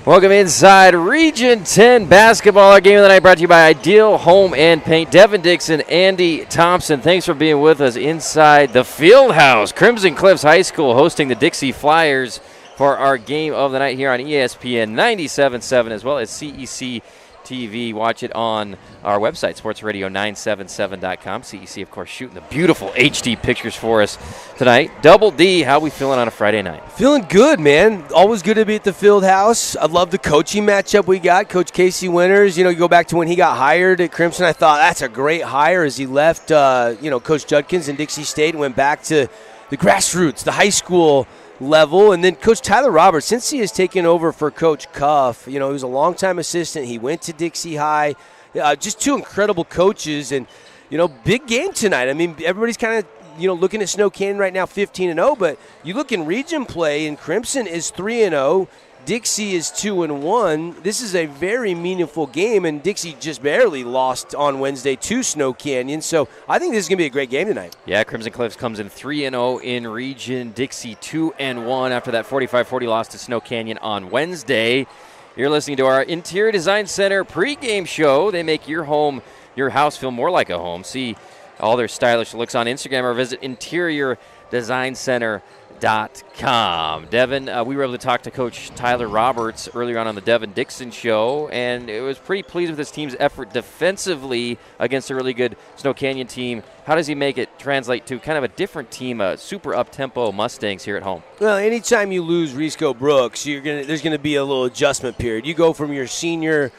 Welcome inside Region 10 basketball. Our game of the night brought to you by Ideal Home and Paint. Devin Dixon, Andy Thompson, thanks for being with us inside the Fieldhouse. Crimson Cliffs High School hosting the Dixie Flyers for our game of the night here on ESPN 97.7 as well as CEC TV. Watch it on our website, sportsradio977.com. CEC, of course, shooting the beautiful HD pictures for us tonight. Double D, how we feeling on a Friday night? Feeling good, man. Always good to be at the Fieldhouse. I love the coaching matchup we got. Coach Casey Winters, you go back to when he got hired at Crimson. I thought that's a great hire as he left, Coach Judkins in Dixie State and went back to the grassroots, the high school level. And then Coach Tyler Roberts, since he has taken over for Coach Cuff, he was a longtime assistant. He went to Dixie High. Just two incredible coaches and, big game tonight. I mean, everybody's kind of, looking at Snow Canyon right now 15-0, but you look in region play and Crimson is 3-0. Dixie is 2-1. This is a very meaningful game, and Dixie just barely lost on Wednesday to Snow Canyon. So I think this is going to be a great game tonight. Yeah, Crimson Cliffs comes in 3-0 in region. Dixie 2-1 after that 45-40 loss to Snow Canyon on Wednesday. You're listening to our Interior Design Center pregame show. They make your home, your house feel more like a home. See all their stylish looks on Instagram or visit interiordesignCenter.com. Devin, we were able to talk to Coach Tyler Roberts earlier on the Devin Dixon show, and it was pretty pleased with his team's effort defensively against a really good Snow Canyon team. How does he make it translate to kind of a different team, a super up-tempo Mustangs here at home? Well, anytime you lose Risco Brooks, there's going to be a little adjustment period. You go from your senior,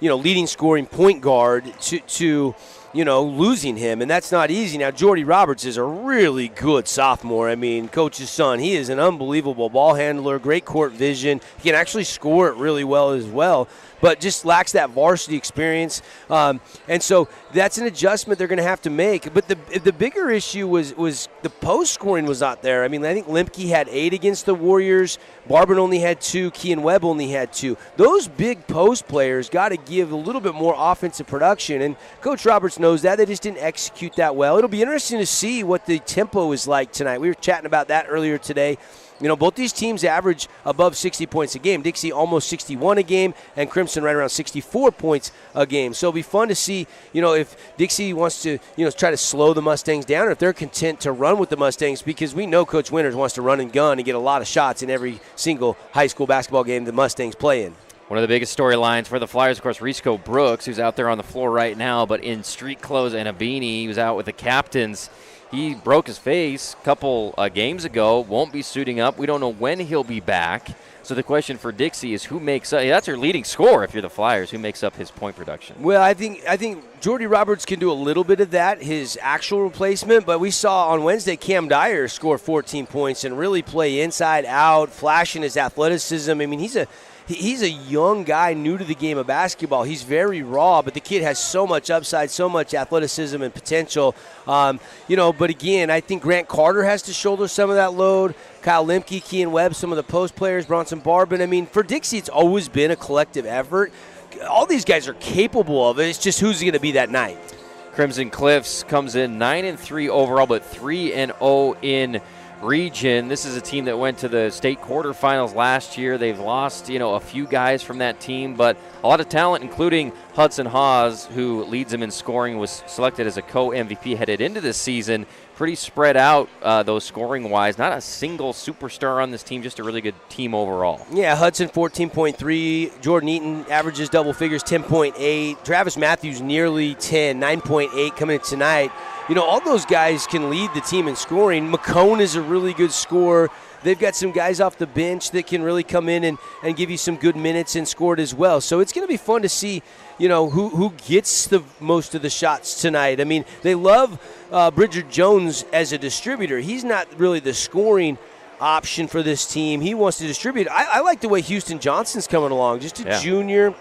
leading scoring point guard to losing him, and that's not easy. Now, Jordy Roberts is a really good sophomore. I mean, Coach's son, he is an unbelievable ball handler, great court vision. He can actually score it really well as well, but just lacks that varsity experience. And so that's an adjustment they're going to have to make. But the bigger issue was the post scoring was not there. I mean, I think Lemke had 8 against the Warriors. Barban only had 2. Kean Webb only had 2. Those big post players got to give a little bit more offensive production, and Coach Roberts knows that. They just didn't execute that well. It'll be interesting to see what the tempo is like tonight. We were chatting about that earlier today. Both these teams average above 60 points a game. Dixie almost 61 a game, and Crimson right around 64 points a game. So it'll be fun to see, if Dixie wants to, try to slow the Mustangs down, or if they're content to run with the Mustangs, because we know Coach Winters wants to run and gun and get a lot of shots in every single high school basketball game the Mustangs play in. One of the biggest storylines for the Flyers, of course, Risco Brooks, who's out there on the floor right now, but in street clothes and a beanie. He was out with the captains. He broke his face a couple games ago, won't be suiting up. We don't know when he'll be back. So the question for Dixie is who makes up – that's your leading scorer if you're the Flyers. Who makes up his point production? Well, I think Jordy Roberts can do a little bit of that, his actual replacement. But we saw on Wednesday Cam Dyer score 14 points and really play inside out, flashing his athleticism. I mean, he's a young guy new to the game of basketball. He's very raw, but the kid has so much upside, so much athleticism and potential. But again, I think Grant Carter has to shoulder some of that load. Kyle Lemke, Kean Webb, some of the post players, Bronson Barban. I mean, for Dixie, it's always been a collective effort. All these guys are capable of it. It's just who's going to be that night. Crimson Cliffs comes in 9-3 overall, but 3-0 in region. This is a team that went to the state quarterfinals last year. They've lost, a few guys from that team, but a lot of talent, including Hudson Hawes, who leads them in scoring, was selected as a co-MVP headed into this season. Pretty spread out, those scoring-wise. Not a single superstar on this team, just a really good team overall. Yeah, Hudson 14.3. Jordan Eaton averages double figures, 10.8. Travis Matthews nearly 10, 9.8 coming in tonight. All those guys can lead the team in scoring. McCone is a really good scorer. They've got some guys off the bench that can really come in and give you some good minutes and score it as well. So it's going to be fun to see, who gets the most of the shots tonight. I mean, they love Bridger Jones as a distributor. He's not really the scoring option for this team. He wants to distribute. I like the way Houston Johnson's coming along. Just a junior.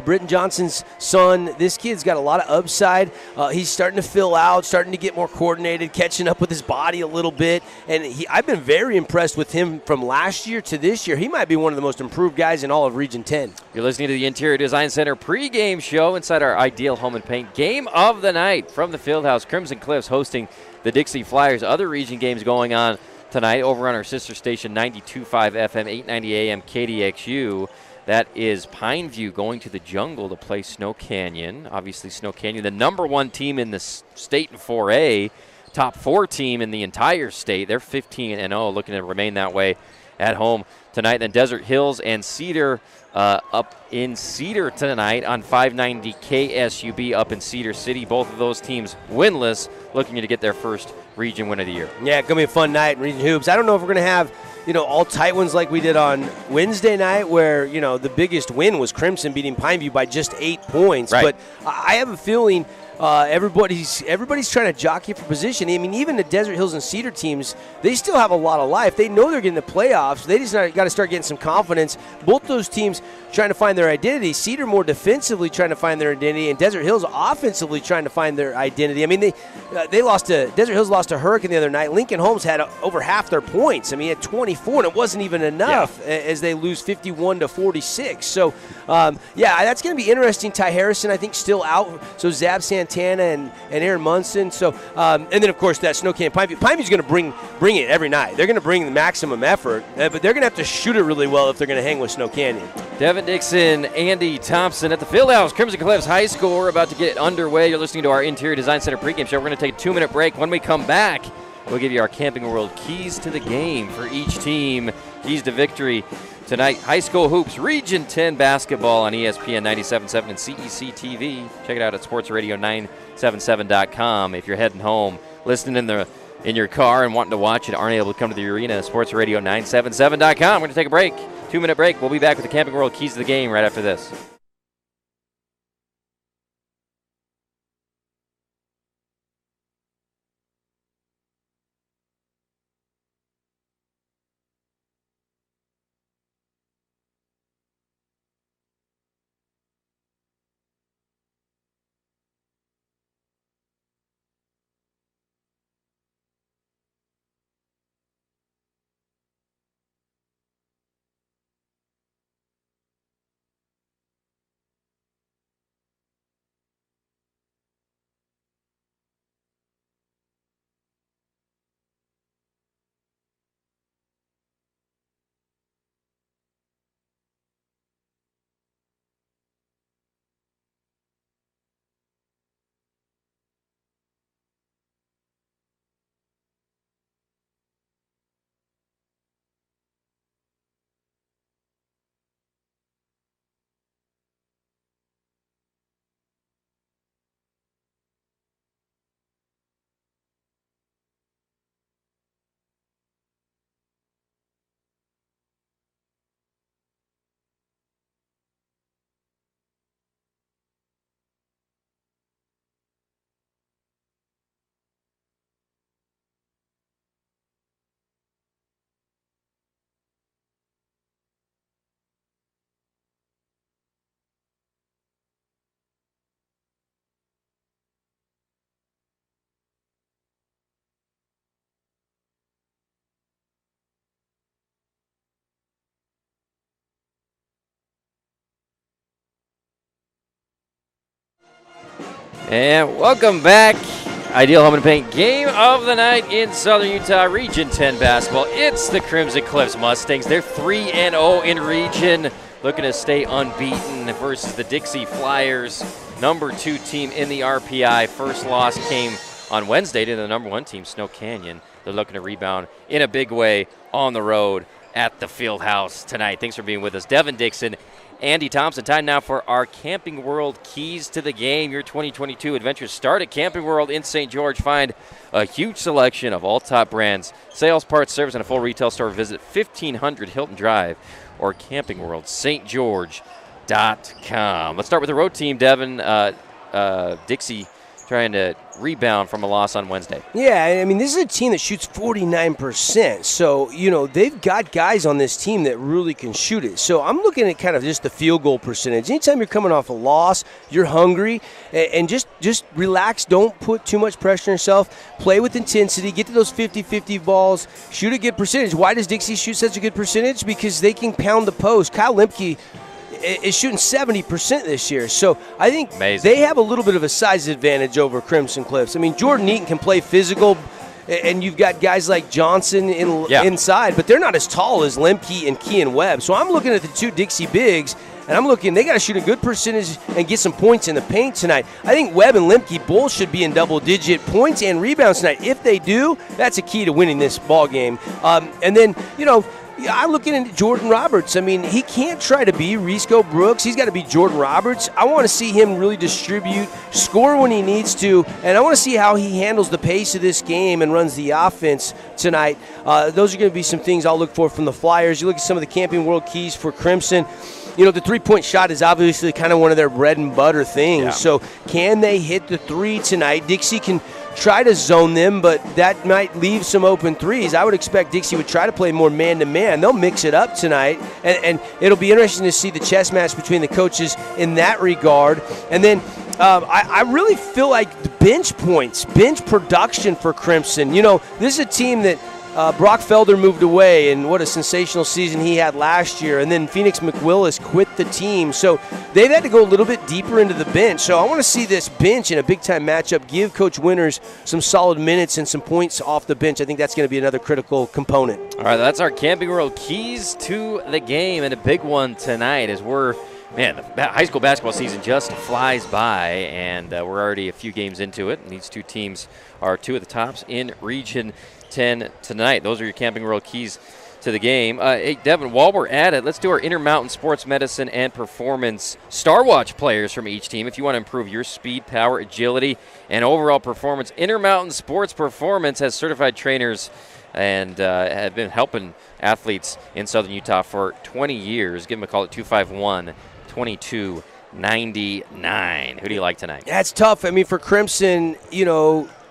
Britton Johnson's son, this kid's got a lot of upside. He's starting to fill out, starting to get more coordinated, catching up with his body a little bit. And I've been very impressed with him from last year to this year. He might be one of the most improved guys in all of Region 10. You're listening to the Interior Design Center pregame show inside our Ideal Home and Paint game of the night from the Fieldhouse. Crimson Cliffs hosting the Dixie Flyers. Other region games going on tonight over on our sister station 92.5 FM, 890 AM KDXU. That is Pineview going to the Jungle to play Snow Canyon. Obviously, Snow Canyon, the #1 team in the state in 4A, top 4 team in the entire state. They're 15-0, looking to remain that way at home tonight. Then Desert Hills and Cedar up in Cedar tonight on 590 KSUB up in Cedar City. Both of those teams winless, looking to get their first region win of the year. Yeah, it's going to be a fun night in Region Hoops. I don't know if we're going to have all tight ones like we did on Wednesday night where, the biggest win was Crimson beating Pineview by just 8 points. Right. But I have a feeling everybody's trying to jockey for position. I mean, even the Desert Hills and Cedar teams, they still have a lot of life. They know they're getting the playoffs. They just got to start getting some confidence. Both those teams trying to find their identity. Cedar more defensively trying to find their identity, and Desert Hills offensively trying to find their identity. I mean, Desert Hills lost to Hurricane the other night. Lincoln Holmes had over half their points. I mean, he had 24, and it wasn't even enough as they lose 51-46. So, that's going to be interesting. Ty Harrison, I think, still out. So Zab Santana and Aaron Munson. So, and then, of course, that Snow Canyon Pineview. Pineview's going to bring it every night. They're going to bring the maximum effort, but they're going to have to shoot it really well if they're going to hang with Snow Canyon. Devin Dixon, Andy Thompson at the Fieldhouse, Crimson Cliffs High School. We're about to get underway. You're listening to our Interior Design Center pregame show. We're going to take a 2-minute break. When we come back, we'll give you our Camping World keys to the game for each team, keys to victory tonight. High school hoops, Region 10 basketball on ESPN 97.7 and CEC TV. Check it out at sportsradio977.com. If you're heading home, listening in your car and wanting to watch it, aren't able to come to the arena, sportsradio977.com. We're going to take a break. 2-minute break. We'll be back with the Camping World keys to the game right after this. And welcome back. Ideal Home and Paint game of the night in Southern Utah, Region 10 basketball. It's the Crimson Cliffs Mustangs. They're 3-0 in region, looking to stay unbeaten versus the Dixie Flyers, #2 team in the RPI. First loss came on Wednesday to the #1 team, Snow Canyon. They're looking to rebound in a big way on the road at the Fieldhouse tonight. Thanks for being with us. Devin Dixon, Andy Thompson. Time now for our Camping World keys to the game. Your 2022 adventures start at Camping World in St. George. Find a huge selection of all top brands, sales, parts, service, and a full retail store. Visit 1500 Hilton Drive or campingworldstjgeorge.com. Let's start with the road team, Devin. Dixie trying to rebound from a loss on Wednesday. Yeah, I mean, this is a team that shoots 49%. So, they've got guys on this team that really can shoot it. So I'm looking at kind of just the field goal percentage. Anytime you're coming off a loss, you're hungry, and just relax. Don't put too much pressure on yourself. Play with intensity. Get to those 50-50 balls. Shoot a good percentage. Why does Dixie shoot such a good percentage? Because they can pound the post. Kyle Limke is shooting 70% this year. So I think They have a little bit of a size advantage over Crimson Cliffs. I mean, Jordan Eaton can play physical, and you've got guys like Johnson inside, but they're not as tall as Lemke and Kean Webb. So I'm looking at the two Dixie bigs, and I'm looking, they got to shoot a good percentage and get some points in the paint tonight. I think Webb and Lemke both should be in double-digit points and rebounds tonight. If they do, that's a key to winning this ball game. And then, I'm looking at Jordan Roberts. I mean, he can't try to be Risco Brooks. He's got to be Jordan Roberts. I want to see him really distribute, score when he needs to, and I want to see how he handles the pace of this game and runs the offense tonight. Those are going to be some things I'll look for from the Flyers. You look at some of the Camping World keys for Crimson. The three-point shot is obviously kind of one of their bread and butter things. Yeah. So can they hit the three tonight? Dixie can try to zone them, but that might leave some open threes. I would expect Dixie would try to play more man-to-man. They'll mix it up tonight, and it'll be interesting to see the chess match between the coaches in that regard. And then I really feel like the bench production for Crimson. This is a team that Brock Felder moved away, and what a sensational season he had last year. And then Phoenix McWillis quit the team. So they've had to go a little bit deeper into the bench. So I want to see this bench in a big-time matchup give Coach Winters some solid minutes and some points off the bench. I think that's going to be another critical component. All right, that's our Camping World keys to the game, and a big one tonight as the high school basketball season just flies by, and we're already a few games into it. And these two teams are two of the tops in Region 10 tonight. Those are your Camping World keys to the game. Hey, Devin, while we're at it, let's do our Intermountain Sports Medicine and Performance Star Watch players from each team. If you want to improve your speed, power, agility, and overall performance, Intermountain Sports Performance has certified trainers and have been helping athletes in Southern Utah for 20 years. Give them a call at 251-2299. Who do you like tonight? That's tough. I mean, for Crimson,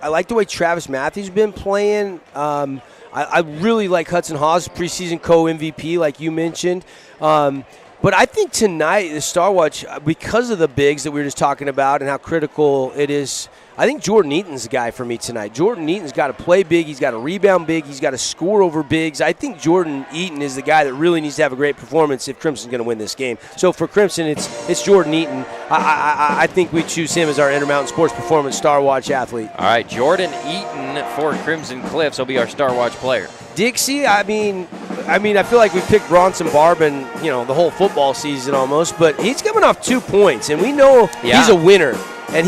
I like the way Travis Matthews been playing. I really like Hudson Haas, preseason co-MVP, like you mentioned. But I think tonight, the Star Watch, because of the bigs that we were just talking about and how critical it is, I think Jordan Eaton's the guy for me tonight. Jordan Eaton's got to play big. He's got to rebound big. He's got to score over bigs. I think Jordan Eaton is the guy that really needs to have a great performance if Crimson's going to win this game. So for Crimson, it's Jordan Eaton. I think we choose him as our Intermountain Sports Performance Star Watch athlete. All right, Jordan Eaton for Crimson Cliffs will be our Star Watch player. Dixie, I feel like we picked Bronson Barbin, the whole football season almost, but he's coming off 2 points, and we know he's a winner. And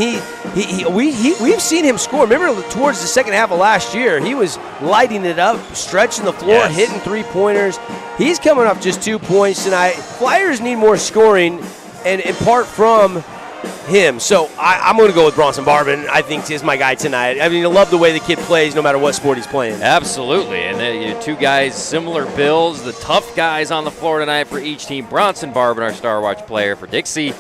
we've seen him score. Remember, towards the second half of last year, he was lighting it up, stretching the floor, hitting three-pointers. He's coming off just 2 points tonight. Flyers need more scoring, and in part from him. So I'm going to go with Bronson Barbin. I think is my guy tonight. I love the way the kid plays no matter what sport he's playing. Absolutely. And two guys, similar builds, the tough guys on the floor tonight for each team. Bronson Barbin, our Star Watch player for Dixie.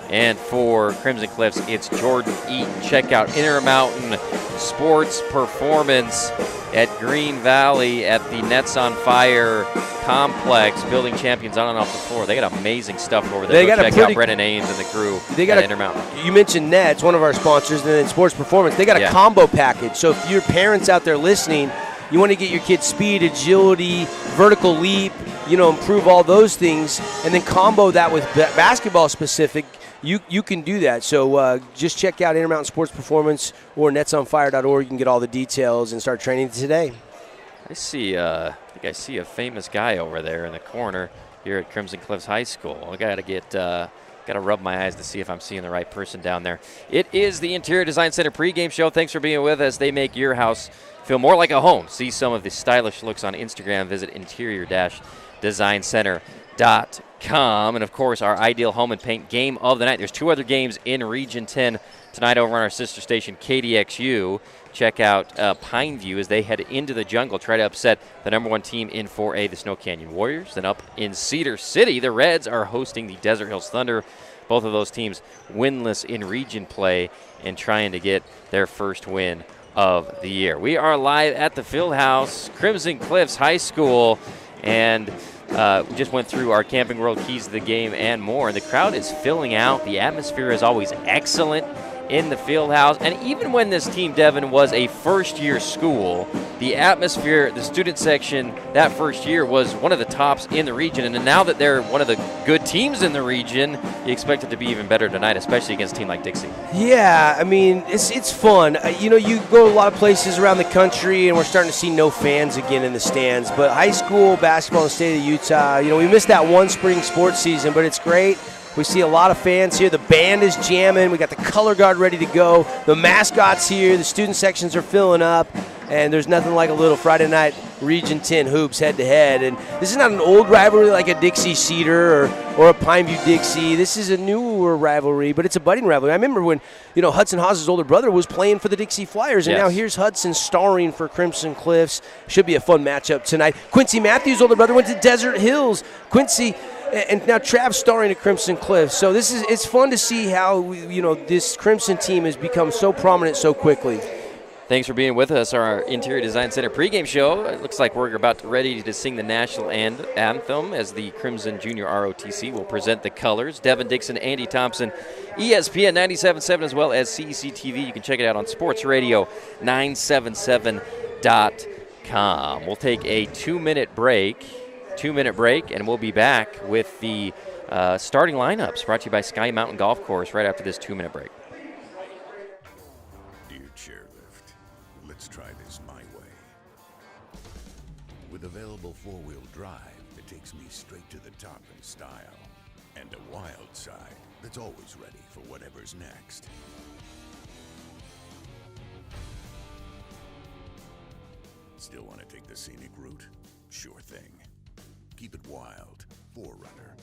And for Crimson Cliffs, it's Jordan Eaton. Check out Intermountain Sports Performance at Green Valley at the Nets on Fire complex, building champions on and off the floor. They got amazing stuff over there. Check out Brennan Ames and the crew at Intermountain. You mentioned Nets, one of our sponsors, and then Sports Performance. They got a combo package. So if your parents out there listening, you want to get your kids speed, agility, vertical leap, improve all those things, and then combo that with basketball specific, you can do that. So just check out Intermountain Sports Performance or netsonfire.org. You can get all the details and start training today. I think I see a famous guy over there in the corner here at Crimson Cliffs High School. I got to rub my eyes to see if I'm seeing the right person down there. It is the Interior Design Center pregame show. Thanks for being with us. They make your house feel more like a home. See some of the stylish looks on Instagram. Visit interior-designcenter.com. And, of course, our Ideal Home and Paint game of the night. There's two other games in Region 10 tonight over on our sister station, KDXU. Check out Pineview as they head into the jungle, try to upset the #1 team in 4A, the Snow Canyon Warriors. Then up in Cedar City, the Reds are hosting the Desert Hills Thunder. Both of those teams winless in region play and trying to get their first win of the year. We are live at the Fieldhouse, Crimson Cliffs High School, and we just went through our Camping World keys to the game and more. The crowd is filling out. The atmosphere is always excellent in the Fieldhouse. And even when this team, Devin, was a first-year school, the atmosphere, the student section that first year was one of the tops in the region. And now that they're one of the good teams in the region, you expect it to be even better tonight, especially against a team like Dixie. Yeah, I mean, it's fun. You go to a lot of places around the country, and we're starting to see no fans again in the stands. But high school basketball in the state of Utah, we missed that one spring sports season, but it's great. We see a lot of fans here. The band is jamming. We got the color guard ready to go. The mascot's here. The student sections are filling up. And there's nothing like a little Friday night Region 10 hoops head-to-head. And this is not an old rivalry like a Dixie Cedar or a Pineview Dixie. This is a newer rivalry, but it's a budding rivalry. I remember when Hudson Haas's older brother was playing for the Dixie Flyers, and now here's Hudson starring for Crimson Cliffs. Should be a fun matchup tonight. Quincy Matthews' older brother went to Desert Hills. Quincy and now Trav starring at Crimson Cliffs. So it's fun to see how this Crimson team has become so prominent so quickly. Thanks for being with us. Our Interior Design Center pregame show. It looks like we're about ready to sing the national anthem as the Crimson Junior ROTC will present the colors. Devin Dixon, Andy Thompson, ESPN 97.7 as well as CEC TV. You can check it out on sportsradio977.com. We'll take a 2-minute break, and we'll be back with the starting lineups brought to you by Sky Mountain Golf Course right after this 2-minute break. Let's try this my way. With available 4-wheel drive, it takes me straight to the top in style. And a wild side that's always ready for whatever's next. Still want to take the scenic route? Sure thing. Keep it wild. 4Runner.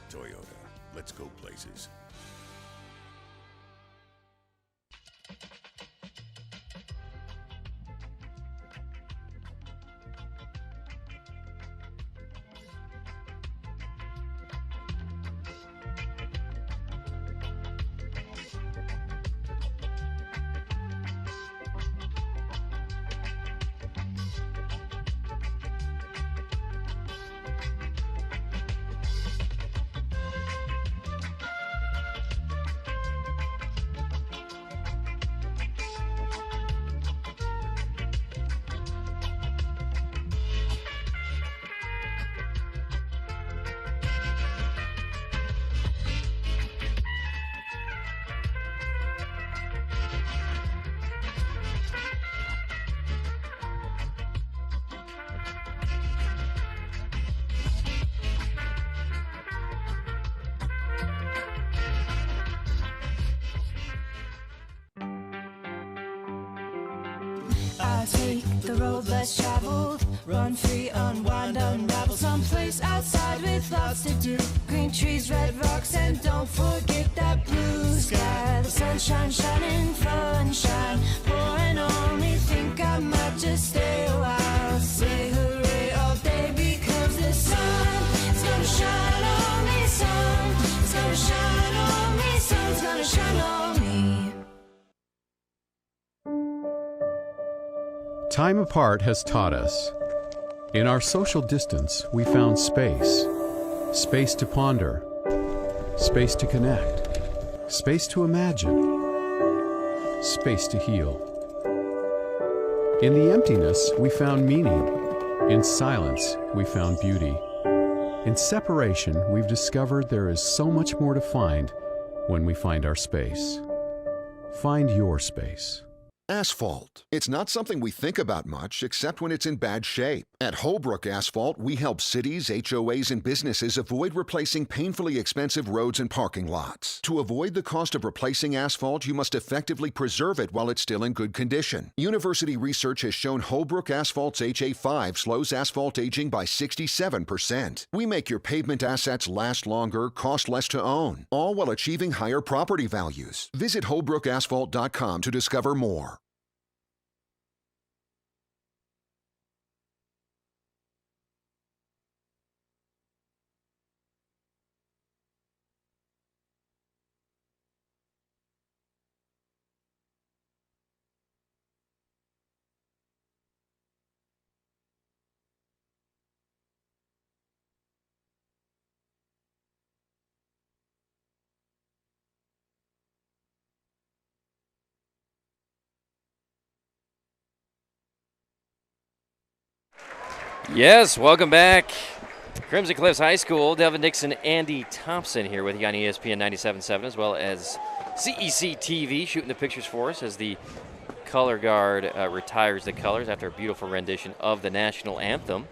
Toyota. Let's go places. I take the road less traveled, run free, unwind, unravel, someplace outside with lots to do. Green trees, red rocks, and don't forget that blue sky. The sunshine shining, sunshine pouring on me. Think I might just stay a while. Say hooray all day because the sun is gonna shine on me. Sun is gonna shine on me. Sun's gonna shine on me. Time apart has taught us. In our social distance, we found space. Space to ponder. Space to connect. Space to imagine. Space to heal. In the emptiness, we found meaning. In silence, we found beauty. In separation, we've discovered there is so much more to find when we find our space. Find your space. Asphalt. It's not something we think about much except when it's in bad shape. At Holbrook Asphalt, we help cities, HOAs, and businesses avoid replacing painfully expensive roads and parking lots. To avoid the cost of replacing asphalt, you must effectively preserve it while it's still in good condition. University research has shown Holbrook Asphalt's HA5 slows asphalt aging by 67%. We make your pavement assets last longer, cost less to own, all while achieving higher property values. Visit holbrookasphalt.com to discover more. Yes, welcome back. Crimson Cliffs High School, Devin Dixon, Andy Thompson here with you on ESPN 97.7, as well as CEC TV, shooting the pictures for us as the color guard retires the colors after a beautiful rendition of the national anthem.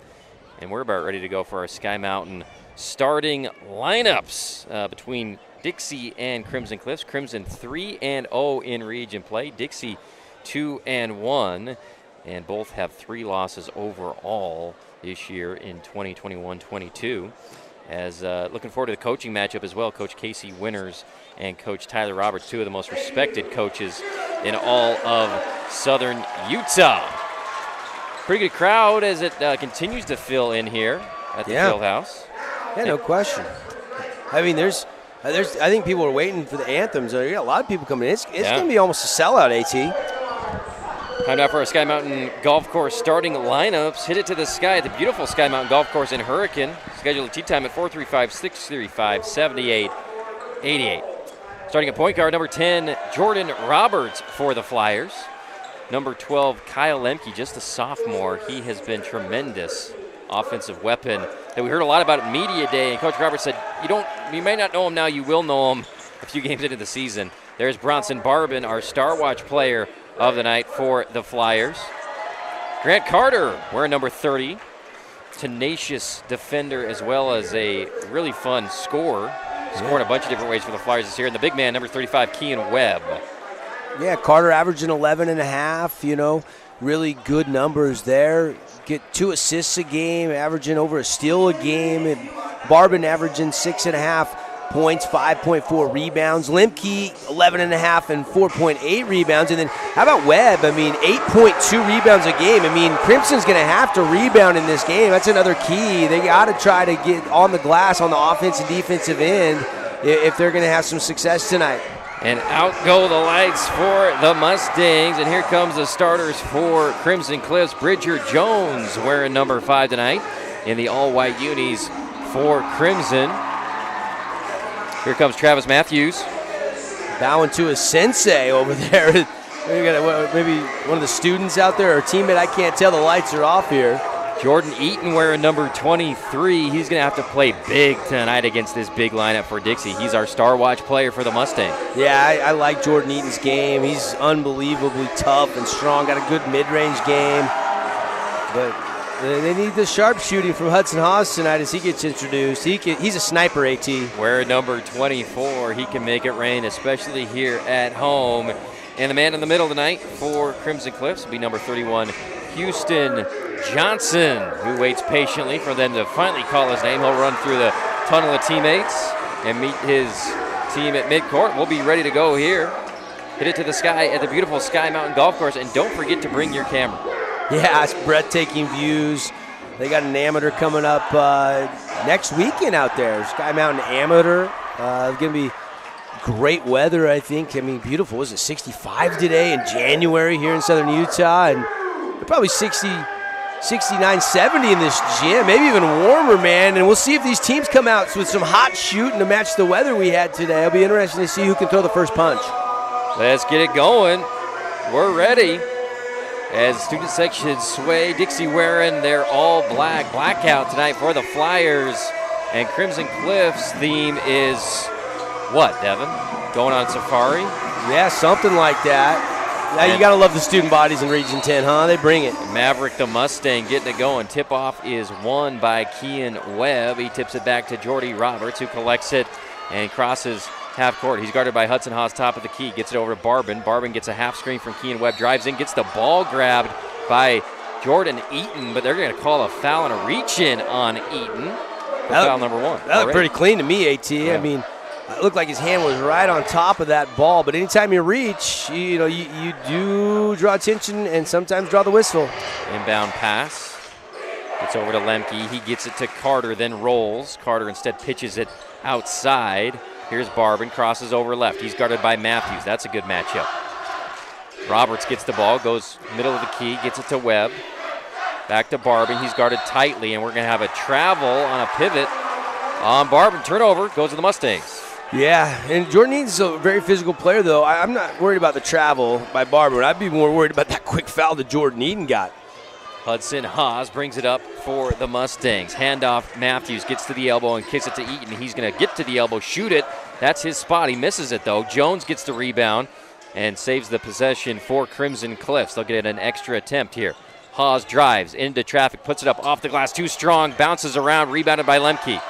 And we're about ready to go for our Sky Mountain starting lineups between Dixie and Crimson Cliffs. Crimson 3-0 in region play. Dixie 2-1, and both have 3 losses overall this year in 2021-22. As looking forward to the coaching matchup as well. Coach Casey Winters and Coach Tyler Roberts, 2 of the most respected coaches in all of Southern Utah. Pretty good crowd as it continues to fill in here at the field house. Yeah, no question. I mean, there's. I think people are waiting for the anthems. You got a lot of people coming in. It's going to be almost a sellout, AT. Time now for our Sky Mountain Golf Course starting lineups. Hit it to the sky at the beautiful Sky Mountain Golf Course in Hurricane. Scheduled tee time at 435-635-7888. Starting at point guard, number 10, Jordan Roberts for the Flyers. Number 12, Kyle Lemke, just a sophomore. He has been tremendous offensive weapon that we heard a lot about at Media Day. And Coach Roberts said, you may not know him now, you will know him a few games into the season. There's Bronson Barbin, our Star Watch player of the night for the Flyers. Grant Carter, wearing number 30. Tenacious defender as well as a really fun scorer. Scoring a bunch of different ways for the Flyers this year. And the big man, number 35, Kean Webb. Yeah, Carter averaging 11.5, really good numbers there. Get 2 assists a game, averaging over a steal a game. And Barbin averaging 6.5 points, 5.4 rebounds. Lemke, 11.5 and 4.8 rebounds. And then how about Webb? I mean, 8.2 rebounds a game. I mean, Crimson's going to have to rebound in this game. That's another key. They got to try to get on the glass on the offensive and defensive end if they're going to have some success tonight. And out go the lights for the Mustangs. And here comes the starters for Crimson Cliffs. Bridger Jones wearing number 5 tonight in the all-white unis for Crimson. Here comes Travis Matthews. Bowing to his sensei over there. Maybe one of the students out there or a teammate. I can't tell. The lights are off here. Jordan Eaton wearing number 23. He's going to have to play big tonight against this big lineup for Dixie. He's our Star Watch player for the Mustang. Yeah, I like Jordan Eaton's game. He's unbelievably tough and strong. Got a good mid-range game. But they need the sharpshooting from Hudson Haas tonight as he gets introduced. He's a sniper, AT. Wearing number 24. He can make it rain, especially here at home. And the man in the middle tonight for Crimson Cliffs will be number 31, Houston Johnson, who waits patiently for them to finally call his name. He'll run through the tunnel of teammates and meet his team at midcourt. We'll be ready to go here. Hit it to the sky at the beautiful Sky Mountain Golf Course, and don't forget to bring your camera. Yeah, it's breathtaking views. They got an amateur coming up next weekend out there. Sky Mountain Amateur. It's going to be great weather, I think. I mean, beautiful. Was it 65 today in January here in Southern Utah? And probably 69, 70 in this gym, maybe even warmer, man. And we'll see if these teams come out with some hot shooting to match the weather we had today. It'll be interesting to see who can throw the first punch. Let's get it going. We're ready. As student sections sway, Dixie wearing their all-black blackout tonight for the Flyers. And Crimson Cliffs' theme is what, Devin? Going on safari? Yeah, something like that. Yeah, you got to love the student bodies in Region 10, huh? They bring it. Maverick the Mustang getting it going. Tip-off is won by Kean Webb. He tips it back to Jordy Roberts, who collects it and crosses half court. He's guarded by Hudson Haas, top of the key. Gets it over to Barbin. Barbin gets a half screen from Kean Webb. Drives in, gets the ball grabbed by Jordan Eaton, but they're going to call a foul and a reach-in on Eaton. Foul number 1. That looked pretty clean to me, AT. Yeah. I mean, it looked like his hand was right on top of that ball, but anytime you reach, you do draw attention and sometimes draw the whistle. Inbound pass. It's over to Lemke. He gets it to Carter, then rolls. Carter instead pitches it outside. Here's Barbin, crosses over left. He's guarded by Matthews. That's a good matchup. Roberts gets the ball, goes middle of the key, gets it to Webb. Back to Barbin. He's guarded tightly, and we're going to have a travel on a pivot on Barbin. Turnover, goes to the Mustangs. Yeah, and Jordan Eaton's a very physical player, though. I'm not worried about the travel by Barbin. I'd be more worried about that quick foul that Jordan Eaton got. Hudson Haas brings it up for the Mustangs. Handoff, Matthews gets to the elbow and kicks it to Eaton. He's going to get to the elbow, shoot it. That's his spot. He misses it, though. Jones gets the rebound and saves the possession for Crimson Cliffs. They'll get an extra attempt here. Haas drives into traffic, puts it up off the glass, too strong, bounces around, rebounded by Lemke.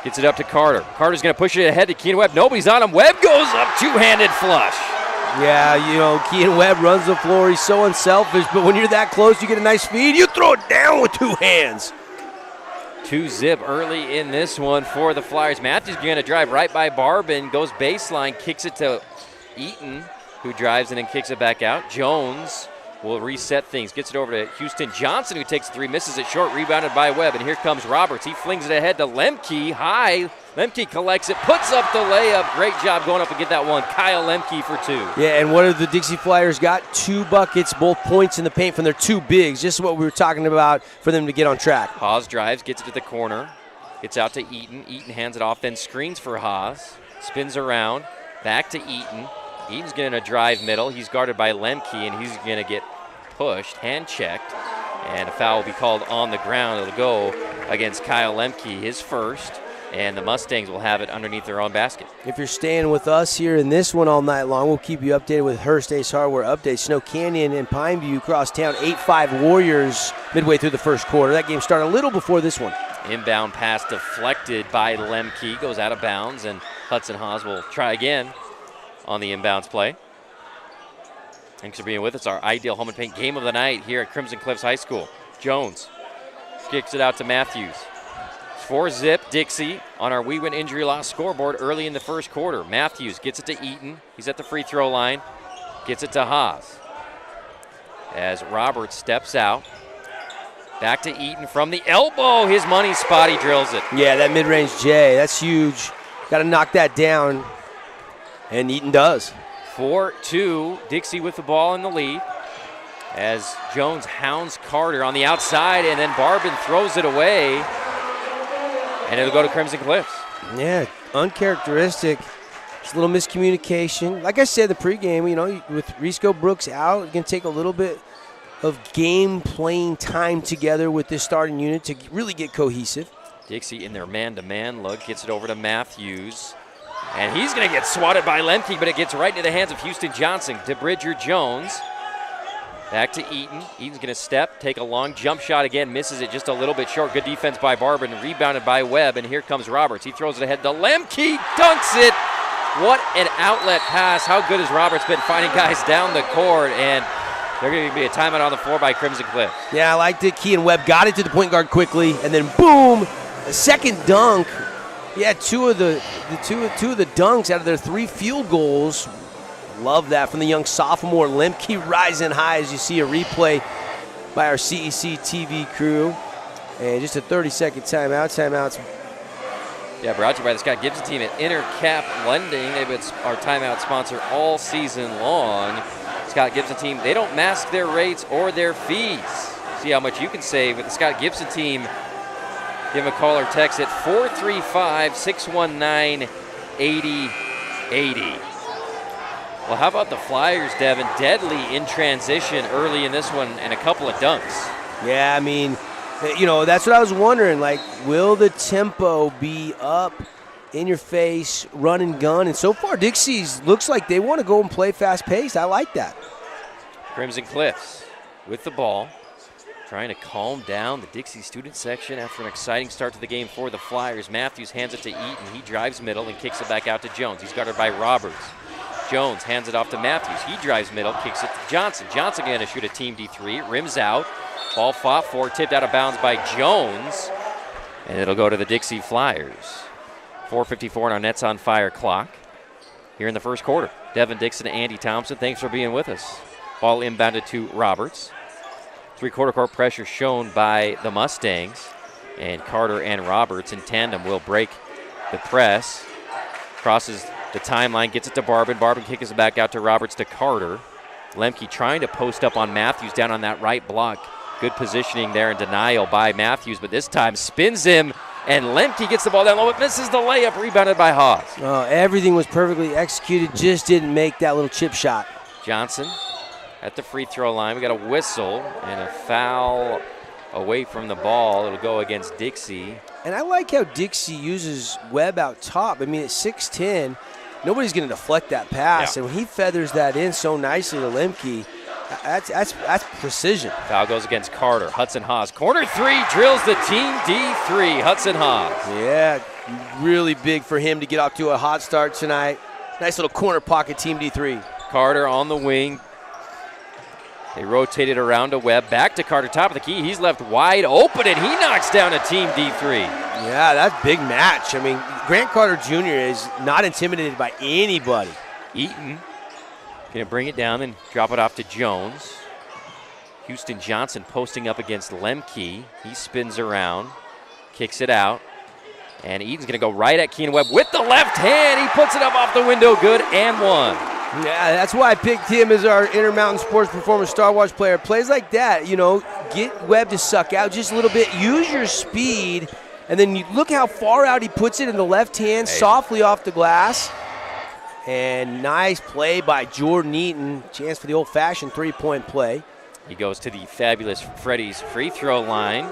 Gets it up to Carter. Carter's going to push it ahead to Keenan Webb. Nobody's on him. Webb goes up, two-handed flush. Yeah, you know, Keenan Webb runs the floor. He's so unselfish, but when you're that close, you get a nice feed. You throw it down with two hands. 2-zip early in this one for the Flyers. Matthews going to drive right by Barbin, goes baseline, kicks it to Eaton, who drives and then kicks it back out. Jones will reset things, gets it over to Houston Johnson, who takes three, misses it short, rebounded by Webb, and here comes Roberts. He flings it ahead to Lemke, high. Lemke collects it, puts up the layup. Great job going up and get that one. Kyle Lemke for two. Yeah, and what have the Dixie Flyers got? 2 buckets, both points in the paint from their 2 bigs. Just what we were talking about for them to get on track. Haas drives, gets it to the corner, gets out to Eaton. Eaton hands it off, then screens for Haas. Spins around, back to Eaton. Eaton's going to drive middle. He's guarded by Lemke, and he's going to get pushed, hand checked, and a foul will be called on the ground. It'll go against Kyle Lemke, his first, and the Mustangs will have it underneath their own basket. If you're staying with us here in this one all night long, we'll keep you updated with Hearst Ace Hardware updates. Snow Canyon and Pineview cross town, 8-5 Warriors midway through the first quarter. That game started a little before this one. Inbound pass deflected by Lemke, goes out of bounds, and Hudson Haas will try again on the inbounds play. Thanks for being with us. Our Ideal Home and Paint game of the night here at Crimson Cliffs High School. Jones kicks it out to Matthews. 4-zip Dixie on our We Win Injury Loss scoreboard early in the first quarter. Matthews gets it to Eaton. He's at the free throw line. Gets it to Haas. As Roberts steps out. Back to Eaton from the elbow. His money spot. He drills it. Yeah, that mid-range J, that's huge. Got to knock that down. And Eaton does. 4-2. Dixie with the ball in the lead. As Jones hounds Carter on the outside, and then Barbin throws it away. And it'll go to Crimson Cliffs. Yeah, uncharacteristic. Just a little miscommunication. Like I said, the pregame, you know, with Risco Brooks out, it's going to take a little bit of game playing time together with this starting unit to really get cohesive. Dixie in their man-to-man look, gets it over to Matthews. And he's going to get swatted by Lemke, but it gets right into the hands of Houston Johnson. To Bridger Jones. Back to Eaton. Eaton's going to step, take a long jump shot again, misses it just a little bit short. Good defense by Barbin, rebounded by Webb, and here comes Roberts. He throws it ahead to Lemke, dunks it. What an outlet pass. How good has Roberts been finding guys down the court, and they're going to be a timeout on the floor by Crimson Cliff. Yeah, I liked it. Key and Webb got it to the point guard quickly, and then boom, a second dunk. Yeah, two of the dunks out of their 3 field goals. Love that from the young sophomore. Lemke rising high as you see a replay by our CEC TV crew. And just a 30-second timeout. Timeouts. Yeah, brought to you by the Scott Gibson team at Intercap Lending. They've been our timeout sponsor all season long. Scott Gibson team, they don't mask their rates or their fees. See how much you can save with the Scott Gibson team. Give them a call or text at 435-619-8080. Well, how about the Flyers, Devin? Deadly in transition early in this one and a couple of dunks. Yeah, I mean, you know, that's what I was wondering. Like, will the tempo be up, in your face, run and gun? And so far, Dixie's looks like they want to go and play fast-paced. I like that. Crimson Cliffs with the ball, trying to calm down the Dixie student section after an exciting start to the game for the Flyers. Matthews hands it to Eaton. He drives middle and kicks it back out to Jones. He's guarded by Roberts. Jones hands it off to Matthews. He drives middle, kicks it to Johnson. Johnson going to shoot a team D3, rims out. Ball fought for, tipped out of bounds by Jones. And it'll go to the Dixie Flyers. 4:54 on our Nets on Fire clock here in the first quarter. Devin Dixon and Andy Thompson, thanks for being with us. Ball inbounded to Roberts. 3/4 court pressure shown by the Mustangs. And Carter and Roberts in tandem will break the press. Crosses the timeline, gets it to Barbin. Barbin kicks it back out to Roberts to Carter. Lemke trying to post up on Matthews down on that right block. Good positioning there in denial by Matthews, but this time spins him, and Lemke gets the ball down low, but misses the layup, rebounded by Haas. Oh, everything was perfectly executed, just didn't make that little chip shot. Johnson at the free throw line. We got a whistle and a foul away from the ball. It'll go against Dixie. And I like how Dixie uses Webb out top. I mean, at 6'10", nobody's going to deflect that pass. Yeah. And when he feathers that in so nicely to Lemke, that's precision. Foul goes against Carter. Hudson Haas. Corner three, drills the team D3. Hudson Haas. Yeah, really big for him to get off to a hot start tonight. Nice little corner pocket, team D3. Carter on the wing. They rotated around to Webb. Back to Carter, top of the key. He's left wide open, and he knocks down a team D3. Yeah, that's big match. I mean, Grant Carter Jr. is not intimidated by anybody. Eaton going to bring it down and drop it off to Jones. Houston Johnson posting up against Lemke. He spins around, kicks it out, and Eaton's going to go right at Keenan Webb with the left hand. He puts it up off the window, good, and one. Yeah, that's why I picked him as our Intermountain Sports Performance Star Watch player. Plays like that, get Webb to suck out just a little bit, use your speed, and then you look how far out he puts it in the left hand, softly off the glass. And nice play by Jordan Eaton. Chance for the old-fashioned three-point play. He goes to the fabulous Freddy's free throw line.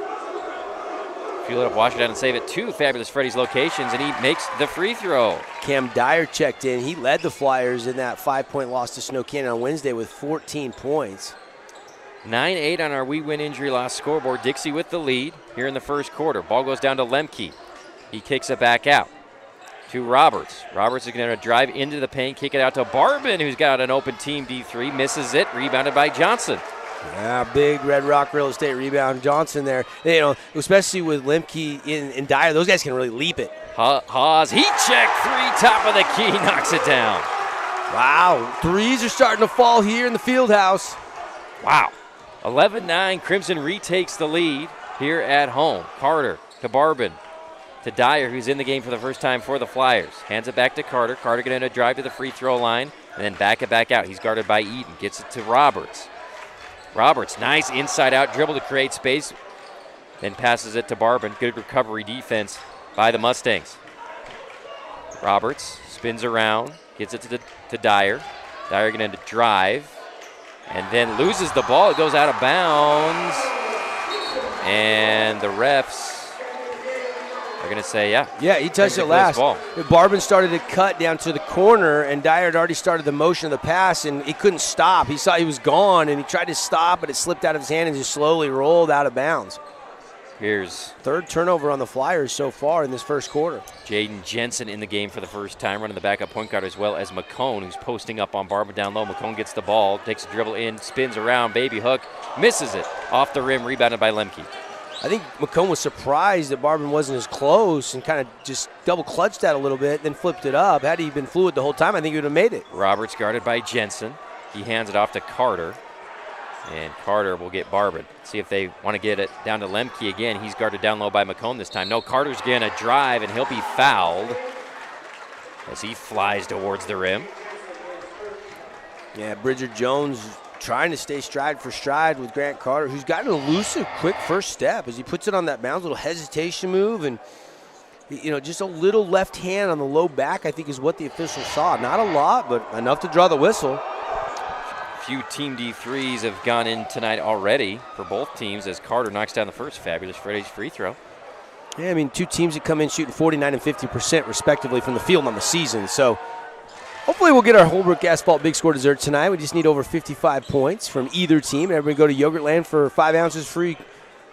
Fuel it up, wash it down, and save it. 2 fabulous Freddy's locations, and he makes the free throw. Cam Dyer checked in. He led the Flyers in that 5-point loss to Snow Canyon on Wednesday with 14 points. 9-8 on our We Win Injury Loss scoreboard. Dixie with the lead here in the first quarter. Ball goes down to Lemke. He kicks it back out to Roberts. Roberts is going to drive into the paint, kick it out to Barbin, who's got an open team D3, misses it, rebounded by Johnson. Yeah, big Red Rock Real Estate rebound. Johnson there. Especially with Lemke and Dyer, those guys can really leap it. Haas, heat check, 3, top of the key, knocks it down. Wow, threes are starting to fall here in the field house. Wow. 11-9, Crimson retakes the lead here at home. Carter to Barbin to Dyer, who's in the game for the first time for the Flyers. Hands it back to Carter. Carter going to drive to the free throw line and then back it back out. He's guarded by Eaton. Gets it to Roberts. Roberts, nice inside-out dribble to create space, then passes it to Barbin. Good recovery defense by the Mustangs. Roberts spins around, gets it to Dyer. Dyer going to drive, and then loses the ball. It goes out of bounds, and the refs are going to say, Yeah, he touched it last. Barbin started to cut down to the corner, and Dyer had already started the motion of the pass, and he couldn't stop. He saw he was gone, and he tried to stop, but it slipped out of his hand and just slowly rolled out of bounds. Here's third turnover on the Flyers so far in this first quarter. Jaden Jensen in the game for the first time, running the backup point guard, as well as McCone, who's posting up on Barbin down low. McCone gets the ball, takes a dribble in, spins around, baby hook, misses it. Off the rim, rebounded by Lemke. I think McCone was surprised that Barbin wasn't as close and kind of just double clutched that a little bit, then flipped it up. Had he been fluid the whole time, I think he would have made it. Roberts guarded by Jensen. He hands it off to Carter, and Carter will get Barbin. See if they want to get it down to Lemke again. He's guarded down low by McCone this time. No, Carter's going to drive, and he'll be fouled as he flies towards the rim. Yeah, Bridger Jones trying to stay stride for stride with Grant Carter, who's got an elusive, quick first step as he puts it on that bounce, little hesitation move, and just a little left hand on the low back, I think, is what the officials saw. Not a lot, but enough to draw the whistle. Few Team D3s have gone in tonight already for both teams as Carter knocks down the first fabulous Freddy's free throw. Yeah, I mean, 2 teams that come in shooting 49 and 50% respectively from the field on the season, so hopefully we'll get our Holbrook Asphalt Big Score dessert tonight. We just need over 55 points from either team. Everybody go to Yogurtland for 5 ounces free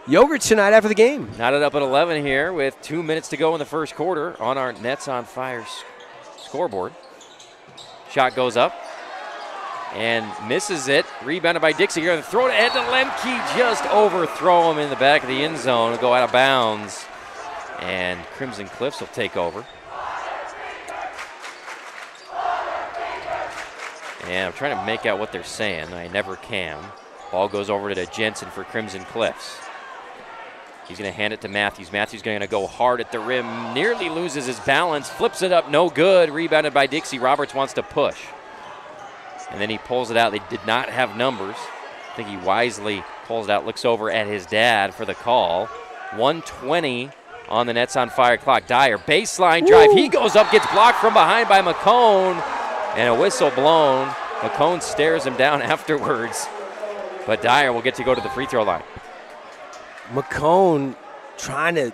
yogurt tonight after the game. Knotted up at 11 here with 2 minutes to go in the first quarter on our Nets on Fire scoreboard. Shot goes up and misses it. Rebounded by Dixie. You're going to throw it ahead to Lemke. Just overthrow him in the back of the end zone. It'll go out of bounds. And Crimson Cliffs will take over. And I'm trying to make out what they're saying. I never can. Ball goes over to Jensen for Crimson Cliffs. He's going to hand it to Matthews. Matthews going to go hard at the rim. Nearly loses his balance. Flips it up. No good. Rebounded by Dixie. Roberts wants to push. And then he pulls it out. They did not have numbers. I think he wisely pulls it out. Looks over at his dad for the call. 1:20 on the Nets on Fire clock. Dyer, baseline drive. Woo! He goes up, gets blocked from behind by McCone. And a whistle blown. McCone stares him down afterwards. But Dyer will get to go to the free throw line. McCone trying to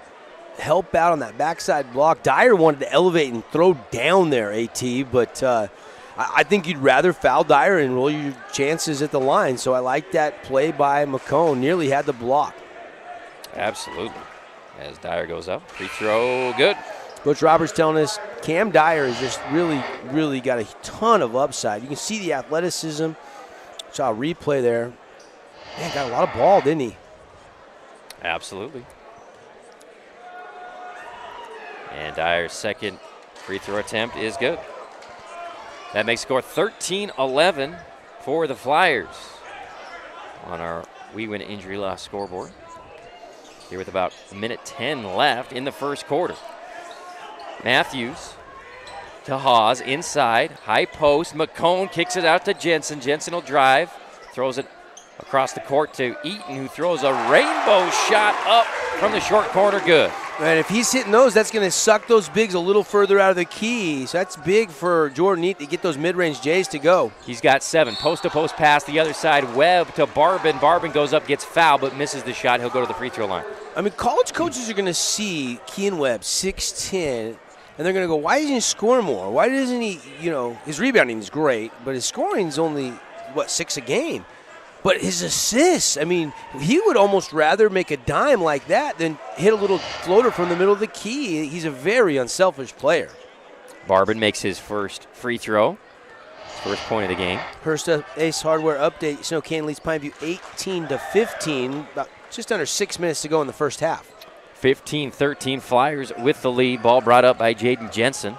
help out on that backside block. Dyer wanted to elevate and throw down there, AT, but I think you'd rather foul Dyer and roll your chances at the line. So I like that play by McCone. Nearly had the block. Absolutely. As Dyer goes up, free throw, good. Coach Roberts telling us Cam Dyer has just really got a ton of upside. You can see the athleticism. Saw a replay there. Man, got a lot of ball, didn't he? Absolutely. And Dyer's second free throw attempt is good. That makes score 13-11 for the Flyers on our We Win Injury Loss scoreboard. Here with about a minute 10 left in the first quarter. Matthews to Hawes, inside, high post. McCone kicks it out to Jensen. Jensen will drive, throws it across the court to Eaton, who throws a rainbow shot up from the short corner, good. And if he's hitting those, that's going to suck those bigs a little further out of the key. So that's big for Jordan Eaton to get those mid-range Jays to go. He's got 7. Post-to-post pass the other side. Webb to Barbin. Barbin goes up, gets fouled, but misses the shot. He'll go to the free throw line. I mean, college coaches are going to see Kean Webb, 6'10", and they're going to go, why doesn't he score more? Why doesn't he, his rebounding is great, but his scoring is only, 6 a game? But his assists, I mean, he would almost rather make a dime like that than hit a little floater from the middle of the key. He's a very unselfish player. Barbin makes his first free throw, first point of the game. Hearst Ace Hardware update. Snow Canyon leads Pineview 18-15, about just under 6 minutes to go in the first half. 15-13 Flyers with the lead. Ball brought up by Jaden Jensen.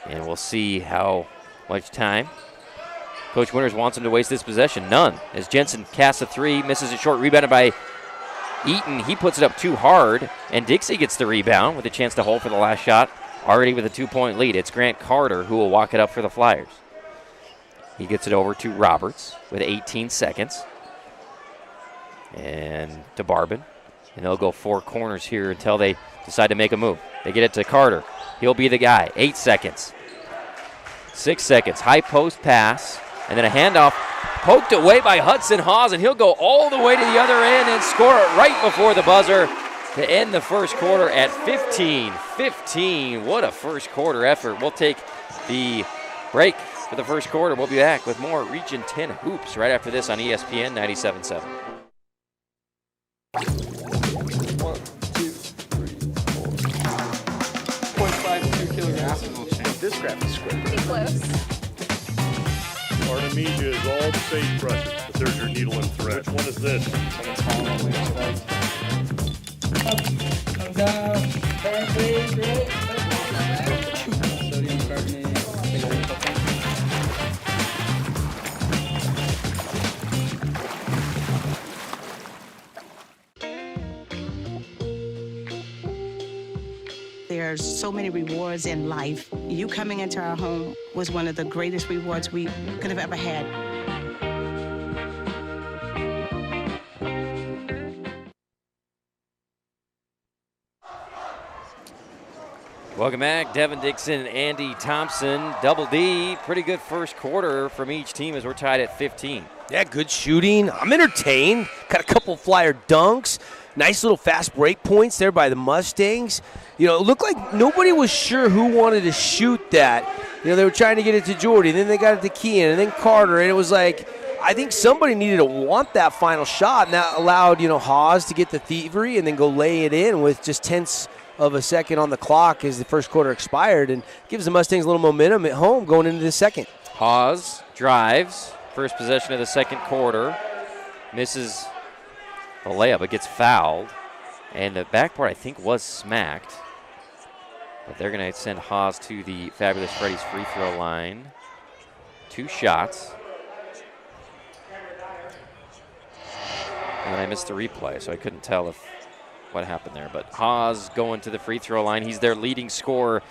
And we'll see how much time Coach Winters wants him to waste this possession. None. As Jensen casts a 3, misses a short, rebounded by Eaton. He puts it up too hard, and Dixie gets the rebound with a chance to hold for the last shot. Already with a 2-point lead. It's Grant Carter who will walk it up for the Flyers. He gets it over to Roberts with 18 seconds. And to Barbin. And they'll go 4 corners here until they decide to make a move. They get it to Carter. He'll be the guy. 8 seconds. 6 seconds. High post pass. And then a handoff poked away by Hudson Hawes, and he'll go all the way to the other end and score it right before the buzzer to end the first quarter at 15-15. What a first quarter effort. We'll take the break for the first quarter. We'll be back with more Region 10 hoops right after this on ESPN 97.7. 1, 2, 3, 4. 0.52 kilograms. This graph is square. Pretty close. Artemisia is all the sage brushes, but there's your needle and thread. Which one is this? Come down. Turn, please. Ready? Sodium carbonate. There's so many rewards in life. You coming into our home was one of the greatest rewards we could have ever had. Welcome back. Devin Dixon and Andy Thompson. Double D. Pretty good first quarter from each team as we're tied at 15. Yeah, good shooting. I'm entertained. Got a couple Flyer dunks. Nice little fast break points there by the Mustangs. It looked like nobody was sure who wanted to shoot that. They were trying to get it to Jordy, then they got it to Kean, and then Carter, and it was like, I think somebody needed to want that final shot, and that allowed, Hawes to get the thievery and then go lay it in with just tenths of a second on the clock as the first quarter expired, and gives the Mustangs a little momentum at home going into the second. Hawes drives. First possession of the second quarter. Misses the layup, but gets fouled. And the backboard, I think, was smacked. But they're going to send Hawes to the Fabulous Freddy's free throw line. 2 shots. And then I missed the replay, so I couldn't tell what happened there. But Hawes going to the free throw line. He's their leading scorer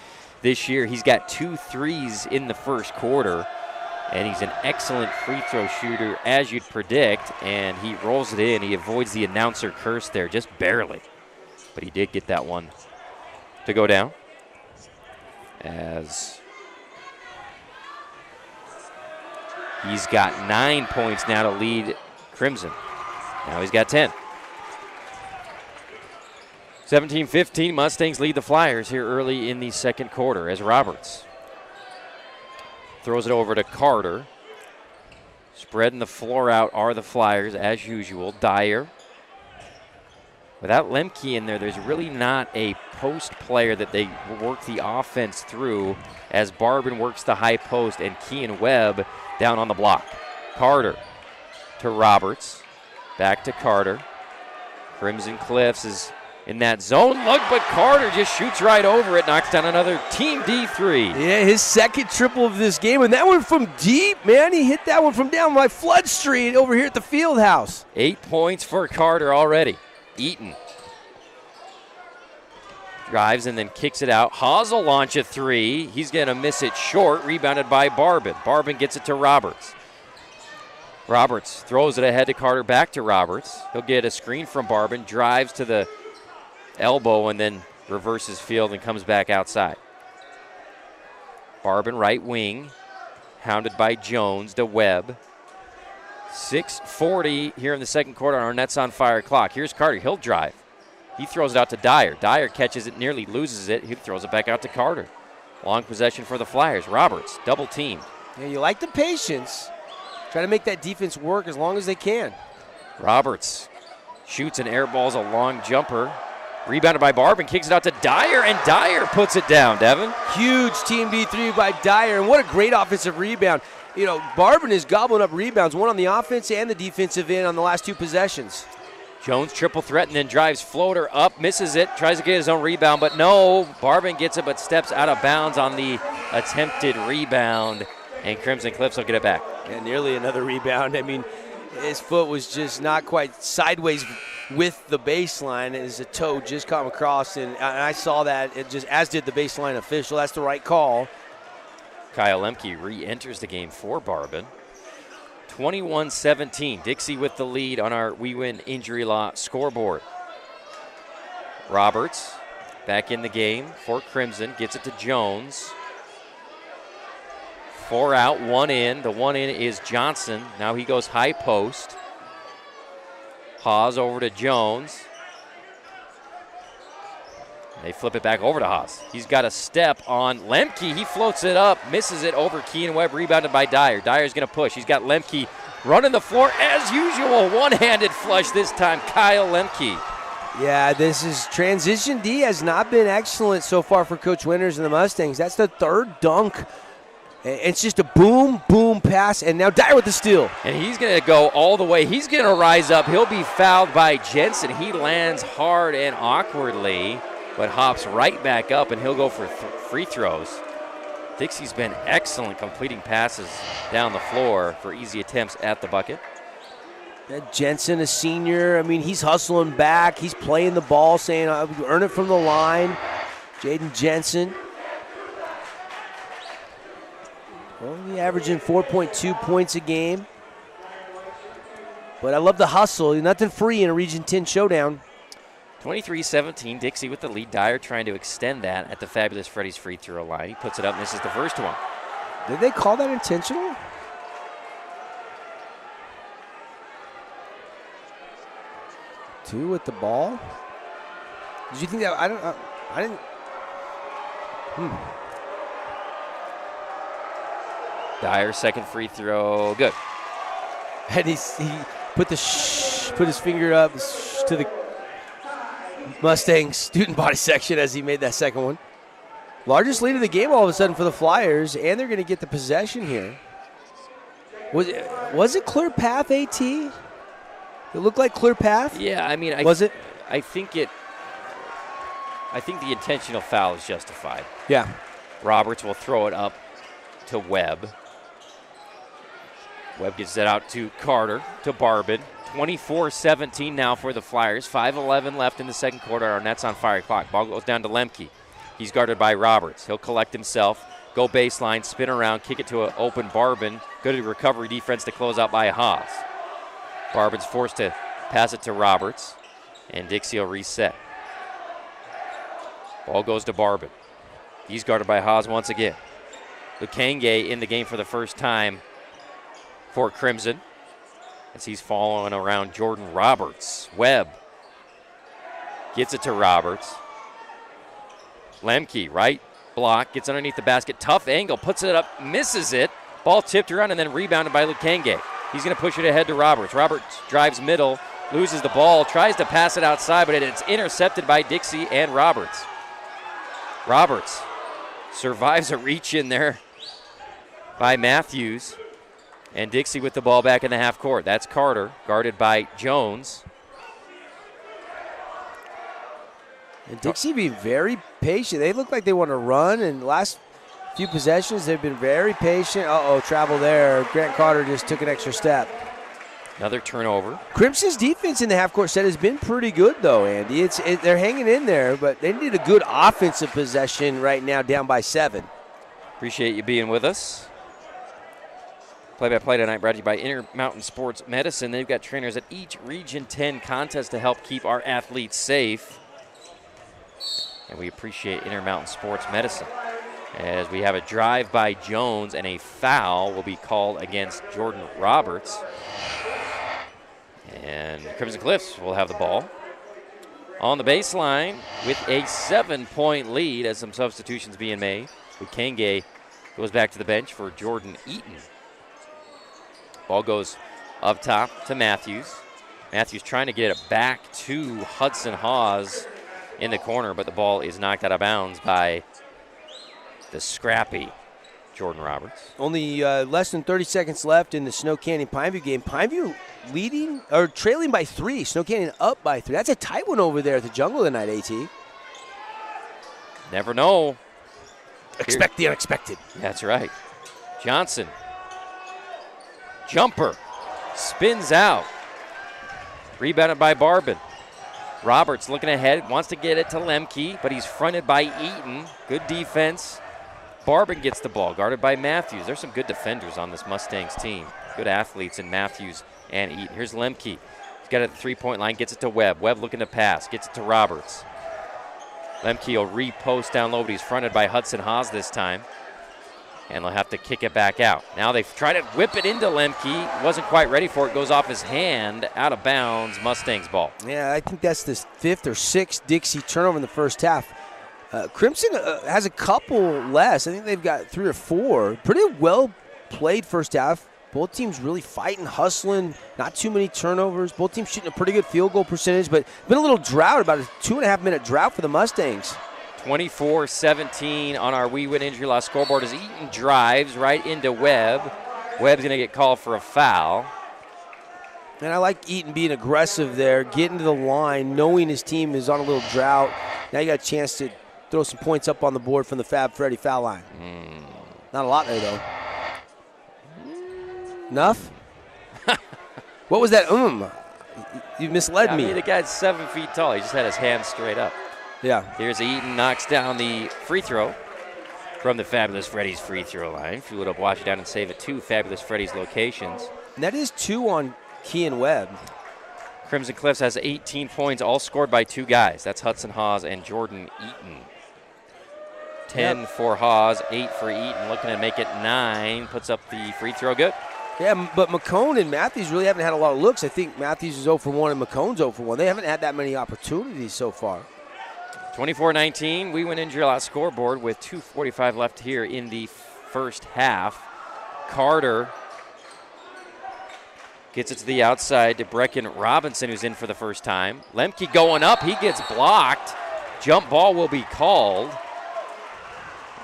this year. He's got 2 threes in the first quarter. And he's an excellent free throw shooter, as you'd predict. And he rolls it in. He avoids the announcer curse there, just barely. But he did get that one to go down. As He's got 9 points now to lead Crimson. Now he's got 10. 17-15, Mustangs lead the Flyers here early in the second quarter as Roberts throws it over to Carter. Spreading the floor out are the Flyers as usual. Dyer. Without Lemke in there, there's really not a post player that they work the offense through as Barbin works the high post and Kean Webb down on the block. Carter to Roberts. Back to Carter. Crimson Cliffs is in that zone look, but Carter just shoots right over it, knocks down another Team D3. Yeah, his second triple of this game, and that one from deep, man. He hit that one from down by Flood Street over here at the field house. 8 points for Carter already. Eaton drives and then kicks it out. Haas will launch a three. He's going to miss it short, rebounded by Barbin. Barbin gets it to Roberts. Roberts throws it ahead to Carter, back to Roberts. He'll get a screen from Barbin, drives to the elbow, and then reverses field and comes back outside. Barbin right wing, hounded by Jones to Webb. 6:40 here in the second quarter on our Nets on Fire clock. Here's Carter. He'll drive. He throws it out to Dyer. Dyer catches it, nearly loses it. He throws it back out to Carter. Long possession for the Flyers. Roberts, double teamed. Yeah, you like the patience. Try to make that defense work as long as they can. Roberts shoots and airballs a long jumper. Rebounded by Barbin, kicks it out to Dyer, and Dyer puts it down, Devin. Huge Team D3 by Dyer, and what a great offensive rebound. You know, Barbin is gobbling up rebounds, one on the offense and the defensive end on the last two possessions. Jones triple threat and then drives floater up, misses it, tries to get his own rebound, but no. Barbin gets it but steps out of bounds on the attempted rebound, and Crimson Cliffs will get it back. And nearly another rebound. I mean, his foot was just not quite sideways with the baseline as a toe just caught him across, and I saw that, it just as did the baseline official. That's the right call. Kyle Lemke re-enters the game for Barbin. 21-17, Dixie with the lead on our We Win Injury Law scoreboard. Roberts back in the game for Crimson, gets it to Jones. 4 out, 1 in. The 1 in is Johnson. Now he goes high post. Haas over to Jones. They flip it back over to Haas. He's got a step on Lemke. He floats it up, misses it over Kean Webb, rebounded by Dyer. Dyer's going to push. He's got Lemke running the floor as usual. One-handed flush this time, Kyle Lemke. Yeah, this is transition D has not been excellent so far for Coach Winters and the Mustangs. That's the third dunk. It's just a boom, boom pass, and now Dyer with the steal. And he's going to go all the way. He's going to rise up. He'll be fouled by Jensen. He lands hard and awkwardly, but hops right back up, and he'll go for free throws. Dixie's been excellent completing passes down the floor for easy attempts at the bucket. Jensen, a senior, I mean, he's hustling back. He's playing the ball, saying, I'll earn it from the line. Jaden Jensen. Only averaging 4.2 points a game. But I love the hustle. Nothing free in a Region 10 showdown. 23-17, Dixie with the lead. Dyer trying to extend that at the Fabulous Freddy's free throw line. He puts it up, misses the first one. Did they call that intentional? Two with the ball. Did you think that? I didn't. Dyer, second free throw, good. And he put his finger up to the Mustang student body section as he made that second one. Largest lead of the game all of a sudden for the Flyers, and they're going to get the possession here. Was it clear path, AT? It looked like clear path? Yeah, I mean, I think the intentional foul is justified. Yeah. Roberts will throw it up to Webb. Webb gets that out to Carter, to Barbin. 24-17 now for the Flyers. 5:11 left in the second quarter. Our Nets on Fire clock. Ball goes down to Lemke. He's guarded by Roberts. He'll collect himself, go baseline, spin around, kick it to an open Barbin. Good recovery defense to close out by Haas. Barbin's forced to pass it to Roberts, and Dixie will reset. Ball goes to Barbin. He's guarded by Haas once again. Lukenge in the game for the first time for Crimson as he's following around Jordan Roberts. Webb gets it to Roberts. Lemke, right block, gets underneath the basket. Tough angle, puts it up, misses it. Ball tipped around and then rebounded by Lukenge. He's going to push it ahead to Roberts. Roberts drives middle, loses the ball, tries to pass it outside, but it's intercepted by Dixie and Roberts. Roberts survives a reach in there by Matthews. And Dixie with the ball back in the half court. That's Carter, guarded by Jones. And Dixie being very patient. They look like they want to run, and the last few possessions they've been very patient. Travel there. Grant Carter just took an extra step. Another turnover. Crimson's defense in the half-court set has been pretty good, though, Andy. They're hanging in there, but they need a good offensive possession right now, down by 7. Appreciate you being with us. Play-by-play tonight brought to you by Intermountain Sports Medicine. They've got trainers at each Region 10 contest to help keep our athletes safe. And we appreciate Intermountain Sports Medicine. As we have a drive by Jones and a foul will be called against Jordan Roberts. And Crimson Cliffs will have the ball on the baseline with a 7-point lead as some substitutions being made. Lukenge goes back to the bench for Jordan Eaton. Ball goes up top to Matthews. Matthews trying to get it back to Hudson Hawes in the corner, but the ball is knocked out of bounds by the scrappy Jordan Roberts. Only less than 30 seconds left in the Snow Canyon Pineview game. Pineview leading or trailing by 3. Snow Canyon up by 3. That's a tight one over there at the Jungle tonight, AT. Never know. Expect the unexpected. That's right. Johnson. Jumper. Spins out. Rebounded by Barbin. Roberts looking ahead, wants to get it to Lemke, but he's fronted by Eaton. Good defense. Barbin gets the ball, guarded by Matthews. There's some good defenders on this Mustangs team. Good athletes in Matthews and Eaton. Here's Lemke. He's got it at the three-point line, gets it to Webb. Webb looking to pass, gets it to Roberts. Lemke will repost down low, but he's fronted by Hudson Haas this time. And they'll have to kick it back out. Now they try to whip it into Lemke. Wasn't quite ready for it. Goes off his hand, out of bounds. Mustangs ball. Yeah, I think that's the 5th or 6th Dixie turnover in the first half. Crimson has a couple less. I think they've got 3 or 4. Pretty well played first half. Both teams really fighting, hustling. Not too many turnovers. Both teams shooting a pretty good field goal percentage, but been a little drought, about a 2.5-minute drought for the Mustangs. 24-17 on our We Win Injury Loss scoreboard as Eaton drives right into Webb. Webb's going to get called for a foul. And I like Eaton being aggressive there, getting to the line, knowing his team is on a little drought. Now you got a chance to throw some points up on the board from the Fab Freddy foul line. Not a lot there, though. Enough? What was that? You misled me. The guy's 7 feet tall. He just had his hands straight up. Yeah. Here's Eaton, knocks down the free throw from the Fabulous Freddy's free throw line. Fuel it up, wash it down, and save it 2 Fabulous Freddy's locations. And that is 2 on Kean Webb. Crimson Cliffs has 18 points, all scored by 2 guys. That's Hudson Hawes and Jordan Eaton. 10 for Hawes, 8 for Eaton. Looking to make it 9. Puts up the free throw. Good. Yeah, but McCone and Matthews really haven't had a lot of looks. I think Matthews is 0 for 1 and McCone's 0 for 1. They haven't had that many opportunities so far. 24-19, we win injury lot scoreboard with 2:45 left here in the first half. Carter gets it to the outside to Brecken Robinson, who's in for the first time. Lemke going up, he gets blocked. Jump ball will be called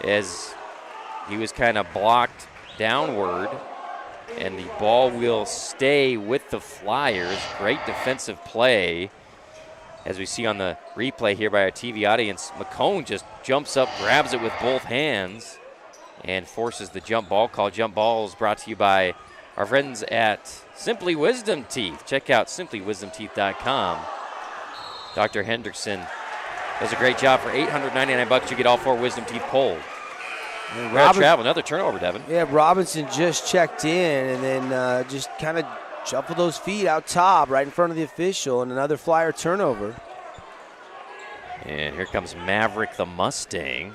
as he was kind of blocked downward, and the ball will stay with the Flyers. Great defensive play. As we see on the replay here by our TV audience, McCone just jumps up, grabs it with both hands, and forces the jump ball call. Jump ball is brought to you by our friends at Simply Wisdom Teeth. Check out simplywisdomteeth.com. Dr. Hendrickson does a great job. For $899, you get all 4 wisdom teeth pulled. Travel, another turnover, Devin. Yeah, Robinson just checked in and then just kind of shuffle those feet out top right in front of the official, and another Flyer turnover. And here comes Maverick the Mustang.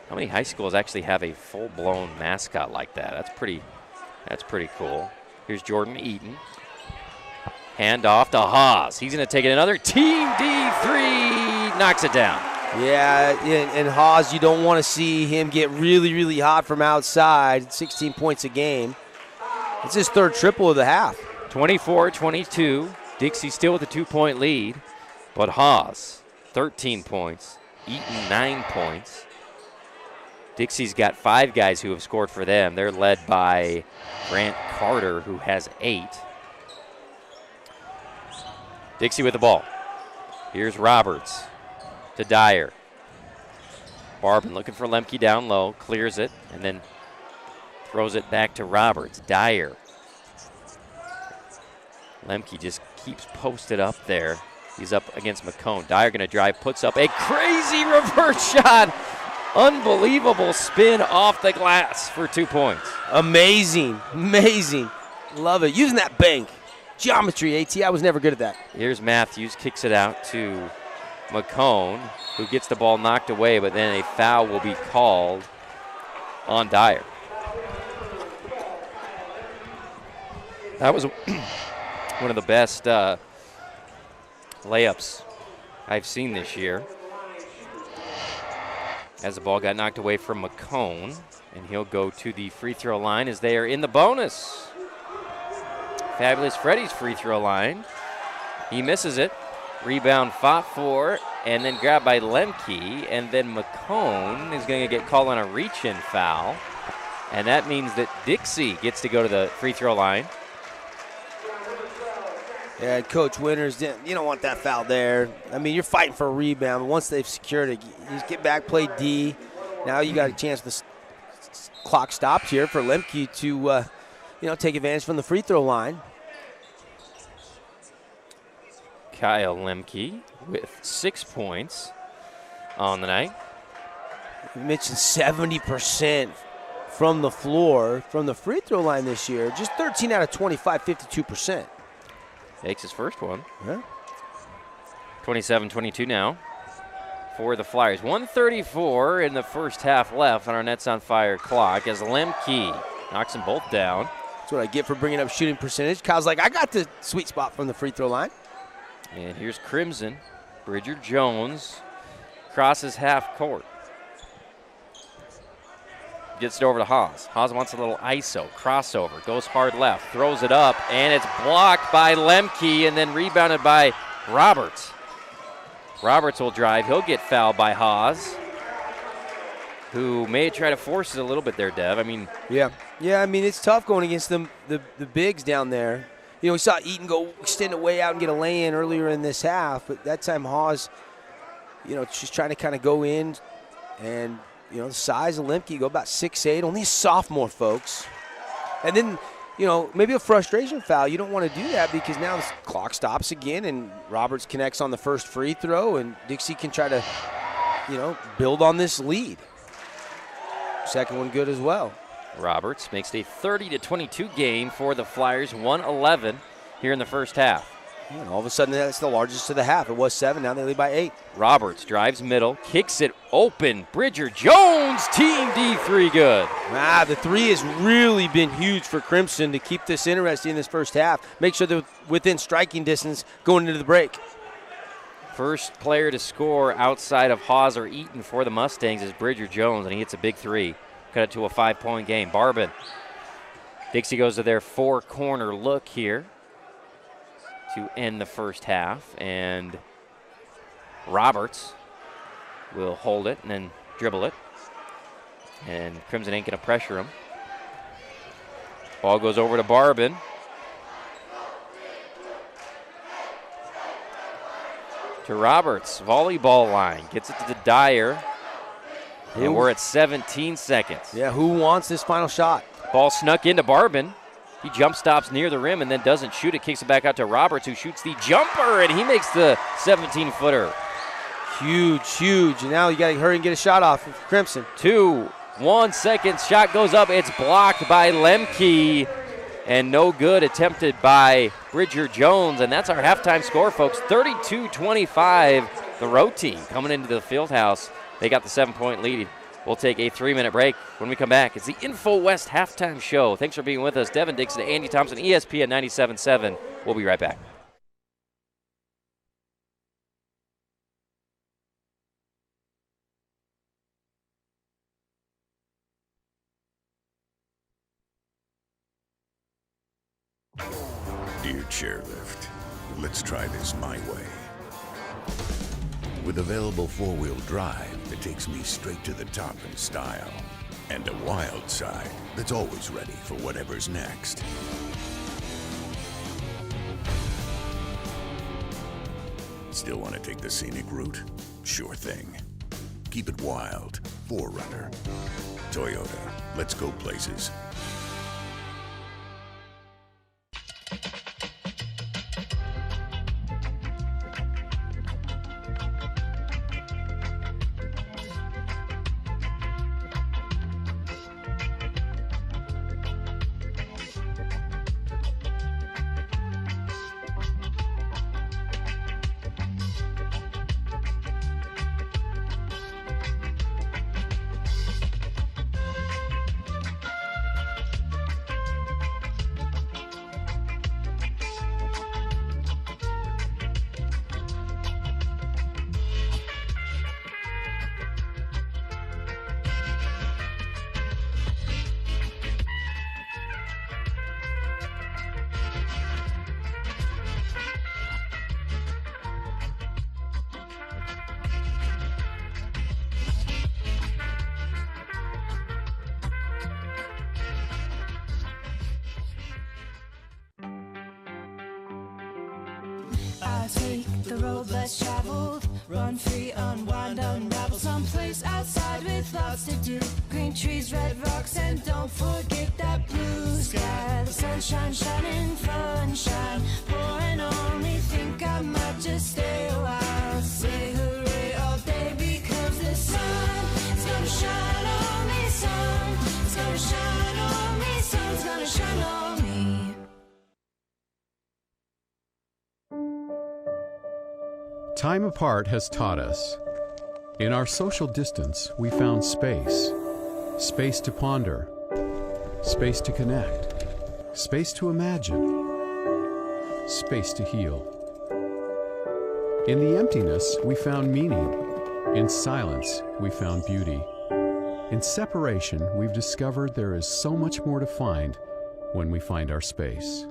How many high schools actually have a full-blown mascot like that? That's pretty cool. Here's Jordan Eaton. Hand off to Haas. He's going to take it another Team D3. Knocks it down. Yeah, and Haas, you don't want to see him get really, really hot from outside. 16 points a game. It's his third triple of the half. 24-22. Dixie still with a 2-point lead. But Haas, 13 points. Eaton, 9 points. Dixie's got 5 guys who have scored for them. They're led by Grant Carter, who has 8. Dixie with the ball. Here's Roberts to Dyer. Barbin looking for Lemke down low, clears it, and then throws it back to Roberts. Dyer. Lemke just keeps posted up there. He's up against McCone. Dyer going to drive, puts up a crazy reverse shot. Unbelievable spin off the glass for 2 points. Amazing. Love it. Using that bank. Geometry, AT. I was never good at that. Here's Matthews, kicks it out to McCone, who gets the ball knocked away, but then a foul will be called on Dyer. That was one of the best layups I've seen this year. As the ball got knocked away from McCone, and he'll go to the free throw line as they are in the bonus. Fabulous Freddie's free throw line. He misses it. Rebound fought for, and then grabbed by Lemke, and then McCone is going to get called on a reach-in foul, and that means that Dixie gets to go to the free throw line. Yeah, Coach Winters, you don't want that foul there. I mean, you're fighting for a rebound. Once they've secured it, you just get back, play D. Now you got a chance. The clock stopped here for Lemke to, take advantage from the free throw line. Kyle Lemke with 6 points on the night. You mentioned 70% from the floor, from the free throw line this year. Just 13 out of 25, 52%. Takes his first one. Yeah. 27-22 now for the Flyers. 1:34 in the first half left on our Nets on Fire clock as Lemke knocks them both down. That's what I get for bringing up shooting percentage. Kyle's like, I got the sweet spot from the free throw line. And here's Crimson. Bridger Jones crosses half court. Gets it over to Haas. Haas wants a little ISO. Crossover. Goes hard left. Throws it up. And it's blocked by Lemke and then rebounded by Roberts. Roberts will drive. He'll get fouled by Haas, who may try to force it a little bit there, Dev. I mean, Yeah, I mean, it's tough going against them, the bigs down there. We saw Eaton go extend it way out and get a lay-in earlier in this half, but that time Haas, just trying to kind of go in and, the size of Lemke, go about 6'8", only a sophomore, folks. And then, maybe a frustration foul. You don't want to do that because now the clock stops again and Roberts connects on the first free throw and Dixie can try to, build on this lead. Second one good as well. Roberts makes it a 30-22 game for the Flyers, 1:11 here in the first half. And all of a sudden, that's the largest of the half. It was 7. Now they lead by 8. Roberts drives middle, kicks it open. Bridger Jones, Team D3 good. The three has really been huge for Crimson to keep this interesting in this first half. Make sure they're within striking distance going into the break. First player to score outside of Haas or Eaton for the Mustangs is Bridger Jones, and he hits a big 3. Cut it to a 5-point game. Barbin. Dixie goes to their 4-corner look here to end the first half, and Roberts will hold it and then dribble it, and Crimson ain't going to pressure him. Ball goes over to Barbin. To Roberts, volleyball line, gets it to Dyer, and we're at 17 seconds. Yeah, who wants this final shot? Ball snuck into Barbin. He jump stops near the rim and then doesn't shoot it. Kicks it back out to Roberts, who shoots the jumper, and he makes the 17-footer. Huge. And now you got to hurry and get a shot off for Crimson. 2, 1 second. Shot goes up. It's blocked by Lemke, and no good. Attempted by Bridger Jones, and that's our halftime score, folks. 32-25. The road team coming into the field house. They got the 7-point lead We'll take a 3-minute break. When we come back, it's the Info West Halftime Show. Thanks for being with us. Devin Dixon, Andy Thompson, ESPN 97.7. We'll be right back. Dear Chairlift, let's try this my way. With available four-wheel drive that takes me straight to the top in style, and a wild side that's always ready for whatever's next. Still want to take the scenic route? Sure thing. Keep it wild. 4Runner. Toyota. Let's go places. I take the road less traveled, run free, unwind, unravel someplace outside with lots to do. Green trees, red rocks, and don't forget that blue sky. The sunshine shining, sunshine pouring on me. Think I might just stay a while. Say hooray all day because the sun is gonna shine on me. Sun is gonna shine on me. Sun's gonna shine on me. Time apart has taught us. In our social distance, we found space. Space to ponder. Space to connect. Space to imagine. Space to heal. In the emptiness, we found meaning. In silence, we found beauty. In separation, we've discovered there is so much more to find when we find our space.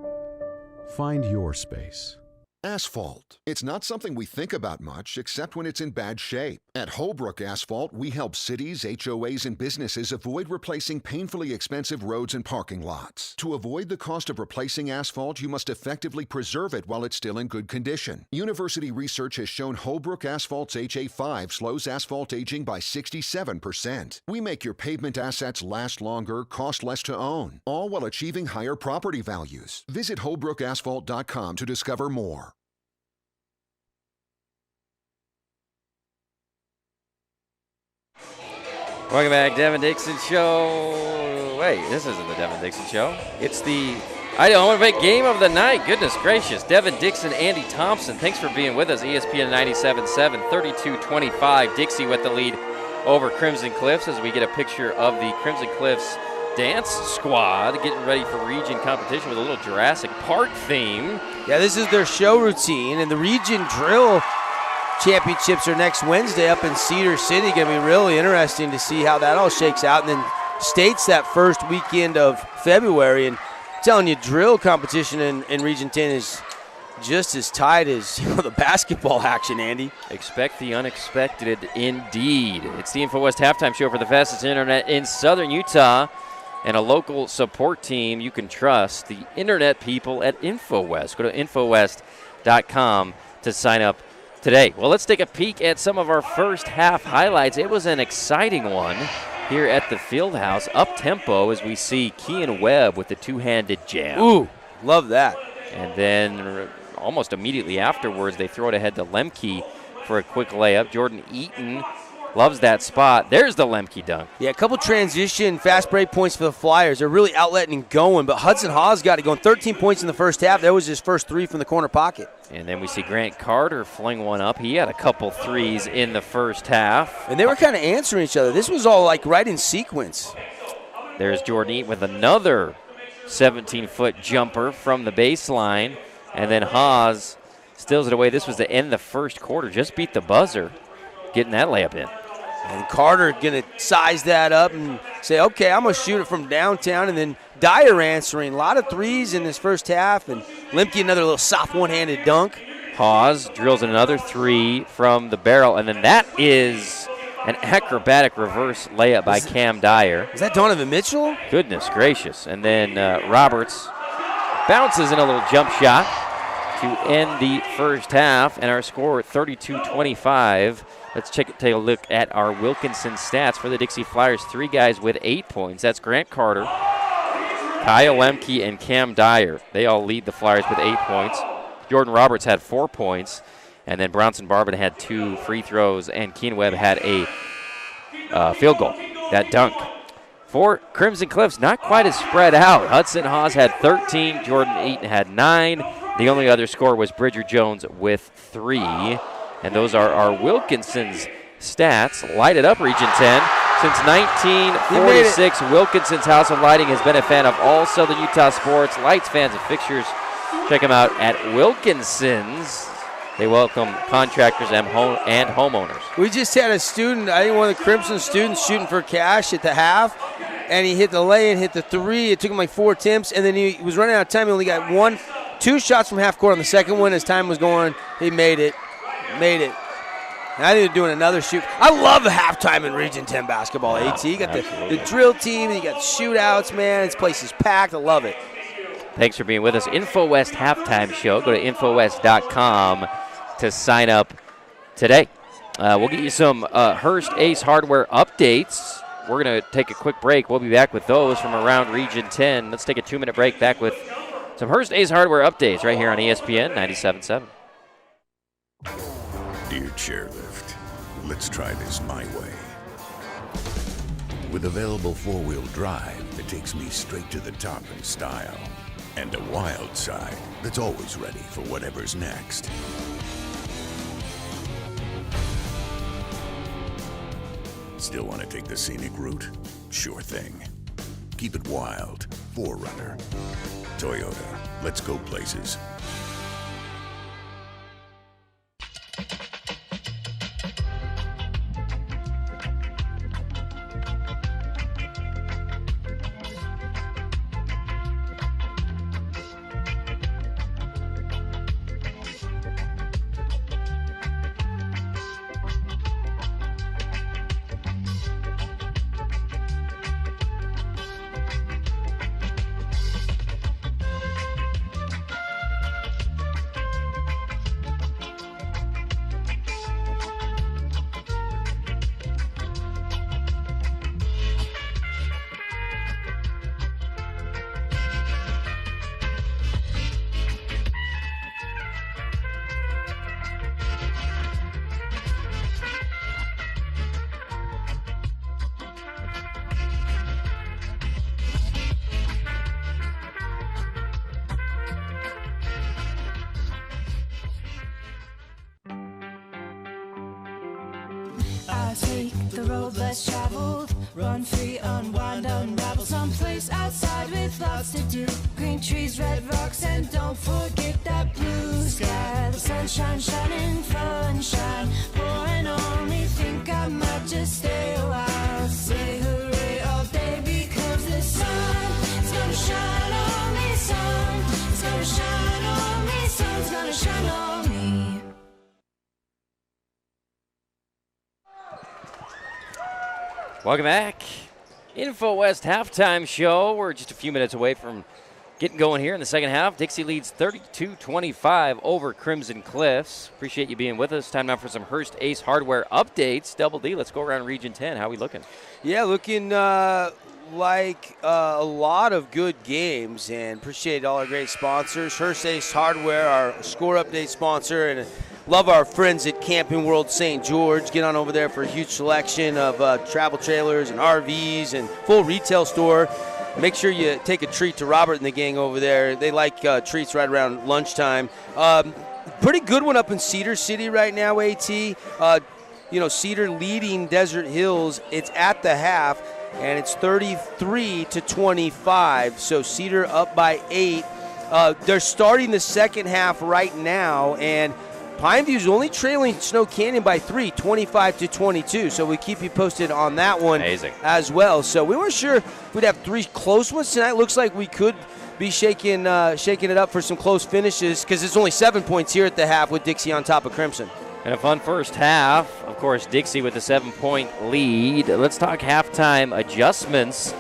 Find your space. Asphalt. It's not something we think about much except when it's in bad shape. At Holbrook Asphalt, we help cities, HOAs, and businesses avoid replacing painfully expensive roads and parking lots. To avoid the cost of replacing asphalt, you must effectively preserve it while it's still in good condition. University research has shown Holbrook Asphalt's HA5 slows asphalt aging by 67%. We make your pavement assets last longer, cost less to own, all while achieving higher property values. Visit holbrookasphalt.com to discover more. Welcome back, Devin Dixon Show. Wait, this isn't the Devin Dixon Show. It's the Idaho Home and Bank Game of the Night. Goodness gracious. Devin Dixon, Andy Thompson, thanks for being with us. ESPN 97.7, 32-25. Dixie with the lead over Crimson Cliffs as we get a picture of the Crimson Cliffs dance squad getting ready for region competition with a little Jurassic Park theme. Yeah, this is their show routine, and the region drill championships are next Wednesday up in Cedar City. Going to be really interesting to see how that all shakes out. And then states that first weekend of February. And I'm telling you, drill competition in Region 10 is just as tight as the basketball action, Andy. Expect the unexpected indeed. It's the InfoWest Halftime Show for the fastest internet in southern Utah and a local support team you can trust, the internet people at InfoWest. Go to InfoWest.com to sign up today. Well, let's take a peek at some of our first half highlights. It was an exciting one here at the Fieldhouse. Up-tempo as we see Kean Webb with the two-handed jam. Ooh, love that. And then almost immediately afterwards, they throw it ahead to Lemke for a quick layup. Jordan Eaton loves that spot. There's the Lemke dunk. Yeah, a couple transition fast break points for the Flyers. They're really outletting and going, but Hudson Haas got it going. 13 points in the first half. That was his first 3 from the corner pocket. And then we see Grant Carter fling one up. He had a couple threes in the first half. And they were kind of answering each other. This was all like right in sequence. There's Jordan Eaton with another 17-foot jumper from the baseline. And then Haas steals it away. This was the end of the first quarter. Just beat the buzzer, getting that layup in. And Carter going to size that up and say, okay, I'm going to shoot it from downtown. And then Dyer answering. A lot of threes in this first half. And Lemke another little soft one-handed dunk. Haas drills another 3 from the barrel. And then that is an acrobatic reverse layup by Cam Dyer. Is that Donovan Mitchell? Goodness gracious. And then Roberts bounces in a little jump shot to end the first half. And our score 32-25. Let's take a look at our Wilkinson stats for the Dixie Flyers. 3 guys with 8 points. That's Grant Carter, Kyle Lemke, and Cam Dyer. They all lead the Flyers with 8 points. Jordan Roberts had 4 points. And then Bronson Barban had 2 free throws. And Keen Webb had a field goal, that dunk. For Crimson Cliffs, not quite as spread out. Hudson Haas had 13. Jordan Eaton had 9. The only other score was Bridger Jones with 3. And those are our Wilkinson's stats. Light it up, Region 10. Since 1946, Wilkinson's House of Lighting has been a fan of all Southern Utah sports, lights, fans, and fixtures. Check them out at Wilkinson's. They welcome contractors and homeowners. We just had a student, I think one of the Crimson students, shooting for cash at the half, and he hit the lay and hit the 3. It took him like 4 attempts, and then he was running out of time. He only got 2 shots from half court on the second one. As time was going, he made it. And I think they're doing another shoot. I love the halftime in Region 10 basketball, AT. You got the drill team, you got shootouts, man. This place is packed. I love it. Thanks for being with us. InfoWest Halftime Show. Go to InfoWest.com to sign up today. We'll get you some Hearst Ace Hardware updates. We're going to take a quick break. We'll be back with those from around Region 10. Let's take a 2-minute break. Back with some Hearst Ace Hardware updates right here on ESPN 97.7. Dear Chairlift, let's try this my way. With available 4-wheel drive that takes me straight to the top in style, and a wild side that's always ready for whatever's next. Still want to take the scenic route? Sure thing. Keep it wild. 4Runner. Toyota. Let's go places. I take the road less traveled, run free, unwind, unravel someplace outside with lots to do. Green trees, red rocks, and don't forget that blue sky. The sunshine shining, sunshine pouring on me. Think I might just stay a while. Say hooray all day because the sun is gonna shine on me. Sun is gonna shine on me. Sun's gonna shine on me. Welcome back. InfoWest Halftime Show. We're just a few minutes away from getting going here in the second half. Dixie leads 32-25 over Crimson Cliffs. Appreciate you being with us. Time now for some Hearst Ace Hardware updates. Double D, let's go around Region 10. How are we looking? Yeah, looking like a lot of good games, and appreciate all our great sponsors. Hearst Ace Hardware, our score update sponsor, and love our friends at Camping World St. George. Get on over there for a huge selection of travel trailers and RVs and full retail store. Make sure you take a treat to Robert and the gang over there. They like treats right around lunchtime. Pretty good one up in Cedar City right now, AT. Cedar leading Desert Hills. It's at the half, and it's 33-25. So Cedar up by 8. They're starting the second half right now, and Pineview's only trailing Snow Canyon by 3, 25-22. So we keep you posted on that one as well. So we weren't sure if we'd have 3 close ones tonight. Looks like we could be shaking it up for some close finishes because it's only 7 points here at the half with Dixie on top of Crimson. And a fun first half. Of course, Dixie with the 7-point lead. Let's talk halftime adjustments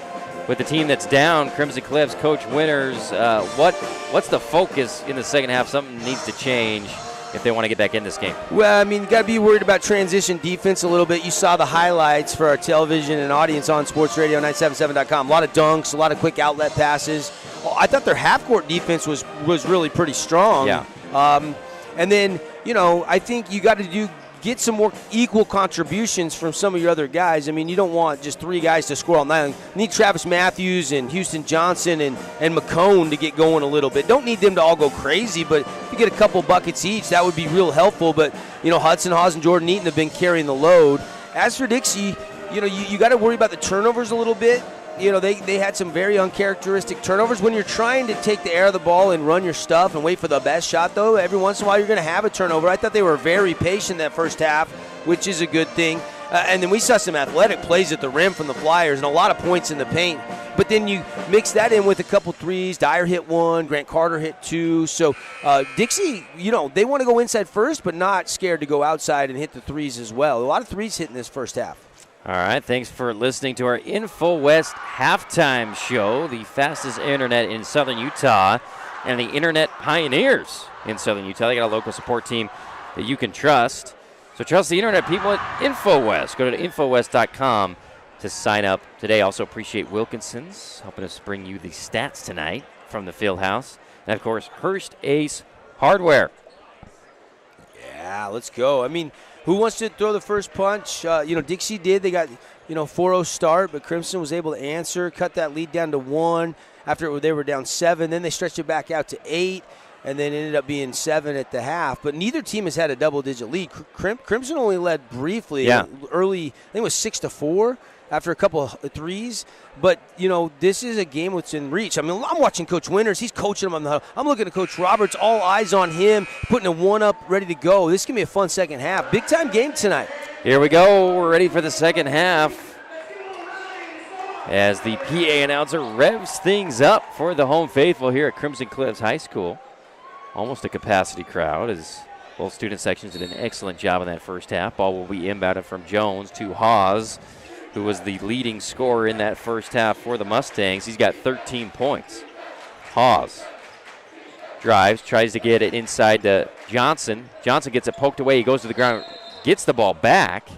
with the team that's down. Crimson Cliffs, Coach Winters. What's the focus in the second half? Something needs to change if they want to get back in this game. Well, I mean, you got to be worried about transition defense a little bit. You saw the highlights for our television and audience on sportsradio977.com. A lot of dunks, a lot of quick outlet passes. I thought their half-court defense was really pretty strong. Yeah. And then, I think you got to get some more equal contributions from some of your other guys. I mean, you don't want just 3 guys to score all night. You need Travis Matthews and Houston Johnson and McCone to get going a little bit. Don't need them to all go crazy, but if you get a couple buckets each, that would be real helpful. But, Hudson Haas and Jordan Eaton have been carrying the load. As for Dixie, you got to worry about the turnovers a little bit. They had some very uncharacteristic turnovers. When you're trying to take the air of the ball and run your stuff and wait for the best shot, though, every once in a while you're going to have a turnover. I thought they were very patient that first half, which is a good thing. And then we saw some athletic plays at the rim from the Flyers and a lot of points in the paint. But then you mix that in with a couple threes. Dyer hit 1, Grant Carter hit 2. So Dixie, they want to go inside first, but not scared to go outside and hit the threes as well. A lot of threes hit in this first half. All right, thanks for listening to our InfoWest halftime show, the fastest internet in Southern Utah, and the internet pioneers in Southern Utah. They got a local support team that you can trust. So trust the internet people at InfoWest. Go to InfoWest.com to sign up today. Also appreciate Wilkinson's helping us bring you the stats tonight from the Fieldhouse. And, of course, Hearst Ace Hardware. Yeah, let's go. I mean, who wants to throw the first punch? Dixie did. They got, 4-0 start, but Crimson was able to answer, cut that lead down to 1 after they were down 7. Then they stretched it back out to 8, and then ended up being 7 at the half. But neither team has had a double-digit lead. Crimson only led briefly early. I think it was 6-4 after a couple of threes. But, this is a game that's in reach. I mean, I'm watching Coach Winters. He's coaching them on the huddle. I'm looking at Coach Roberts, all eyes on him, putting a 1-up, ready to go. This is going to be a fun second half. Big-time game tonight. Here we go. We're ready for the second half as the PA announcer revs things up for the home faithful here at Crimson Cliffs High School. Almost a capacity crowd as both student sections did an excellent job in that first half. Ball will be inbounded from Jones to Haas, who was the leading scorer in that first half for the Mustangs. He's got 13 points. Haas drives, tries to get it inside to Johnson. Johnson gets it poked away. He goes to the ground, gets the ball back,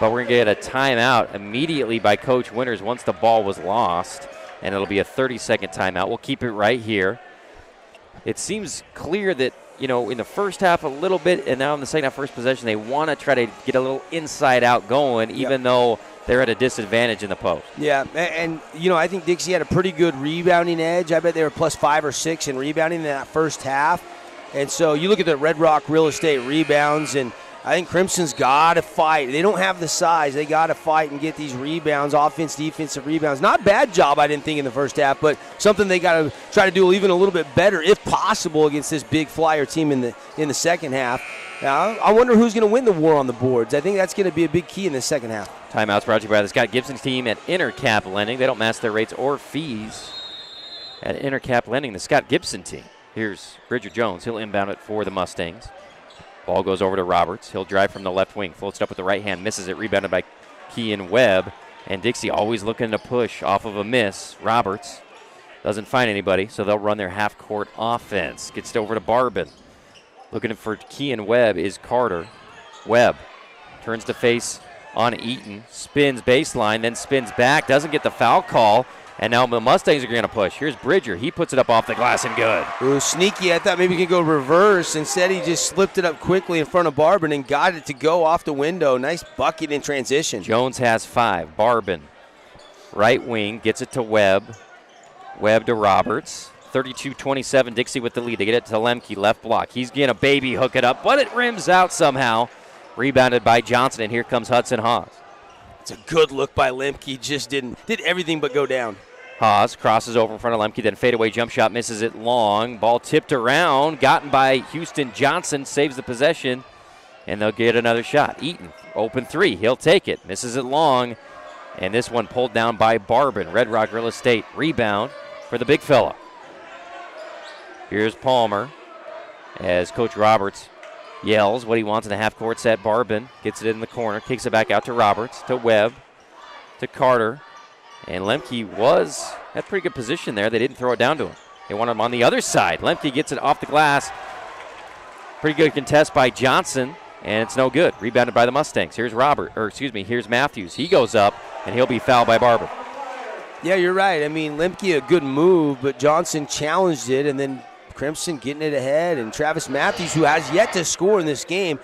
but we're going to get a timeout immediately by Coach Winters once the ball was lost, and it'll be a 30-second timeout. We'll keep it right here. It seems clear that, in the first half a little bit, and now in the second half, first possession, they want to try to get a little inside-out going, even though they're at a disadvantage in the post. Yeah, and I think Dixie had a pretty good rebounding edge. I bet they were plus 5 or 6 in rebounding in that first half. And so you look at the Red Rock Real Estate rebounds, and I think Crimson's got to fight. They don't have the size. They got to fight and get these rebounds, offense, defensive rebounds. Not a bad job, I didn't think, in the first half, but something they got to try to do even a little bit better, if possible, against this big Flyer team in the second half. Now, I wonder who's going to win the war on the boards. I think that's going to be a big key in the second half. Timeouts brought to you by the Scott Gibson team at Intercap Lending. They don't match their rates or fees at Intercap Lending, the Scott Gibson team. Here's Bridger Jones. He'll inbound it for the Mustangs. Ball goes over to Roberts. He'll drive from the left wing. Floats it up with the right hand. Misses it. Rebounded by Kean Webb. And Dixie always looking to push off of a miss. Roberts doesn't find anybody, so they'll run their half-court offense. Gets it over to Barbin. Looking for Kean Webb is Carter. Webb turns to face on Eaton. Spins baseline, then spins back. Doesn't get the foul call. And now the Mustangs are going to push. Here's Bridger. He puts it up off the glass and good. Ooh, sneaky. I thought maybe he could go reverse. Instead, he just slipped it up quickly in front of Barbin and got it to go off the window. Nice bucket in transition. Jones has 5. Barbin, right wing, gets it to Webb. Webb to Roberts. 32-27, Dixie with the lead. They get it to Lemke, left block. He's going to baby hook it up, but it rims out somehow. Rebounded by Johnson, and here comes Hudson Haas. It's a good look by Lemke. Just did everything but go down. Haas crosses over in front of Lemke, then fadeaway jump shot, misses it long. Ball tipped around, gotten by Houston Johnson, saves the possession, and they'll get another shot. Eaton, open 3, he'll take it, misses it long, and this one pulled down by Barbin. Red Rock Real Estate, rebound for the big fella. Here's Palmer as Coach Roberts yells what he wants in the half-court set. Barbin gets it in the corner, kicks it back out to Roberts, to Webb, to Carter. And Lemke had pretty good position there. They didn't throw it down to him. They want him on the other side. Lemke gets it off the glass. Pretty good contest by Johnson, and it's no good. Rebounded by the Mustangs. Here's here's Matthews. He goes up, and he'll be fouled by Barbin. Yeah, you're right. I mean, Lemke, a good move, but Johnson challenged it, and then Crimson getting it ahead. And Travis Matthews, who has yet to score in this game,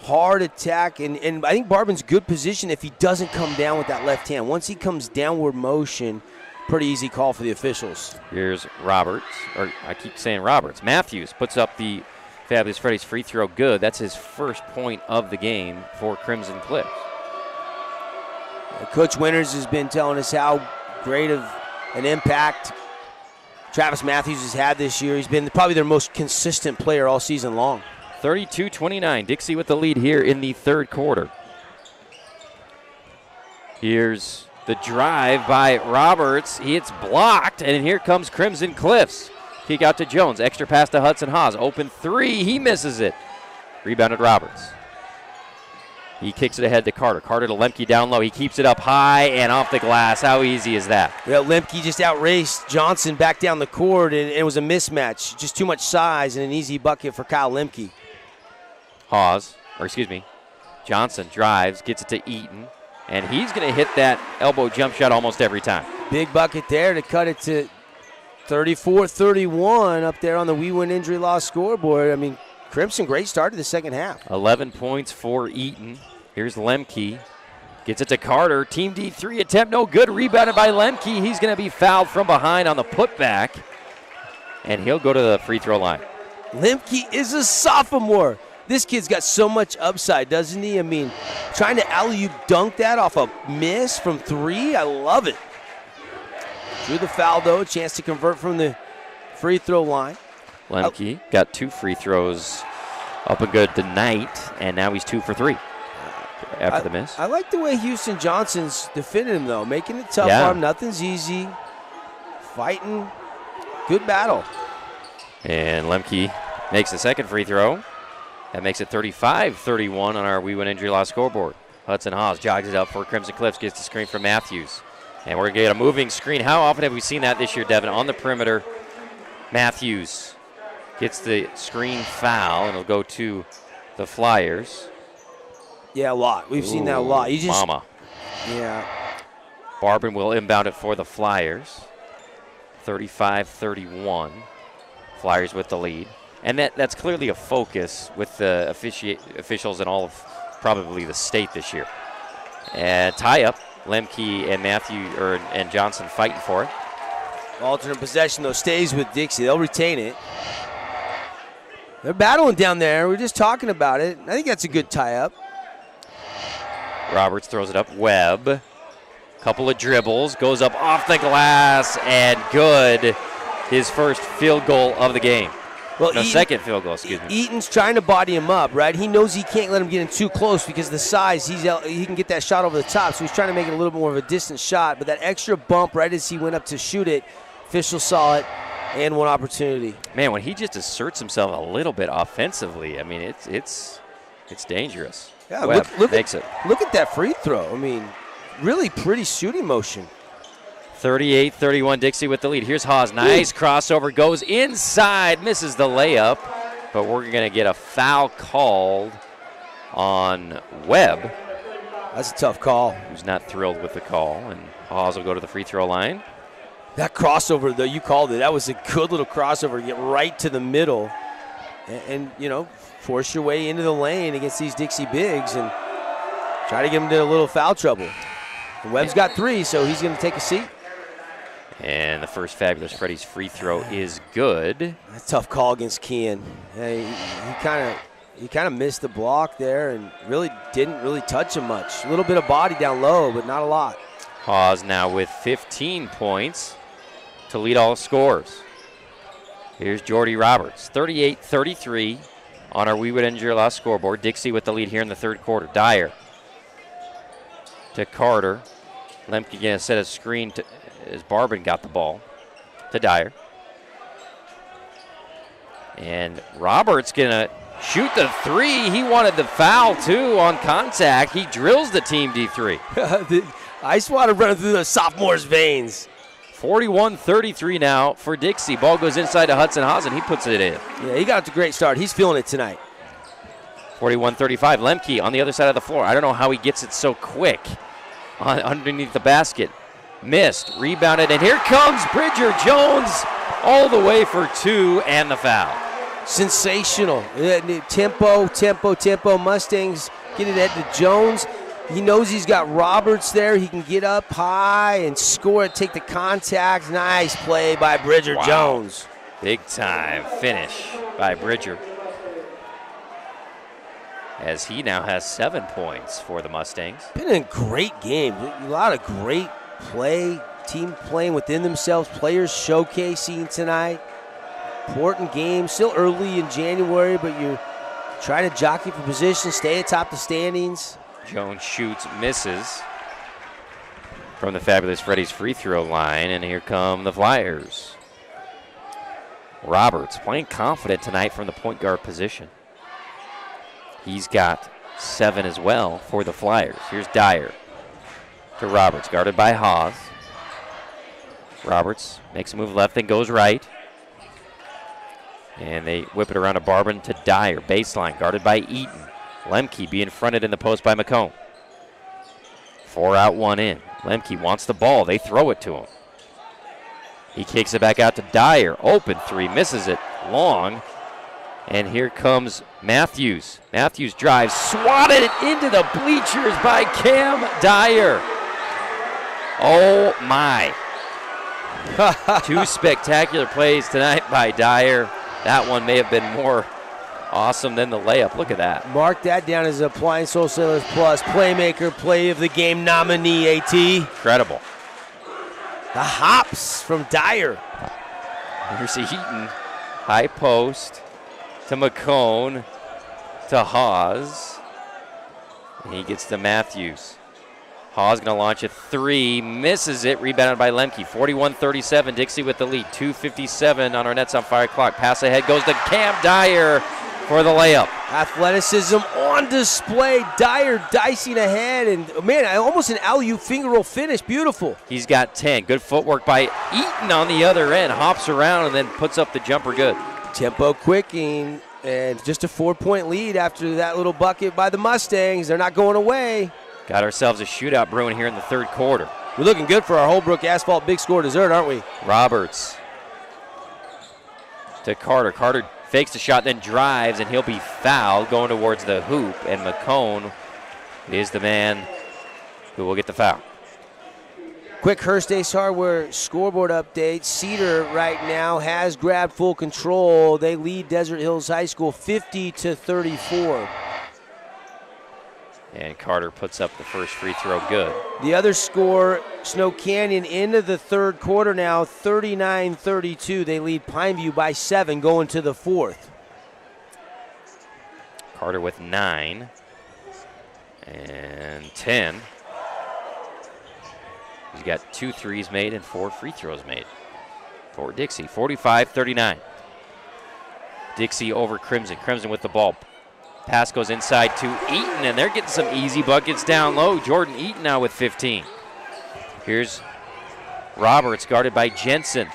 hard attack, and I think Barbin's good position if he doesn't come down with that left hand. Once he comes downward motion, pretty easy call for the officials. Here's Roberts, or I keep saying Roberts. Matthews puts up the Fabulous Freddy's free throw good. That's his first point of the game for Crimson Cliffs. Coach Winters has been telling us how great of an impact Travis Matthews has had this year. He's been probably their most consistent player all season long. 32-29, Dixie with the lead here in the third quarter. Here's the drive by Roberts. It's blocked, and here comes Crimson Cliffs. Kick out to Jones. Extra pass to Hudson Haas. Open 3. He misses it. Rebounded Roberts. He kicks it ahead to Carter. Carter to Lemke down low. He keeps it up high and off the glass. How easy is that? Yeah, Lemke just outraced Johnson back down the court, and it was a mismatch. Just too much size and an easy bucket for Kyle Lemke. Johnson drives, gets it to Eaton, and he's going to hit that elbow jump shot almost every time. Big bucket there to cut it to 34-31 up there on the We Win Injury Loss scoreboard. I mean, Crimson, great start to the second half. 11 points for Eaton. Here's Lemke. Gets it to Carter. Team D3 attempt, no good. Rebounded by Lemke. He's going to be fouled from behind on the putback, and he'll go to the free throw line. Lemke is a sophomore. This kid's got so much upside, doesn't he? I mean, trying to alley-oop dunk that off a miss from 3, I love it. Drew the foul, though, a chance to convert from the free throw line. Lemke got 2 free throws up and good tonight, and now he's 2 for 3 after the miss. I like the way Houston Johnson's defending him, though, making it tough Yeah. on him. Nothing's easy. Fighting. Good battle. And Lemke makes the second free throw. That makes it 35-31 on our We Win Injury Loss scoreboard. Hudson Haas jogs it up for Crimson Cliffs, gets the screen from Matthews. And we're going to get a moving screen. How often have we seen that this year, Devin? On the perimeter, Matthews gets the screen foul, and it'll go to the Flyers. Yeah, a lot. We've seen that a lot. Mama. Yeah. Barbin will inbound it for the Flyers. 35-31. Flyers with the lead. And that's clearly a focus with the officials and all of probably the state this year. And tie-up, Lemke and and Johnson fighting for it. Alternate possession, though, stays with Dixie. They'll retain it. They're battling down there. We're just talking about it. I think that's a good tie-up. Roberts throws it up. Webb. Couple of dribbles. Goes up off the glass and good. His first field goal of the game. Well, second field goal, excuse me. Eaton's trying to body him up, right? He knows he can't let him get in too close because of the size. He can get that shot over the top, so he's trying to make it a little more of a distant shot. But that extra bump right as he went up to shoot it, official saw it, and one opportunity. Man, when he just asserts himself a little bit offensively, I mean, it's dangerous. Yeah, Webb look makes it. Look at that free throw. I mean, really pretty shooting motion. 38-31, Dixie with the lead. Here's Haas. Nice crossover. Goes inside. Misses the layup. But we're going to get a foul called on Webb. That's a tough call. Who's not thrilled with the call. And Haas will go to the free throw line. That crossover, though, you called it. That was a good little crossover. Get right to the middle and force your way into the lane against these Dixie bigs and try to get them into a little foul trouble. And Webb's got 3, so he's going to take a seat. And the first Fabulous Freddy's free throw is good. That's a tough call against Kean. He kind of missed the block there and really didn't really touch him much. A little bit of body down low, but not a lot. Hawes now with 15 points to lead all scores. Here's Jordy Roberts, 38-33 on our We Would End Your Loss scoreboard. Dixie with the lead here in the third quarter. Dyer to Carter. Lemke going to set a screen as Barbin got the ball to Dyer. And Roberts going to shoot the 3. He wanted the foul, too, on contact. He drills the team D3. The ice water running through the sophomore's veins. 41-33 now for Dixie. Ball goes inside to Hudson Haas, and he puts it in. Yeah, he got a great start. He's feeling it tonight. 41-35. Lemke on the other side of the floor. I don't know how he gets it so quick underneath the basket. Missed, rebounded, and here comes Bridger Jones all the way for 2 and the foul. Sensational. Tempo. Mustangs get it to Jones. He knows he's got Roberts there. He can get up high and score it, take the contact. Nice play by Bridger Jones. Big time finish by Bridger, as he now has 7 points for the Mustangs. Been a great game. A lot of great play. Team playing within themselves. Players showcasing tonight. Important game. Still early in January, but you're trying to jockey for position, stay atop the standings. Jones shoots, misses from the Fabulous Freddy's free throw line, and here come the Flyers. Roberts playing confident tonight from the point guard position. He's got 7 as well for the Flyers. Here's Dyer to Roberts, guarded by Haas. Roberts makes a move left, then goes right. And they whip it around to Barbin to Dyer. Baseline, guarded by Eaton. Lemke being fronted in the post by McComb. 4 out, 1 in. Lemke wants the ball. They throw it to him. He kicks it back out to Dyer. Open 3, misses it long. And here comes Matthews. Matthews drives, swatted it into the bleachers by Cam Dyer. Oh, my. 2 spectacular plays tonight by Dyer. That one may have been more awesome than the layup. Look at that. Mark that down as Appliance Wholesalers Plus Playmaker Play of the Game nominee, AT. Incredible. The hops from Dyer. Here's Eaton. High post to McCone to Haas. And he gets to Matthews. Haas going to launch a 3, misses it, rebounded by Lemke. 41-37, Dixie with the lead. 2:57 on our Nets on Fire clock. Pass ahead goes to Cam Dyer for the layup. Athleticism on display. Dyer dicing ahead, and man, almost an alley-oop finger roll finish. Beautiful. He's got 10. Good footwork by Eaton on the other end. Hops around and then puts up the jumper good. Tempo quicking, and just a 4-point lead after that little bucket by the Mustangs. They're not going away. Got ourselves a shootout brewing here in the third quarter. We're looking good for our Holbrook Asphalt Big Score dessert, aren't we? Roberts to Carter. Carter fakes the shot, then drives, and he'll be fouled going towards the hoop. And McCone is the man who will get the foul. Quick Hearst Ace Hardware scoreboard update. Cedar right now has grabbed full control. They lead Desert Hills High School 50-34. And Carter puts up the first free throw good. The other score, Snow Canyon into the third quarter now, 39-32. They lead Pineview by 7 going to the fourth. Carter with 9 and 10. He's got 2 threes made and 4 free throws made for Dixie. 45-39. Dixie over Crimson. Crimson with the ball. Pass goes inside to Eaton, and they're getting some easy buckets down low. Jordan Eaton now with 15. Here's Roberts, guarded by Jensen.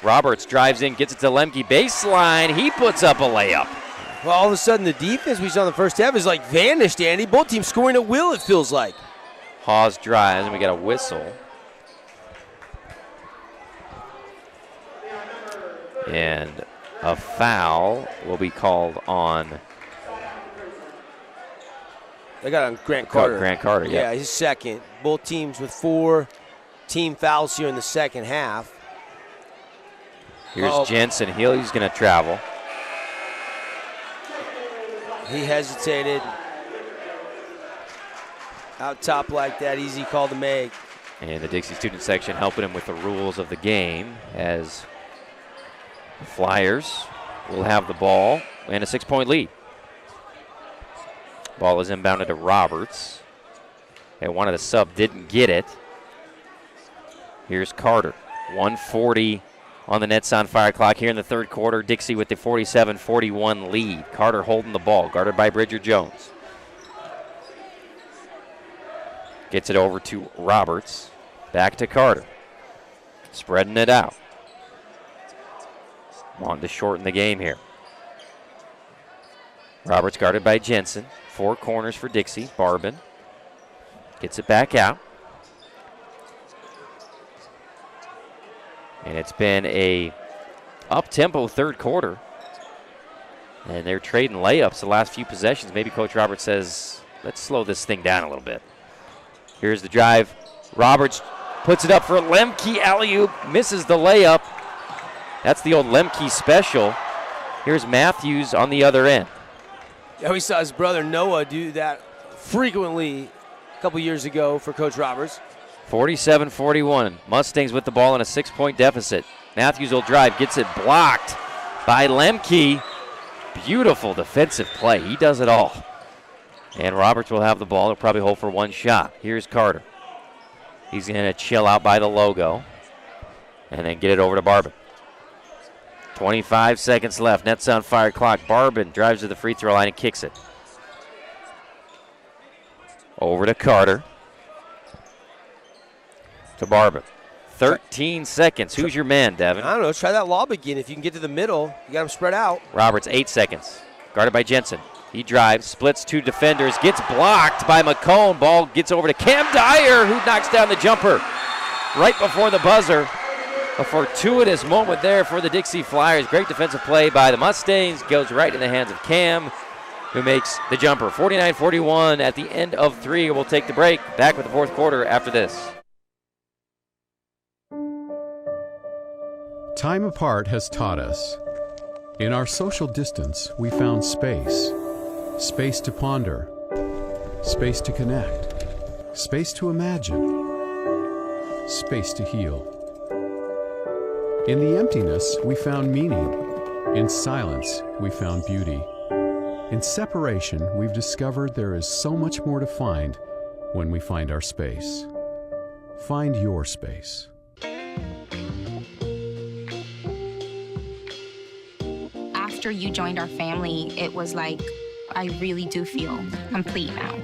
Roberts drives in, gets it to Lemke. Baseline, he puts up a layup. Well, all of a sudden, the defense we saw in the first half is like vanished, Andy. Both teams scoring at will, it feels like. Hawes drives, and we got a whistle. And a foul will be called on. They got on Grant Carter. Grant Carter, yeah. He's second. Both teams with 4 team fouls here in the second half. Here's Jensen. He's going to travel. He hesitated. Out top like that, easy call to make. And the Dixie student section helping him with the rules of the game as the Flyers will have the ball and a 6-point lead. Ball is inbounded to Roberts. And one of the sub didn't get it. Here's Carter. 140 on the Nets on fire clock here in the third quarter. Dixie with the 47-41 lead. Carter holding the ball, guarded by Bridger Jones. Gets it over to Roberts. Back to Carter. Spreading it out. Wanting to shorten the game here. Roberts guarded by Jensen. 4 corners for Dixie. Barbin gets it back out. And it's been a up-tempo third quarter. And they're trading layups the last few possessions. Maybe Coach Roberts says, let's slow this thing down a little bit. Here's the drive. Roberts puts it up for Lemke. Alley-oop, misses the layup. That's the old Lemke special. Here's Matthews on the other end. Yeah, we saw his brother Noah do that frequently a couple years ago for Coach Roberts. 47-41. Mustangs with the ball in a 6-point deficit. Matthews will drive, gets it blocked by Lemke. Beautiful defensive play. He does it all. And Roberts will have the ball. He'll probably hold for 1 shot. Here's Carter. He's going to chill out by the logo and then get it over to Barbin. 25 seconds left. Nets on fire clock. Barbin drives to the free throw line and kicks it. Over to Carter. To Barbin. 13 seconds. Who's your man, Devin? I don't know. Try that lob again. If you can get to the middle, you got him spread out. Roberts, 8 seconds. Guarded by Jensen. He drives, splits 2 defenders, gets blocked by McCone. Ball gets over to Cam Dyer, who knocks down the jumper right before the buzzer. A fortuitous moment there for the Dixie Flyers. Great defensive play by the Mustangs. Goes right in the hands of Cam, who makes the jumper. 49-41 at the end of 3. We'll take the break. Back with the fourth quarter after this. Time apart has taught us. In our social distance, we found space. Space to ponder. Space to connect. Space to imagine. Space to heal. In the emptiness, we found meaning. In silence, we found beauty. In separation, we've discovered there is so much more to find when we find our space. Find your space. After you joined our family, it was like, I really do feel complete now.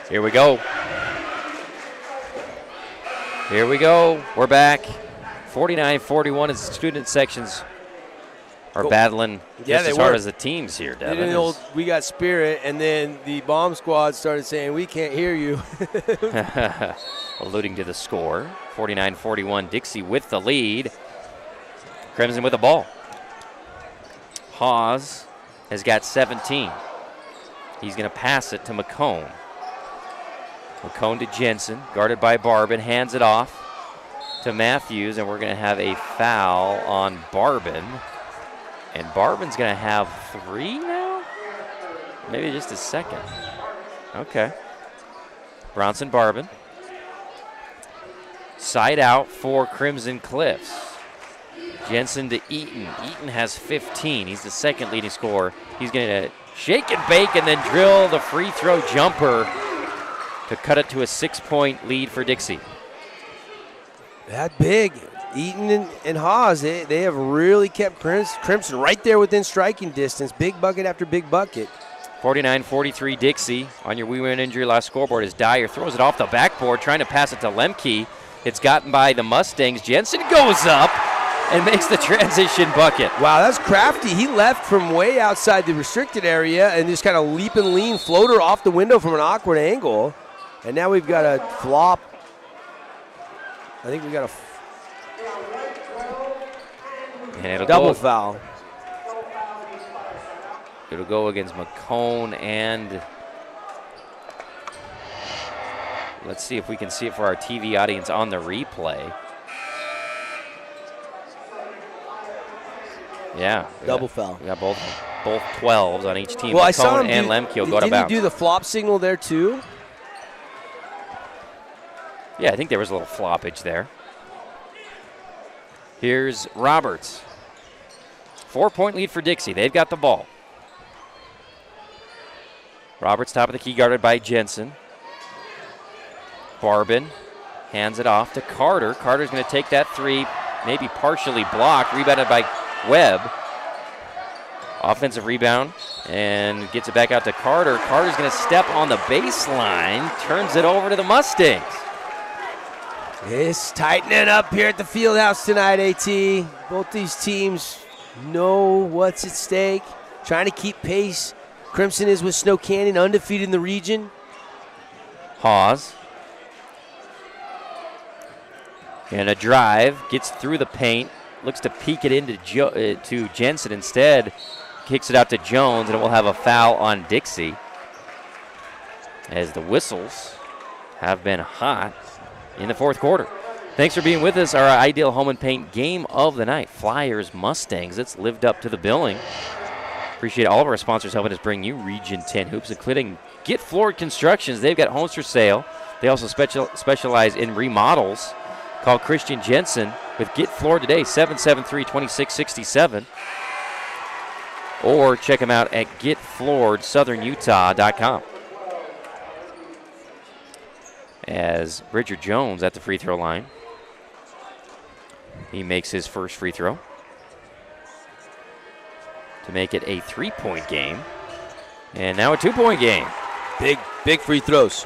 Here we go. Here we go. We're back. 49-41 as the student sections are battling just as hard as the teams here, Devin. We got spirit, and then the bomb squad started saying, we can't hear you. Alluding to the score. 49-41, Dixie with the lead. Crimson with the ball. Hawes has got 17. He's going to pass it to McCone. McCone to Jensen, guarded by Barbin, hands it off to Matthews, and we're going to have a foul on Barbin. And Barbin's going to have 3 now? Maybe just a second. Okay. Bronson Barbin. Side out for Crimson Cliffs. Jensen to Eaton. Eaton has 15. He's the second leading scorer. He's going to shake and bake and then drill the free throw jumper to cut it to a 6-point lead for Dixie. That big. Eaton and Hawes, they have really kept Crimson right there within striking distance. Big bucket after big bucket. 49-43 Dixie. On your We Win Injury Last scoreboard as Dyer throws it off the backboard, trying to pass it to Lemke. It's gotten by the Mustangs. Jensen goes up and makes the transition bucket. Wow, that's crafty. He left from way outside the restricted area and just kind of leap and lean floater off the window from an awkward angle. And now we've got a flop. I think we got a double foul. It'll go against McCone, and let's see if we can see it for our TV audience on the replay. Yeah. Double foul. We got both 12s on each team. Well, McCone I saw him and Lemke will go to bounds. Did he do the flop signal there too? Yeah, I think there was a little floppage there. Here's Roberts. 4-point lead for Dixie. They've got the ball. Roberts top of the key, guarded by Jensen. Barbin hands it off to Carter. Carter's going to take that three, maybe partially blocked, rebounded by Webb. Offensive rebound, and gets it back out to Carter. Carter's going to step on the baseline, turns it over to the Mustangs. It's tightening up here at the Fieldhouse tonight, AT. Both these teams know what's at stake, trying to keep pace. Crimson is with Snow Canyon, undefeated in the region. Hawes. And a drive, gets through the paint, looks to peek it into to Jensen instead. Kicks it out to Jones, and it will have a foul on Dixie, as the whistles have been hot in the fourth quarter. Thanks for being with us. Our Ideal Home and Paint game of the night, Flyers Mustangs. It's lived up to the billing. Appreciate all of our sponsors helping us bring you Region 10 hoops, including Get Floored Constructions. They've got homes for sale. They also specialize in remodels. Call Christian Jensen with Get Floored today, 773-2667. Or check them out at getflooredsouthernutah.com. As Bridger Jones at the free throw line. He makes his first free throw to make it a 3-point game. And now a 2-point game. Big free throws.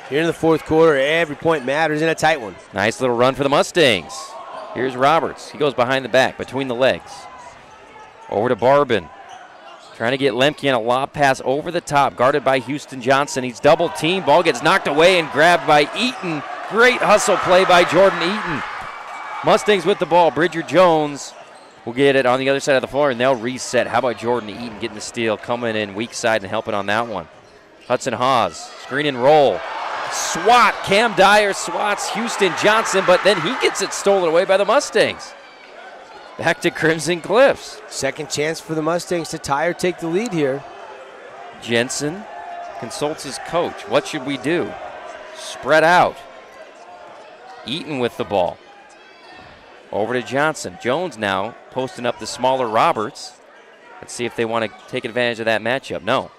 Here in the fourth quarter, every point matters in a tight one. Nice little run for the Mustangs. Here's Roberts. He goes behind the back, between the legs. Over to Barbin. Trying to get Lemke on a lob pass over the top, guarded by Houston Johnson. He's double teamed. Ball gets knocked away and grabbed by Eaton. Great hustle play by Jordan Eaton. Mustangs with the ball. Bridger Jones will get it on the other side of the floor, and they'll reset. How about Jordan Eaton getting the steal, coming in weak side and helping on that one. Hudson Hawes, screen and roll. Swat. Cam Dyer swats Houston Johnson, but then he gets it stolen away by the Mustangs. Back to Crimson Cliffs. Second chance for the Mustangs to tie or take the lead here. Jensen consults his coach. What should we do? Spread out. Eaton with the ball. Over to Johnson. Jones now posting up the smaller Roberts. Let's see if they want to take advantage of that matchup. No.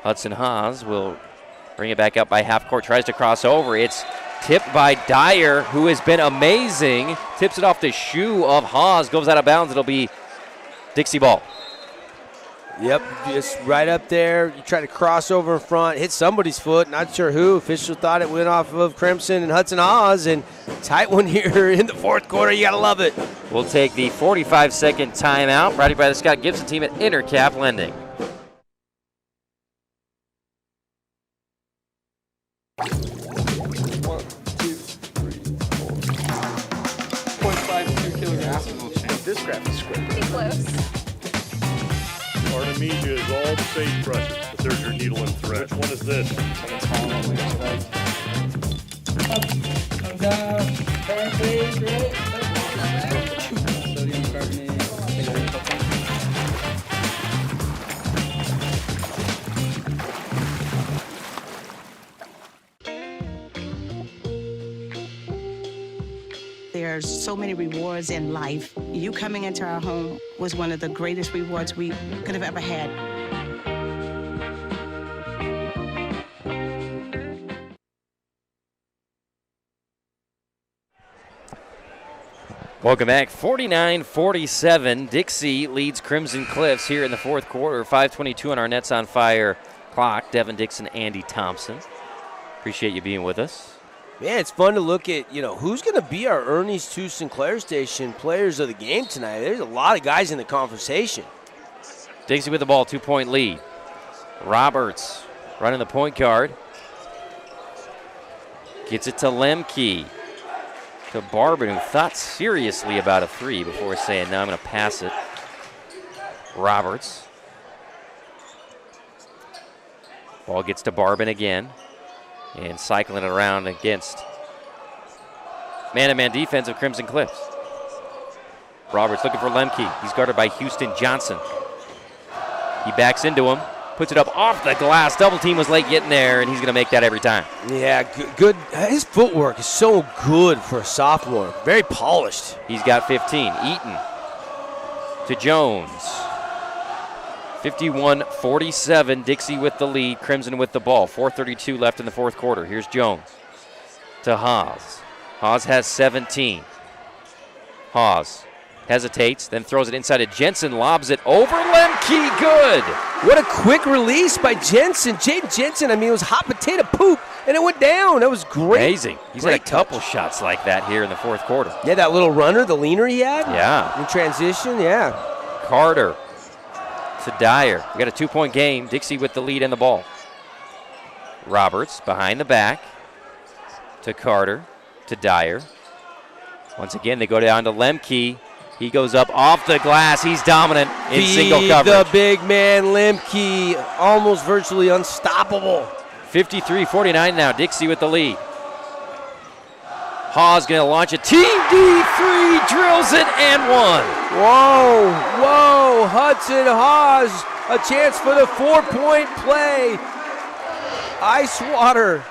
Hudson Haas will bring it back up by half court. Tries to cross over. It's tipped by Dyer, who has been amazing. Tips it off the shoe of Haas. Goes out of bounds. It'll be Dixie ball. Yep, just right up there. You try to cross over in front, hit somebody's foot. Not sure who. Official thought it went off of Crimson and Hudson Haas. And tight one here in the fourth quarter. You got to love it. We'll take the 45-second timeout. Brought to you by the Scott Gibson team at Intercap Lending. This graph is square. Pretty close. Artemisia is all the sage brushes, but there's your needle and thread. Which one is this? Come down. Turn, please, right? Sodium carbonate. There's so many rewards in life. You coming into our home was one of the greatest rewards we could have ever had. Welcome back. 49-47. Dixie leads Crimson Cliffs here in the fourth quarter. 5:22 on our Nets on Fire clock. Devin Dixon, Andy Thompson. Appreciate you being with us. Man, it's fun to look at, who's going to be our Ernie's 2 Sinclair Station players of the game tonight. There's a lot of guys in the conversation. Dixie with the ball, 2-point lead. Roberts running the point guard. Gets it to Lemke. To Barban, who thought seriously about a 3 before saying, no, I'm going to pass it. Roberts. Ball gets to Barban again. And cycling it around against man-to-man defense of Crimson Cliffs. Roberts looking for Lemke. He's guarded by Houston Johnson. He backs into him, puts it up off the glass. Double team was late getting there, and he's going to make that every time. Yeah, good. His footwork is so good for a sophomore. Very polished. He's got 15. Eaton to Jones. 51-47, Dixie with the lead, Crimson with the ball. 4:32 left in the fourth quarter. Here's Jones to Haas. Haas has 17. Haas hesitates, then throws it inside of Jensen, lobs it over Lemke, good! What a quick release by Jensen. Jaden Jensen, it was hot potato poop, and it went down. That was great. Amazing. He's had a couple shots like that here in the fourth quarter. Yeah, that little runner, the leaner he had. Yeah. In transition, yeah. Carter to Dyer. We got a 2-point game. Dixie with the lead and the ball. Roberts behind the back to Carter to Dyer. Once again, they go down to Lemke. He goes up off the glass. He's dominant in single coverage. The big man, Lemke, almost virtually unstoppable. 53-49 now. Dixie with the lead. Hawes going to launch a TD3, drills it, and one. Whoa, Hudson Hawes, a chance for the 4-point play. Ice water.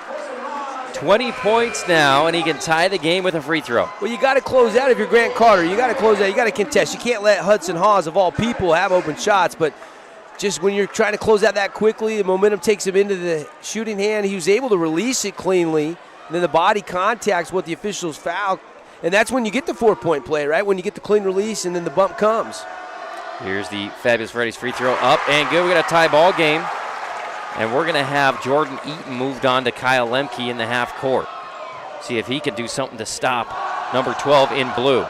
20 points now, and he can tie the game with a free throw. Well, you got to close out if you're Grant Carter. You got to close out. You got to contest. You can't let Hudson Hawes, of all people, have open shots, but just when you're trying to close out that quickly, the momentum takes him into the shooting hand. He was able to release it cleanly. And then the body contacts what the officials foul. And that's when you get the 4-point play, right? When you get the clean release and then the bump comes. Here's the Fabulous Freddy's free throw up and good. We got a tie ball game. And we're going to have Jordan Eaton moved on to Kyle Lemke in the half court. See if he can do something to stop number 12 in blue.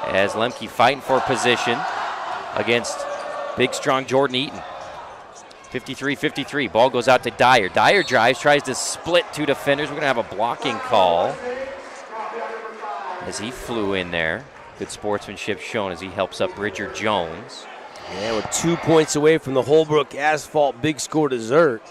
As Lemke fighting for position against big, strong Jordan Eaton. 53-53. Ball goes out to Dyer. Dyer drives, tries to split 2 defenders. We're going to have a blocking call as he flew in there. Good sportsmanship shown as he helps up Bridger Jones. Yeah, we're 2 points away from the Holbrook Asphalt Big Score dessert,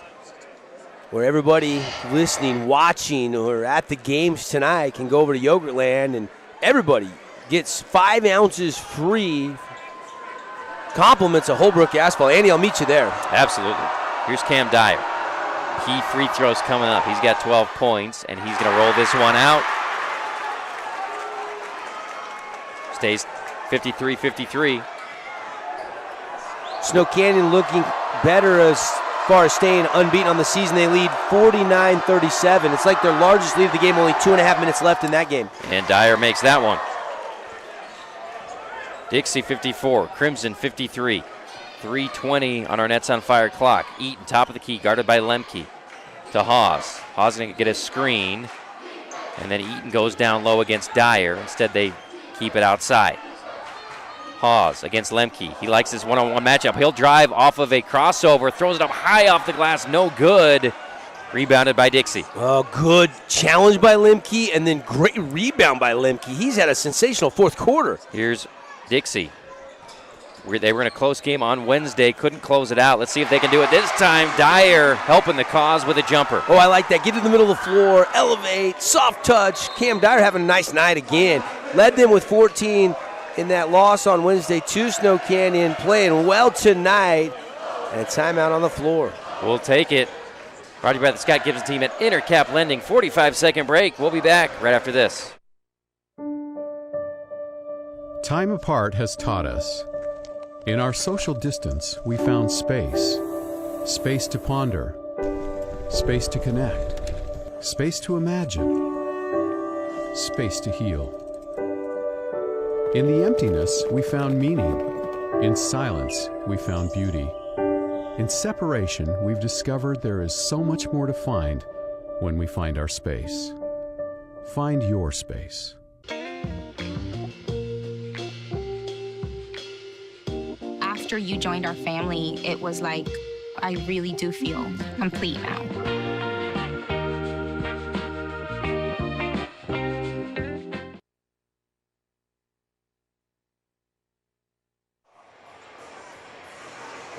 where everybody listening, watching, or at the games tonight can go over to Yogurtland, and everybody gets 5 ounces free. Compliments of Holbrook Asphalt. Andy, I'll meet you there. Absolutely. Here's Cam Dyer. Key free throws coming up. He's got 12 points, and he's going to roll this one out. Stays 53-53. Snow Canyon looking better as far as staying unbeaten on the season. They lead 49-37. It's like their largest lead of the game, only 2.5 minutes left in that game. And Dyer makes that one. Dixie 54, Crimson 53. 3:20 on our Nets on Fire clock. Eaton, top of the key, guarded by Lemke. To Haas. Haas going to get a screen. And then Eaton goes down low against Dyer. Instead, they keep it outside. Haas against Lemke. He likes this one-on-one matchup. He'll drive off of a crossover, throws it up high off the glass, no good. Rebounded by Dixie. Oh, good challenge by Lemke, and then great rebound by Lemke. He's had a sensational fourth quarter. Here's Dixie. They were in a close game on Wednesday, couldn't close it out. Let's see if they can do it this time. Dyer helping the cause with a jumper. Oh, I like that. Get to the middle of the floor, elevate, soft touch. Cam Dyer having a nice night again. Led them with 14 in that loss on Wednesday to Snow Canyon. Playing well tonight. And a timeout on the floor. We'll take it. Brought to you by the Scott Gibson team at Intercap Lending. 45-second break. We'll be back right after this. Time apart has taught us. In our social distance, we found space. Space to ponder. Space to connect. Space to imagine. Space to heal. In the emptiness, we found meaning. In silence, we found beauty. In separation, we've discovered there is so much more to find when we find our space. Find your space. After you joined our family, it was like, I really do feel complete now.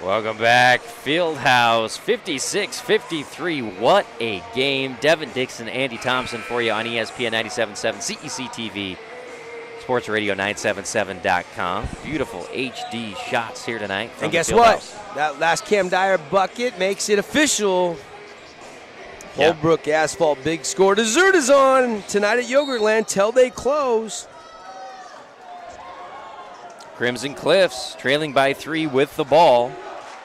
Welcome back. Fieldhouse 56-53. What a game. Devin Dixon, Andy Thompson for you on ESPN 97.7, CEC TV, Sports Radio 977.com. Beautiful HD shots here tonight. And guess what? That last Cam Dyer bucket makes it official. Holbrook Asphalt big score. Dessert is on tonight at Yogurtland till they close. Crimson Cliffs trailing by 3 with the ball.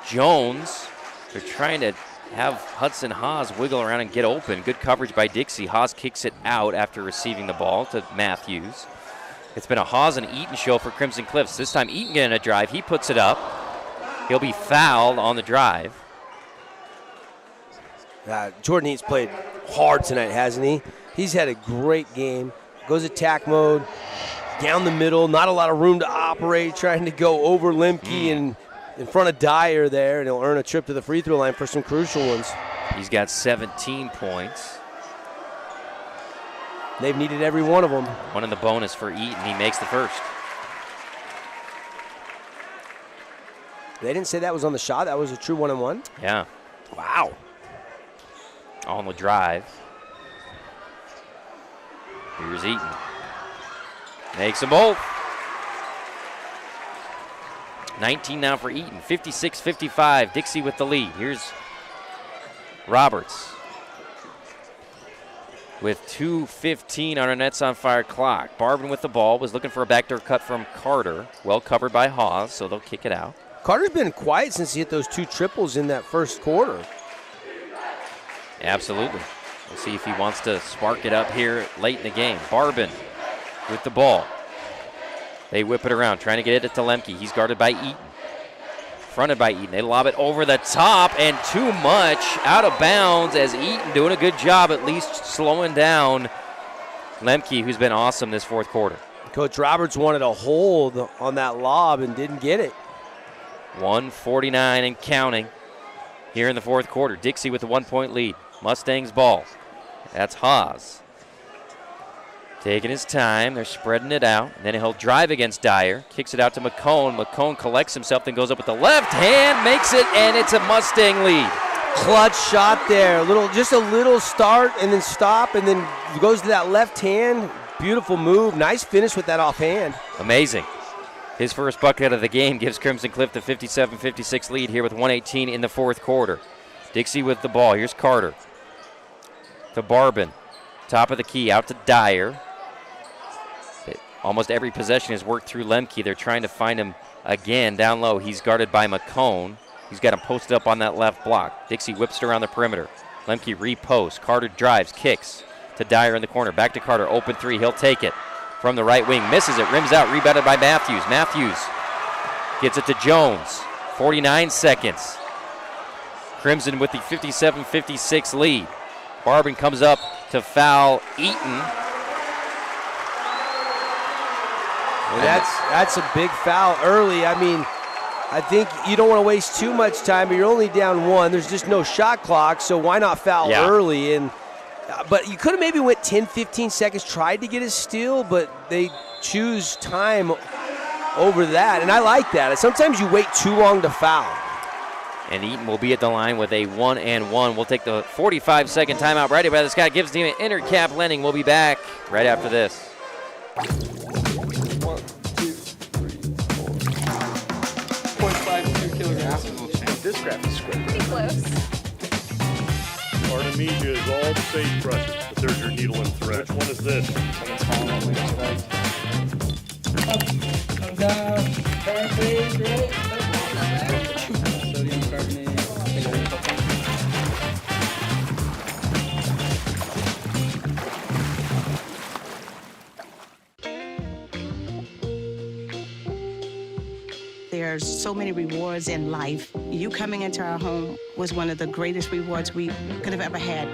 Jones, they're trying to have Hudson Haas wiggle around and get open. Good coverage by Dixie. Haas kicks it out after receiving the ball to Matthews. It's been a Haas and Eaton show for Crimson Cliffs. This time Eaton getting a drive. He puts it up. He'll be fouled on the drive. Jordan Eaton's played hard tonight, hasn't he? He's had a great game. Goes attack mode, down the middle, not a lot of room to operate, trying to go over Lemke and in front of Dyer there, and he'll earn a trip to the free throw line for some crucial ones. He's got 17 points. They've needed every one of them. One in the bonus for Eaton. He makes the first. They didn't say that was on the shot. That was a true 1-on-1. Yeah. Wow. On the drive. Here's Eaton. Makes them both. 19 now for Eaton. 56-55. Dixie with the lead. Here's Roberts with 2:15 on our Nets on Fire clock. Barvin with the ball. Was looking for a backdoor cut from Carter. Well covered by Haas, so they'll kick it out. Carter's been quiet since he hit those 2 triples in that first quarter. Absolutely. We'll see if he wants to spark it up here late in the game. Barvin with the ball. They whip it around, trying to get it to Lemke. He's guarded by Eaton. Fronted by Eaton. They lob it over the top, and too much out of bounds as Eaton doing a good job at least slowing down Lemke, who's been awesome this fourth quarter. Coach Roberts wanted a hold on that lob and didn't get it. 1:49 and counting here in the fourth quarter. Dixie with a 1-point lead. Mustangs ball. That's Haas. Taking his time. They're spreading it out. And then he'll drive against Dyer. Kicks it out to McCone. McCone collects himself, then goes up with the left hand, makes it, and it's a Mustang lead. Clutch shot there. Just a little start and then stop, and then goes to that left hand. Beautiful move. Nice finish with that offhand. Amazing. His first bucket of the game gives Crimson Cliff the 57-56 lead here with 1:18 in the fourth quarter. Dixie with the ball. Here's Carter to Barvin. Top of the key, out to Dyer. Almost every possession is worked through Lemke. They're trying to find him again down low. He's guarded by McCone. He's got him posted up on that left block. Dixie whips it around the perimeter. Lemke reposts. Carter drives, kicks to Dyer in the corner. Back to Carter, open 3. He'll take it from the right wing. Misses it, rims out, rebounded by Matthews. Matthews gets it to Jones. 49 seconds. Crimson with the 57-56 lead. Barvin comes up to foul Eaton. Well, that's a big foul early. I mean, I think you don't want to waste too much time, but you're only down 1. There's just no shot clock, so why not foul early? But you could have maybe went 10, 15 seconds, tried to get a steal, but they choose time over that, and I like that. Sometimes you wait too long to foul. And Eaton will be at the line with a 1-and-1. We'll take the 45-second timeout right here by the Scott Gibbs team at Intercap Lending. We'll be back right after this. 1, 2, 3, 4. 0.52 kilograms. This graph is square. Pretty close. Artemisia is all the sage brushes, but there's your needle and thread. Which one is this? Comes down, carbonate, right? Sodium carbonate. There's so many rewards in life. You coming into our home was one of the greatest rewards we could have ever had.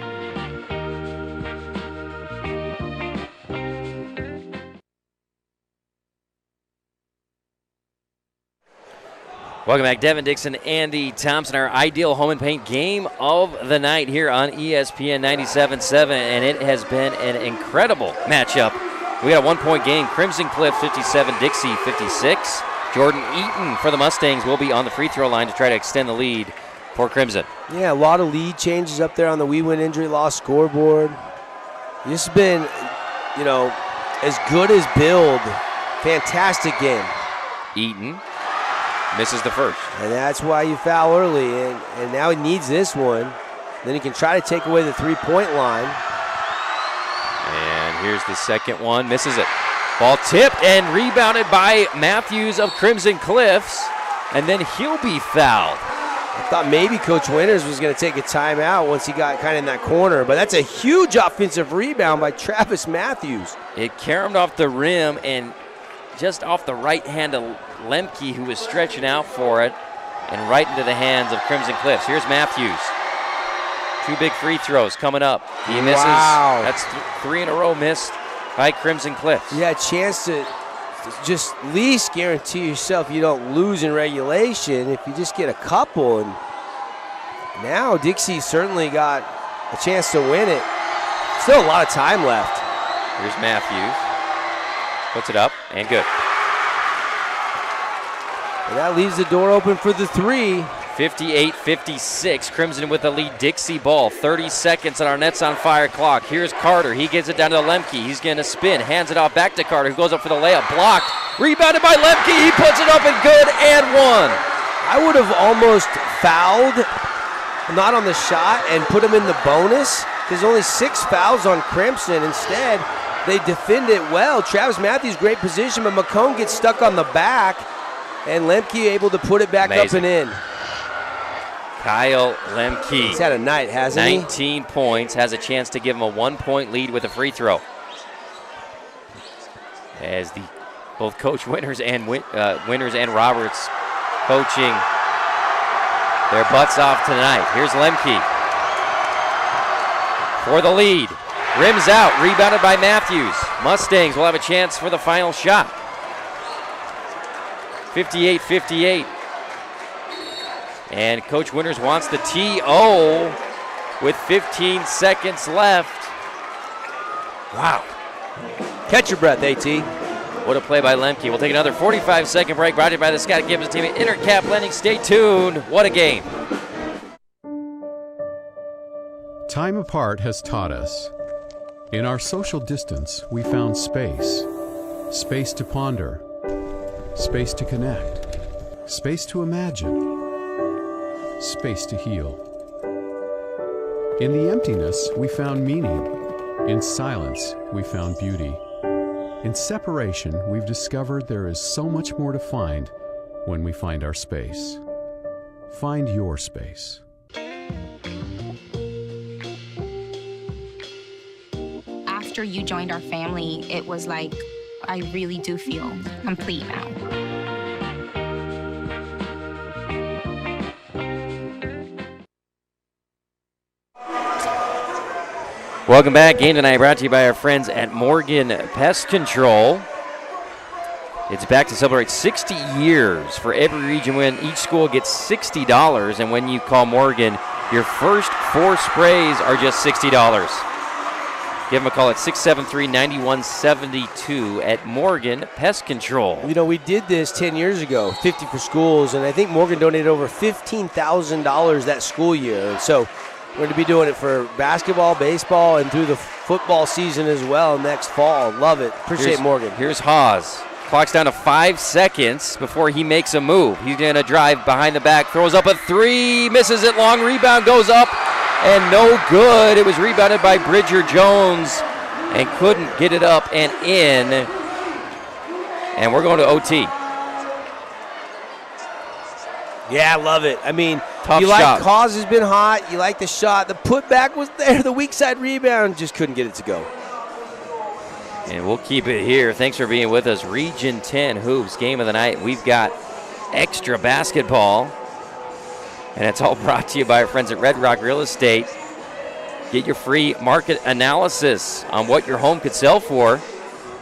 Welcome back, Devin Dixon, Andy Thompson, our ideal home and paint game of the night here on ESPN 97.7, and it has been an incredible matchup. We got a 1-point game. Crimson Cliff 57, Dixie 56. Jordan Eaton for the Mustangs will be on the free throw line to try to extend the lead for Crimson. Yeah, a lot of lead changes up there on the We Win Injury Loss scoreboard. This has been, as good as build. Fantastic game. Eaton misses the first. And that's why you foul early, and now he needs this one. Then he can try to take away the three-point line. And here's the second one, misses it. Ball tipped and rebounded by Matthews of Crimson Cliffs, and then he'll be fouled. I thought maybe Coach Winters was going to take a timeout once he got kind of in that corner, but that's a huge offensive rebound by Travis Matthews. It caromed off the rim and just off the right hand of Lemke, who was stretching out for it, and right into the hands of Crimson Cliffs. Here's Matthews. 2 big free throws coming up. He misses. Wow. That's 3 in a row missed by Crimson Cliffs. Yeah, a chance to just at least guarantee yourself you don't lose in regulation if you just get a couple. And now Dixie certainly got a chance to win it. Still a lot of time left. Here's Matthews. Puts it up and good. And that leaves the door open for the three. 58-56, Crimson with the lead. Dixie ball, 30 seconds on our Nets on Fire clock. Here's Carter, he gets it down to Lemke. He's gonna spin, hands it off back to Carter, who goes up for the layup, blocked. Rebounded by Lemke, he puts it up and good, and one. I would have almost fouled, not on the shot, and put him in the bonus. There's only 6 fouls on Crimson. Instead, they defend it well. Travis Matthews, great position, but McComb gets stuck on the back, and Lemke able to put it back up and in. Kyle Lemke. He's had a night, hasn't 19 points, has a chance to give him a 1-point lead with a free throw. As both Coach Winters and Roberts coaching their butts off tonight. Here's Lemke for the lead. Rims out, rebounded by Matthews. Mustangs will have a chance for the final shot. 58-58. And Coach Winters wants the TO with 15 seconds left. Wow. Catch your breath, AT. What a play by Lemke. We'll take another 45-second break brought to you by the Scott Gibbons team at Intercap Lending. Stay tuned. What a game. Time apart has taught us. In our social distance, we found space. Space to ponder. Space to connect. Space to imagine. Space to heal. In the emptiness, we found meaning. In silence, we found beauty. In separation, we've discovered there is so much more to find when we find our space. Find your space. After you joined our family, it was like, I really do feel complete now. Welcome back. Game tonight brought to you by our friends at Morgan Pest Control. It's back to celebrate 60 years. For every region win, each school gets $60. And when you call Morgan, your first 4 sprays are just $60. Give them a call at 673-9172 at Morgan Pest Control. You know, we did this 10 years ago, 50 for schools, and I think Morgan donated over $15,000 that school year. And so we're going to be doing it for basketball, baseball, and through the football season as well next fall. Love it. Appreciate Morgan. Here's Haas. Clock's down to 5 seconds before he makes a move. He's going to drive behind the back, throws up a 3, misses it long, rebound goes up, and no good. It was rebounded by Bridger Jones and couldn't get it up and in. And we're going to OT. Yeah, I love it. I mean, tough you shot. like Cause has been hot. You like the shot. The putback was there. The weak side rebound just couldn't get it to go. And we'll keep it here. Thanks for being with us. Region 10 Hoops, game of the night. We've got extra basketball. And it's all brought to you by our friends at Red Rock Real Estate. Get your free market analysis on what your home could sell for.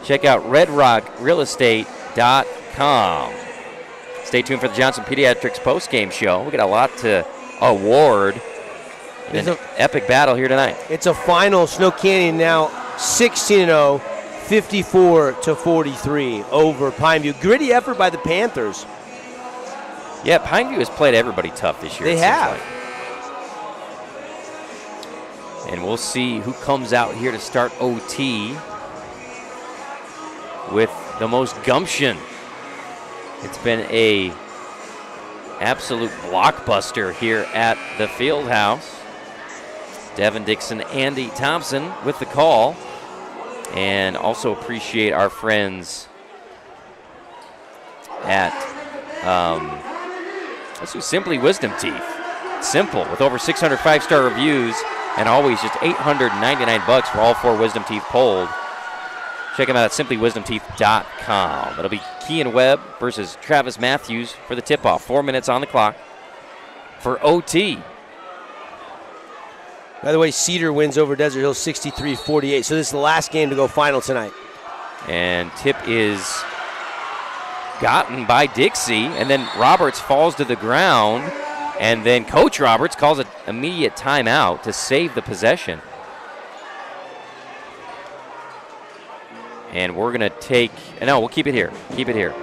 Check out redrockrealestate.com. Stay tuned for the Johnson Pediatrics postgame show. We got a lot to award in an epic battle here tonight. It's a final. Snow Canyon now 16-0, 54-43 over Pineview. Gritty effort by the Panthers. Yeah, Pineview has played everybody tough this year. They have. Like. And we'll see who comes out here to start OT with the most gumption. It's been a absolute blockbuster here at the Fieldhouse. Devin Dixon, Andy Thompson with the call. And also appreciate our friends at let's do Simply Wisdom Teeth. Simple, with over 600 5-star reviews and always just $899 for all 4 Wisdom Teeth polled. Check them out at simplywisdomteeth.com. It'll be Kean Webb versus Travis Matthews for the tip-off. 4 minutes on the clock for OT. By the way, Cedar wins over Desert Hill 63-48. So this is the last game to go final tonight. And tip is gotten by Dixie, and then Roberts falls to the ground, and then Coach Roberts calls an immediate timeout to save the possession. And we're going to take, no, we'll keep it here. Keep it here.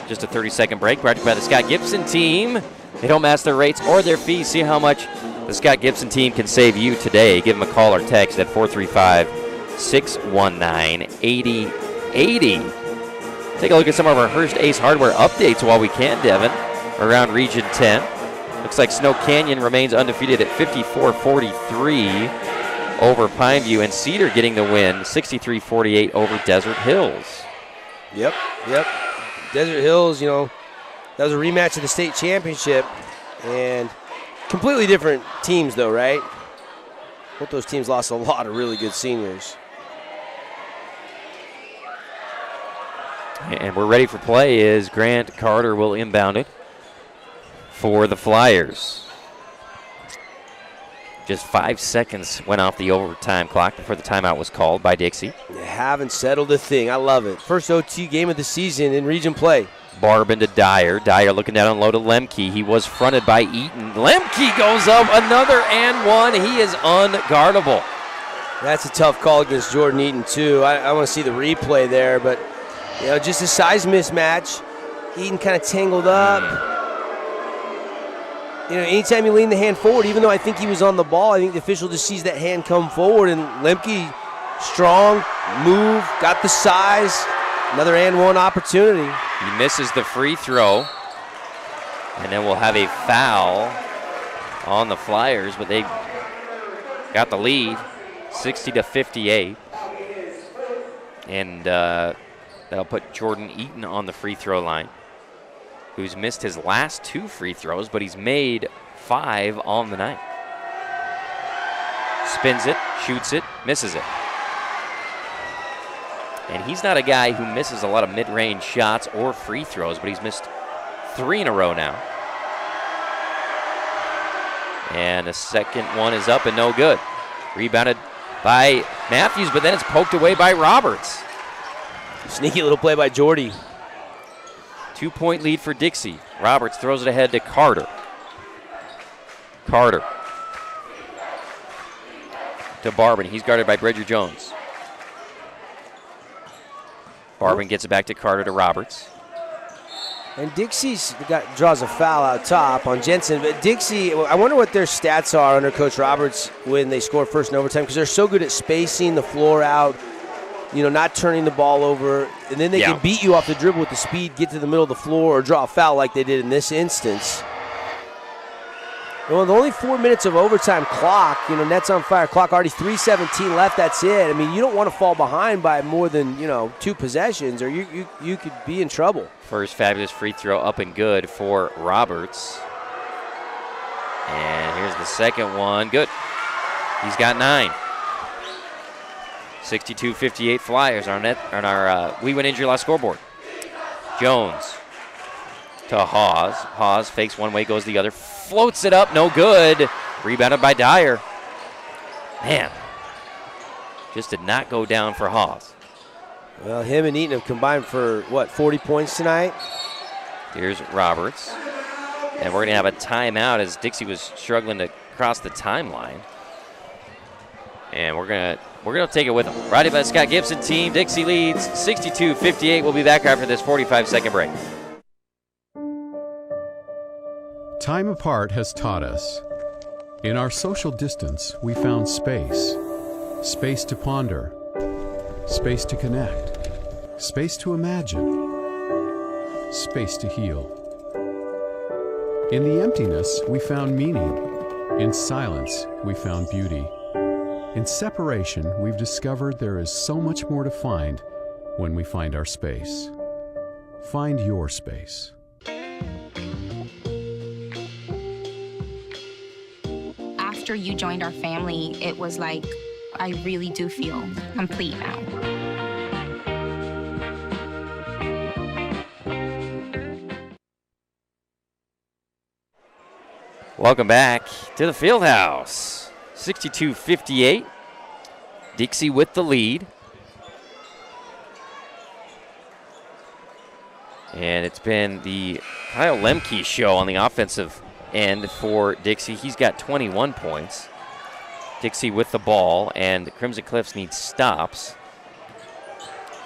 Just a 30-second break brought to you by the Scott Gibson team. They don't match their rates or their fees. See how much the Scott Gibson team can save you today. Give them a call or text at 435-619-8080. Take a look at some of our Hearst Ace Hardware updates while we can, Devin, around Region 10. Looks like Snow Canyon remains undefeated at 54-43 over Pineview, and Cedar getting the win, 63-48 over Desert Hills. Yep. Desert Hills, you know, that was a rematch of the state championship, and completely different teams, though, right? Both those teams lost a lot of really good seniors. And we're ready for play as Grant Carter will inbound it for the Flyers. Just 5 seconds went off the overtime clock before the timeout was called by Dixie. They haven't settled a thing. I love it. First OT game of the season in region play. Barb into Dyer. Dyer looking down on low to Lemke. He was fronted by Eaton. Lemke goes up, another and one. He is unguardable. That's a tough call against Jordan Eaton, too. I want to see the replay there, but you know, just a size mismatch. Eaton kind of tangled up. You know, anytime you lean the hand forward, even though I think he was on the ball, I think the official just sees that hand come forward, and Lemke, strong, move, got the size, another and one opportunity. He misses the free throw, and then we'll have a foul on the Flyers, but they got the lead, 60-58. And that'll put Jordan Eaton on the free throw line, who's missed his last 2 free throws, but he's made 5 on the night. Spins it, shoots it, misses it. And he's not a guy who misses a lot of mid-range shots or free throws, but he's missed 3 in a row now. And the second one is up and no good. Rebounded by Matthews, but then it's poked away by Roberts. Sneaky little play by Jordy. 2-point lead for Dixie. Roberts throws it ahead to Carter. Carter to Barbin. He's guarded by Bridger Jones. Barbin gets it back to Carter to Roberts. And Dixie's draws a foul out top on Jensen. But Dixie, I wonder what their stats are under Coach Roberts when they score first in overtime, because they're so good at spacing the floor out, you know, not turning the ball over. And then they can beat you off the dribble with the speed, get to the middle of the floor, or draw a foul like they did in this instance. Well, the only 4 minutes of overtime clock, you know, Nets on fire. Clock already 3:17 left. That's it. I mean, you don't want to fall behind by more than, 2 possessions, or you could be in trouble. First fabulous free throw up and good for Roberts. And here's the second one. Good. He's got 9. 62-58 Flyers on our We Win Injury Loss scoreboard. Jones to Hawes. Hawes fakes one way, goes the other. Floats it up, no good. Rebounded by Dyer. Man, just did not go down for Hawes. Well, him and Eaton have combined for, 40 points tonight? Here's Roberts. And we're going to have a timeout as Dixie was struggling to cross the timeline. And we're gonna take it with them. Brought to you by the Scott Gibson team. Dixie leads 62-58. We'll be back after this 45-second break. Time apart has taught us. In our social distance, we found space. Space to ponder. Space to connect. Space to imagine. Space to heal. In the emptiness, we found meaning. In silence, we found beauty. In separation, we've discovered there is so much more to find when we find our space. Find your space. After you joined our family, it was like, I really do feel complete now. Welcome back to the Fieldhouse. 62-58. Dixie with the lead. And it's been the Kyle Lemke show on the offensive end for Dixie. He's got 21 points. Dixie with the ball, and Crimson Cliffs need stops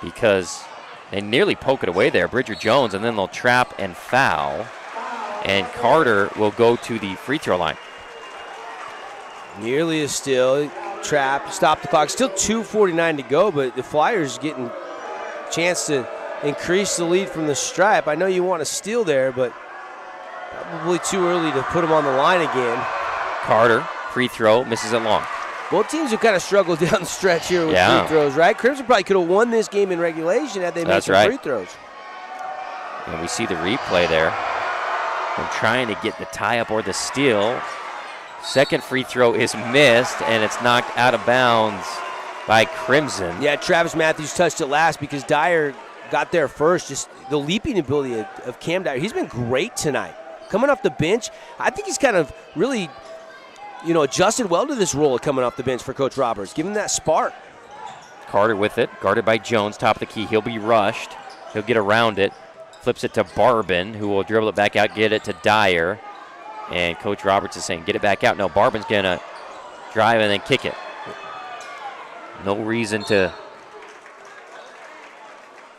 because they nearly poke it away there. Bridger Jones, and then they'll trap and foul. And Carter will go to the free throw line. Nearly a steal. Trap. Stop the clock. Still 2:49 to go, but the Flyers getting a chance to increase the lead from the stripe. I know you want to steal there, but probably too early to put him on the line again. Carter, free throw, misses it long. Both teams have kind of struggled down the stretch here with free throws, right? Crimson probably could have won this game in regulation had they made some free throws. And we see the replay there. And trying to get the tie-up or the steal. Second free throw is missed, and it's knocked out of bounds by Crimson. Yeah, Travis Matthews touched it last because Dyer got there first. Just the leaping ability of Cam Dyer. He's been great tonight. Coming off the bench, I think he's kind of really, adjusted well to this role of coming off the bench for Coach Roberts. Give him that spark. Carter with it, guarded by Jones, top of the key. He'll be rushed. He'll get around it. Flips it to Barbin, who will dribble it back out, get it to Dyer. And Coach Roberts is saying, get it back out. No, Barbin's going to drive and then kick it. No reason to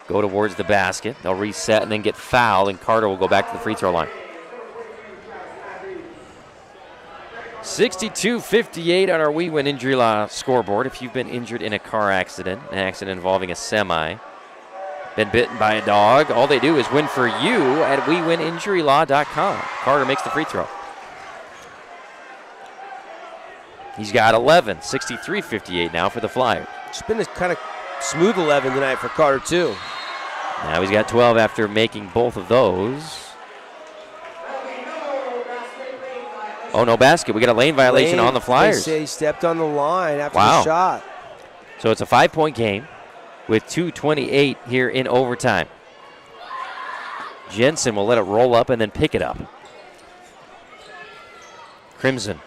go towards the basket. They'll reset and then get fouled, and Carter will go back to the free throw line. 62-58 on our We Win Injury Law scoreboard. If you've been injured in a car accident, an accident involving a semi, been bitten by a dog, all they do is win for you at WeWinInjuryLaw.com. Carter makes the free throw. He's got 11, 63-58 now for the Flyers. It's been a kind of smooth 11 tonight for Carter, too. Now he's got 12 after making both of those. Oh, no basket. We got a lane violation on the Flyers. They say he stepped on the line after the shot. So it's a 5-point game with 2:28 here in overtime. Jensen will let it roll up and then pick it up. Crimson.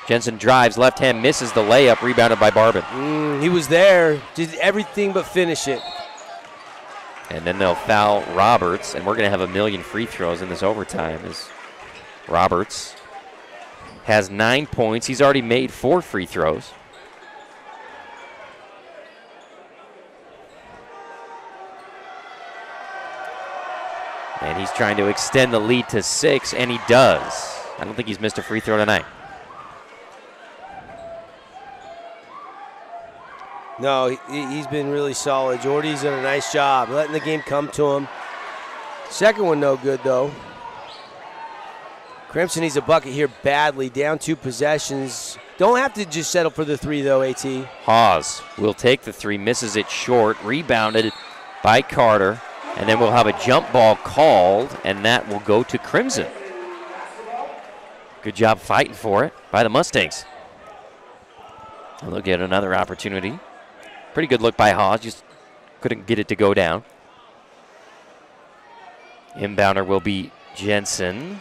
Jensen drives, left hand misses the layup, rebounded by Barbin. He was there, did everything but finish it. And then they'll foul Roberts, and we're going to have a million free throws in this overtime as Roberts has 9 points. He's already made 4 free throws. And he's trying to extend the lead to 6, and he does. I don't think he's missed a free throw tonight. No, he's been really solid. Jordy's done a nice job letting the game come to him. Second one no good, though. Crimson needs a bucket here badly. Down 2 possessions. Don't have to just settle for the 3, though, AT. Haas will take the 3, misses it short, rebounded by Carter. And then we'll have a jump ball called, and that will go to Crimson. Good job fighting for it by the Mustangs. And they'll get another opportunity. Pretty good look by Haas, just couldn't get it to go down. Inbounder will be Jensen.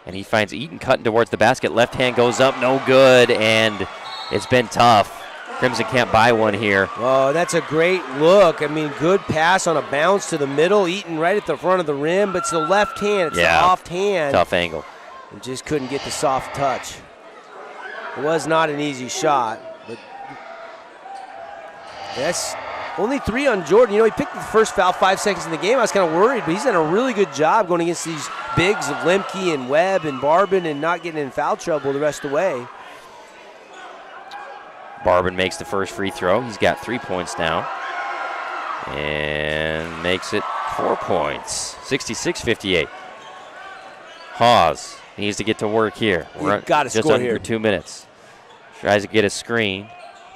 And he finds Eaton cutting towards the basket. Left hand goes up, no good, and it's been tough Crimson can't buy one here. Oh, that's a great look. I mean, good pass on a bounce to the middle, Eaton right at the front of the rim, but it's the left hand. It's the off hand. Tough angle. And just couldn't get the soft touch. It was not an easy shot, but that's only 3 on Jordan. You know, he picked the first foul 5 seconds in the game. I was kind of worried, but he's done a really good job going against these bigs of Lemke and Webb and Barbin and not getting in foul trouble the rest of the way. Barbin makes the first free throw. He's got 3 points now. And makes it 4 points. 66-58. Hawes needs to get to work here. We're got to just score under here. 2 minutes. Tries to get a screen.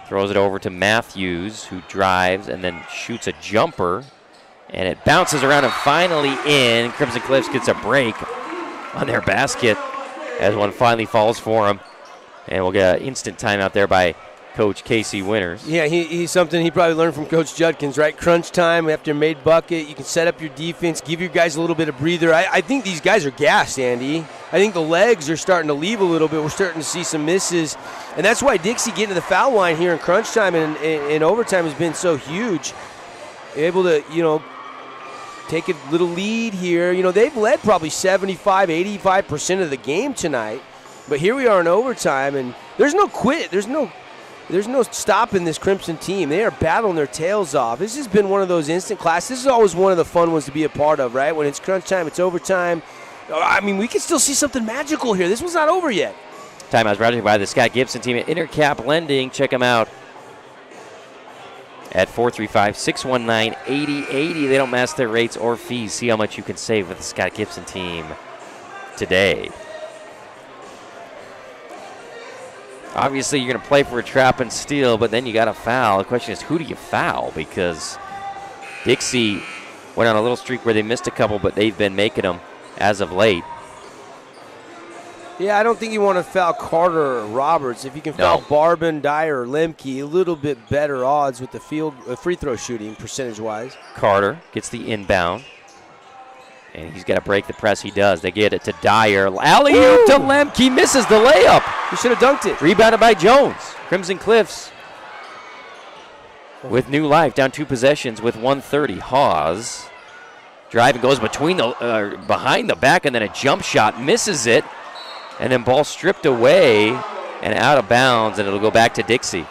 Throws it over to Matthews, who drives and then shoots a jumper. And it bounces around and finally in. Crimson Cliffs gets a break on their basket as one finally falls for him. And we'll get an instant timeout there by Coach Casey Winters. Yeah, he's something he probably learned from Coach Judkins, right? Crunch time after a made bucket. You can set up your defense, give your guys a little bit of breather. I think these guys are gassed, Andy. I think the legs are starting to leave a little bit. We're starting to see some misses. And that's why Dixie getting to the foul line here in crunch time and in overtime has been so huge. Able to, take a little lead here. They've led probably 75, 85% of the game tonight. But here we are in overtime, and there's no quit. There's no stopping this Crimson team. They are battling their tails off. This has been one of those instant classes. This is always one of the fun ones to be a part of, right? When it's crunch time, it's overtime. I mean, we can still see something magical here. This one's not over yet. Timeout brought to you by the Scott Gibson team at Intercap Lending. Check them out at 435-619-8080. They don't mess their rates or fees. See how much you can save with the Scott Gibson team today. Obviously, you're going to play for a trap and steal, but then you got to foul. The question is, who do you foul? Because Dixie went on a little streak where they missed a couple, but they've been making them as of late. Yeah, I don't think you want to foul Carter or Roberts. If you can foul Barbin, Dyer, or Lemke, a little bit better odds with the free throw shooting percentage-wise. Carter gets the inbound, and he's got to break the press. He does. They get it to Dyer. Alley-oop to Lemke. Misses the layup. He should have dunked it. Rebounded by Jones. Crimson Cliffs with new life, down 2 possessions with 1:30. Hawes driving, goes between behind the back, and then a jump shot, misses it, and then ball stripped away and out of bounds, and it'll go back to Dixie.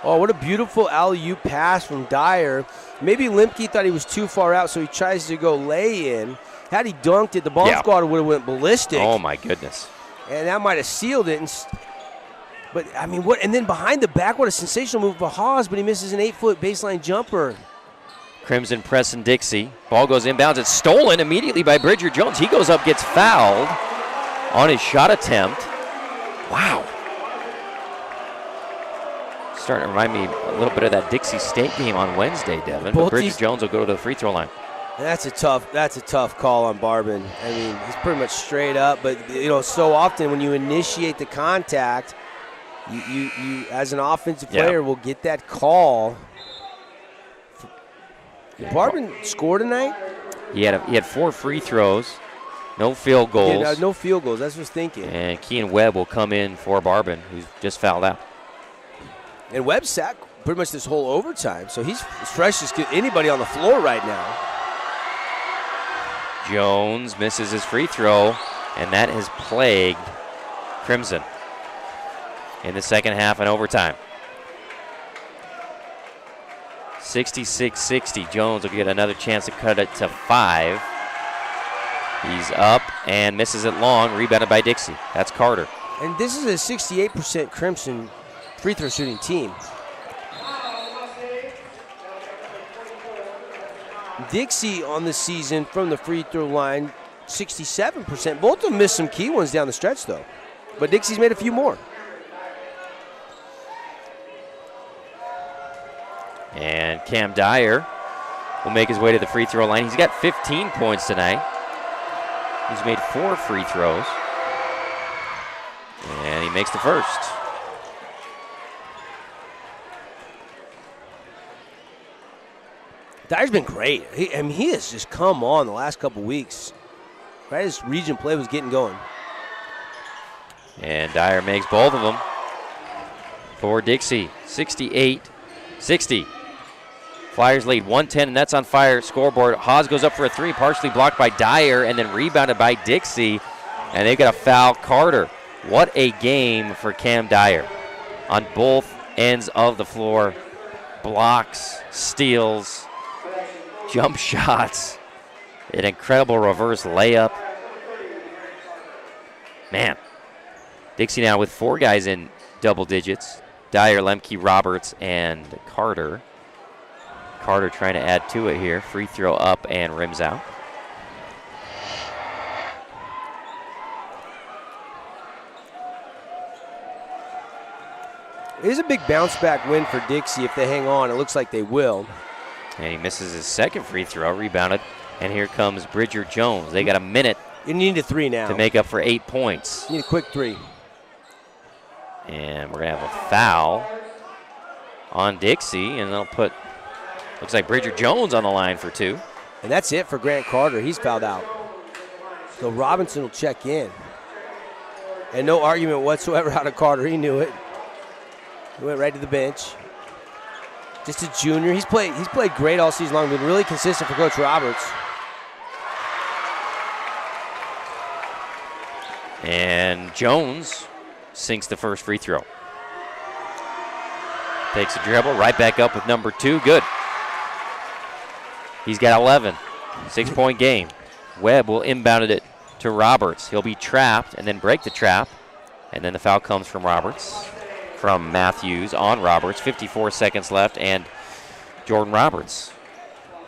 Oh, what a beautiful alley-oop pass from Dyer. Maybe Lemke thought he was too far out, so he tries to go lay in. Had he dunked it, the bomb squad would have went ballistic. Oh, my goodness. And that might have sealed it. But, I mean, what? And then behind the back, what a sensational move by Hawes, but he misses an 8-foot baseline jumper. Crimson pressing Dixie. Ball goes inbounds. It's stolen immediately by Bridger Jones. He goes up, gets fouled on his shot attempt. Wow. Starting to remind me a little bit of that Dixie State game on Wednesday, Devin. But Bridger Jones will go to the free throw line. That's a tough call on Barbin. I mean, he's pretty much straight up, but so often when you initiate the contact, you as an offensive player will get that call. Did Barbin score tonight? He had 4 free throws, no field goals. Yeah, no field goals. That's what I was thinking. And Kean Webb will come in for Barbin, who's just fouled out. And Webb sat pretty much this whole overtime, so he's as fresh as anybody on the floor right now. Jones misses his free throw, and that has plagued Crimson in the second half and overtime. 66-60. Jones will get another chance to cut it to 5. He's up and misses it long, rebounded by Dixie. That's Carter. And this is a 68% Crimson free throw shooting team. Dixie on the season from the free throw line, 67%. Both of them missed some key ones down the stretch, though. But Dixie's made a few more. And Cam Dyer will make his way to the free throw line. He's got 15 points tonight. He's made 4 free throws. And he makes the first. Dyer's been great. He has just come on the last couple weeks. Right as region play was getting going. And Dyer makes both of them. for Dixie. 68-60. Flyers lead 110, and that's on fire. Scoreboard. Haas goes up for a three, partially blocked by Dyer, and then rebounded by Dixie. And they've got a foul. Carter. What a game for Cam Dyer on both ends of the floor. Blocks, steals, jump shots, an incredible reverse layup. Man, Dixie now with 4 guys in double digits. Dyer, Lemke, Roberts, and Carter. Carter trying to add to it here. Free throw up and rims out. It is a big bounce back win for Dixie if they hang on. It looks like they will. And he misses his second free throw, rebounded. And here comes Bridger Jones. They got a minute. You need a 3 now to make up for 8 points. You need a quick 3. And we're going to have a foul on Dixie, and they'll put, looks like Bridger Jones on the line for 2. And that's it for Grant Carter. He's fouled out. So Robinson will check in. And no argument whatsoever out of Carter. He knew it. He went right to the bench. Just a junior. He's played great all season long. Been really consistent for Coach Roberts. And Jones sinks the first free throw. Takes a dribble, right back up with number 2. Good. He's got 11. 6-point game. Webb will inbound it to Roberts. He'll be trapped and then break the trap. And then the foul comes from Roberts. From Matthews on Roberts. 54 seconds left. And Jordan Roberts,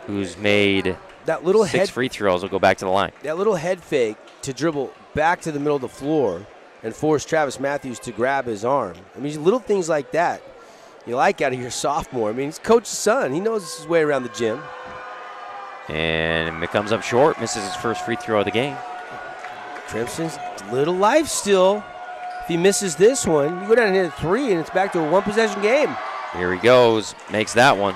who's made that little 6 free throws, will go back to the line. That little head fake to dribble back to the middle of the floor and force Travis Matthews to grab his arm. I mean, little things like that you like out of your sophomore. I mean, he's coach's son. He knows his way around the gym. And it comes up short, misses his first free throw of the game. Crimson's little life still. If he misses this one, you go down and hit a 3, and it's back to a 1-possession game. Here he goes, makes that one.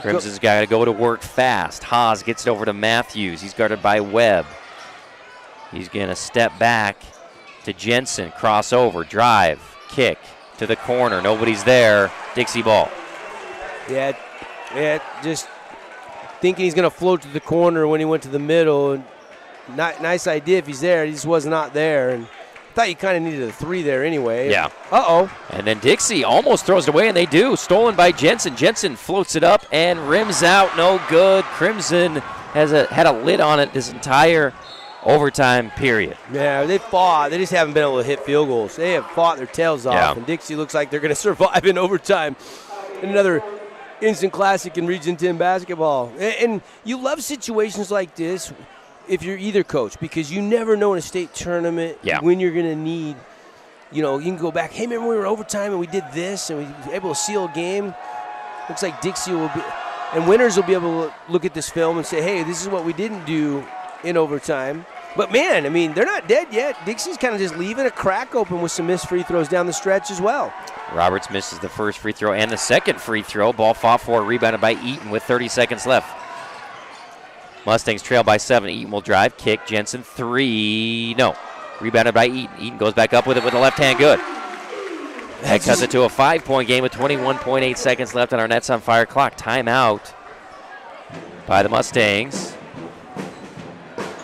Crimson's got to go to work fast. Haas gets it over to Matthews. He's guarded by Webb. He's going to step back to Jensen, crossover, drive, kick to the corner. Nobody's there. Dixie ball. Yeah, just thinking he's going to float to the corner when he went to the middle. And nice idea if he's there. He just was not there. And I thought you kind of needed a 3 there anyway. Yeah. Uh-oh. And then Dixie almost throws it away, and they do. Stolen by Jensen. Jensen floats it up and rims out. No good. Crimson had a lid on it this entire overtime period. Yeah, they fought. They just haven't been able to hit field goals. They have fought their tails off, Yeah. and Dixie looks like they're going to survive in overtime. And another instant classic in Region 10 basketball. And you love situations like this if you're either coach, because you never know in a state tournament when you're going to need, you can go back, hey, remember we were in overtime and we did this and we were able to seal a game? Looks like Dixie will be, and winners will be able to look at this film and say, hey, this is what we didn't do in overtime. But, man, I mean, they're not dead yet. Dixie's kind of just leaving a crack open with some missed free throws down the stretch as well. Roberts misses the first free throw and the second free throw. Ball fought for, rebounded by Eaton with 30 seconds left. Mustangs trail by 7. Eaton will drive, kick, Jensen, 3. No. Rebounded by Eaton. Eaton goes back up with it with the left hand, good. That cuts it to a 5-point game with 21.8 seconds left on our Nets on Fire clock. Timeout by the Mustangs.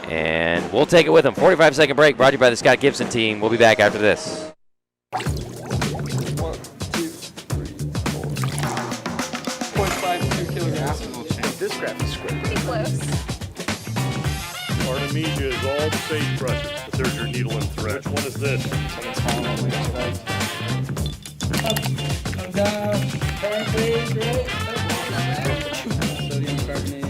And we'll take it with them. 45-second break brought to you by the Scott Gibson team. We'll be back after this. 1, 2, 3, 4. 0.52 kilograms. This graph is square. Pretty close. Artemisia is all the sage brushes, but there's your needle and thread. Which one is this? Come down. Turn, please, right? Sodium carbonate.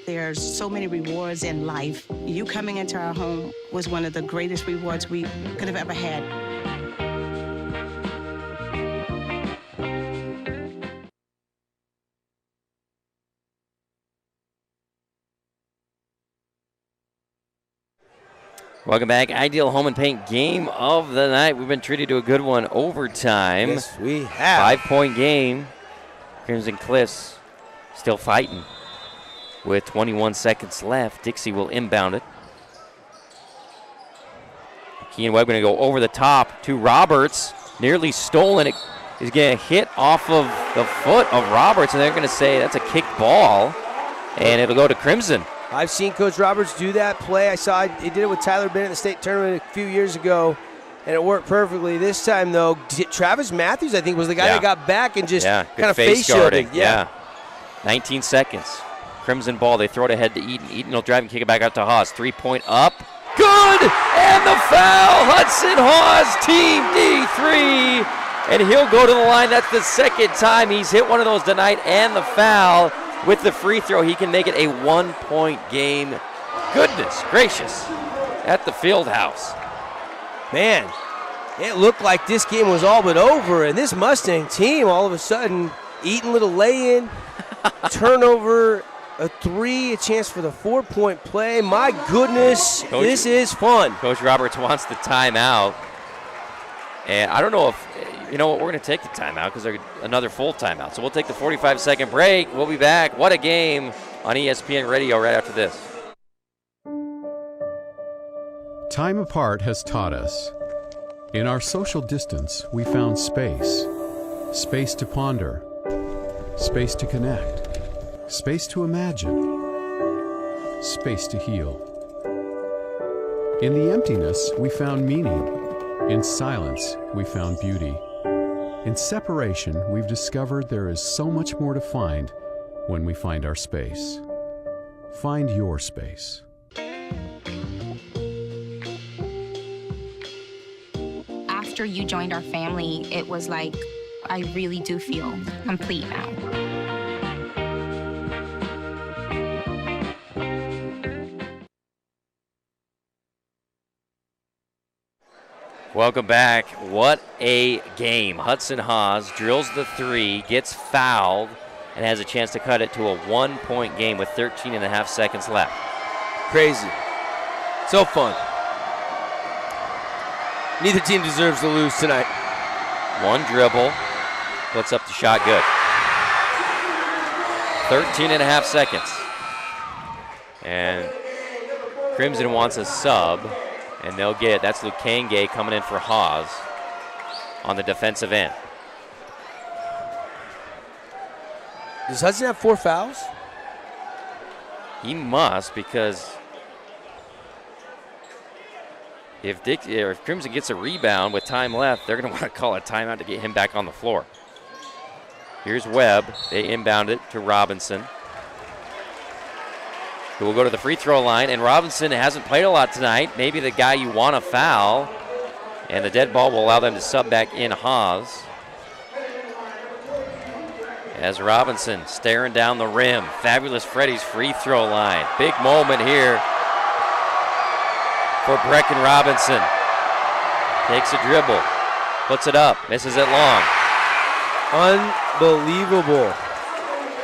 There's so many rewards in life. You coming into our home was one of the greatest rewards we could have ever had. Welcome back. Ideal Home and Paint game of the night. We've been treated to a good one. Overtime. Yes, we have. 5-point game. Crimson Cliffs still fighting. With 21 seconds left, Dixie will inbound it. Key and Webb going to go over the top to Roberts. Nearly stolen. It is going to hit off of the foot of Roberts, and they're going to say that's a kicked ball, and it'll go to Crimson. I've seen Coach Roberts do that play. I saw he did it with Tyler Bennett in the state tournament a few years ago, and it worked perfectly. This time, though, Travis Matthews, I think, was the guy that got back and just kind of face shielding. Yeah. 19 seconds. Crimson ball. They throw it ahead to Eaton. Eaton will drive and kick it back out to Haas. 3-point up. Good! And the foul! Hudson Haas, Team D3. And he'll go to the line. That's the second time he's hit one of those tonight, and the foul. With the free throw, he can make it a 1-point game. Goodness gracious. At the field house. Man, it looked like this game was all but over, and this Mustang team all of a sudden, Eaton little lay-in, turnover, a 3, a chance for the 4-point play. My goodness, this is fun. Coach Roberts wants the timeout. And I don't know if, you know what, we're going to take the timeout because there's another full timeout. So we'll take the 45-second break. We'll be back. What a game on ESPN Radio right after this. Time apart has taught us. In our social distance, we found space. Space to ponder. Space to connect. Space to imagine. Space to heal. In the emptiness, we found meaning. In silence, we found beauty. In separation, we've discovered there is so much more to find when we find our space. Find your space. After you joined our family, it was like, I really do feel complete now. Welcome back. What a game. Hudson Haas drills the 3, gets fouled, and has a chance to cut it to a 1-point game with 13.5 seconds left. Crazy. So fun. Neither team deserves to lose tonight. One dribble, puts up the shot good. 13.5 seconds. And Crimson wants a sub. And they'll get, that's Luke Kangay coming in for Haas on the defensive end. Does Hudson have 4 fouls? He must, because if Crimson gets a rebound with time left, they're going to want to call a timeout to get him back on the floor. Here's Webb. They inbound it to Robinson, who will go to the free throw line, and Robinson hasn't played a lot tonight. Maybe the guy you want to foul, and the dead ball will allow them to sub back in Haas. As Robinson staring down the rim. Fabulous Freddy's free throw line. Big moment here for Brecken Robinson. Takes a dribble, puts it up, misses it long. Unbelievable.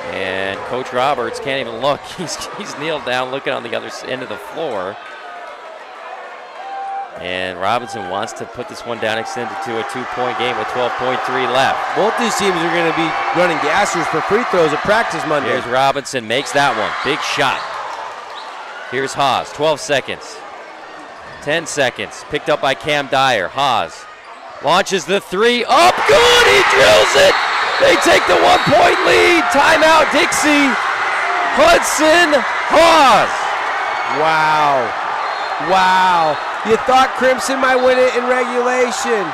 And Coach Roberts can't even look. He's kneeled down looking on the other end of the floor. And Robinson wants to put this one down, extend it to a 2-point game with 12.3 left. Both these teams are going to be running gassers for free throws at practice Monday. Here's Robinson, makes that one. Big shot. Here's Haas, 12 seconds. 10 seconds, picked up by Cam Dyer. Haas launches the 3, up, good, he drills it. They take the 1-point lead. Timeout, Dixie. Hudson Haas. Wow. Wow. You thought Crimson might win it in regulation.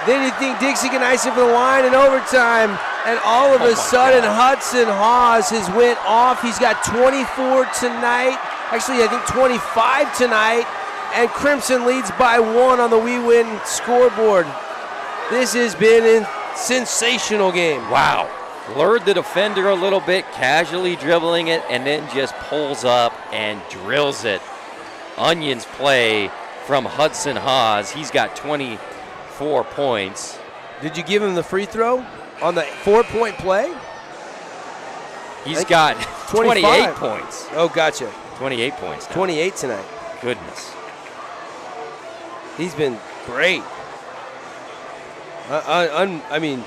Then you think Dixie can ice it for the line in overtime. And all of a sudden, Hudson Haas has went off. He's got 24 tonight. Actually, I think 25 tonight. And Crimson leads by 1 on the We Win scoreboard. This has been a sensational game. Wow. Lured the defender a little bit, casually dribbling it, and then just pulls up and drills it. Onions play from Hudson Haas. He's got 24 points. Did you give him the free throw on the 4-point play? He's got 28 points. Oh, gotcha. 28 points now. 28 tonight. Goodness. He's been great. I mean,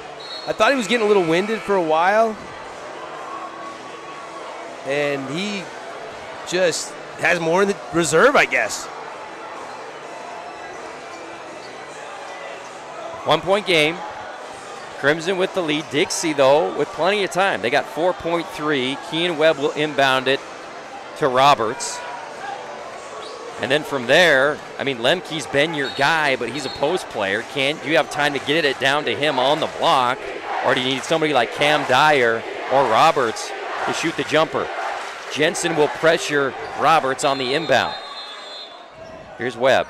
I thought he was getting a little winded for a while, and he just has more in the reserve, I guess. 1 point game. Crimson with the lead. Dixie, though, with plenty of time. They got 4.3. Kean Webb will inbound it to Roberts. And then from there, I mean, Lemke's been your guy, but he's a post player. Do you have time to get it down to him on the block? Or do you need somebody like Cam Dyer or Roberts to shoot the jumper? Jensen will pressure Roberts on the inbound. Here's Webb.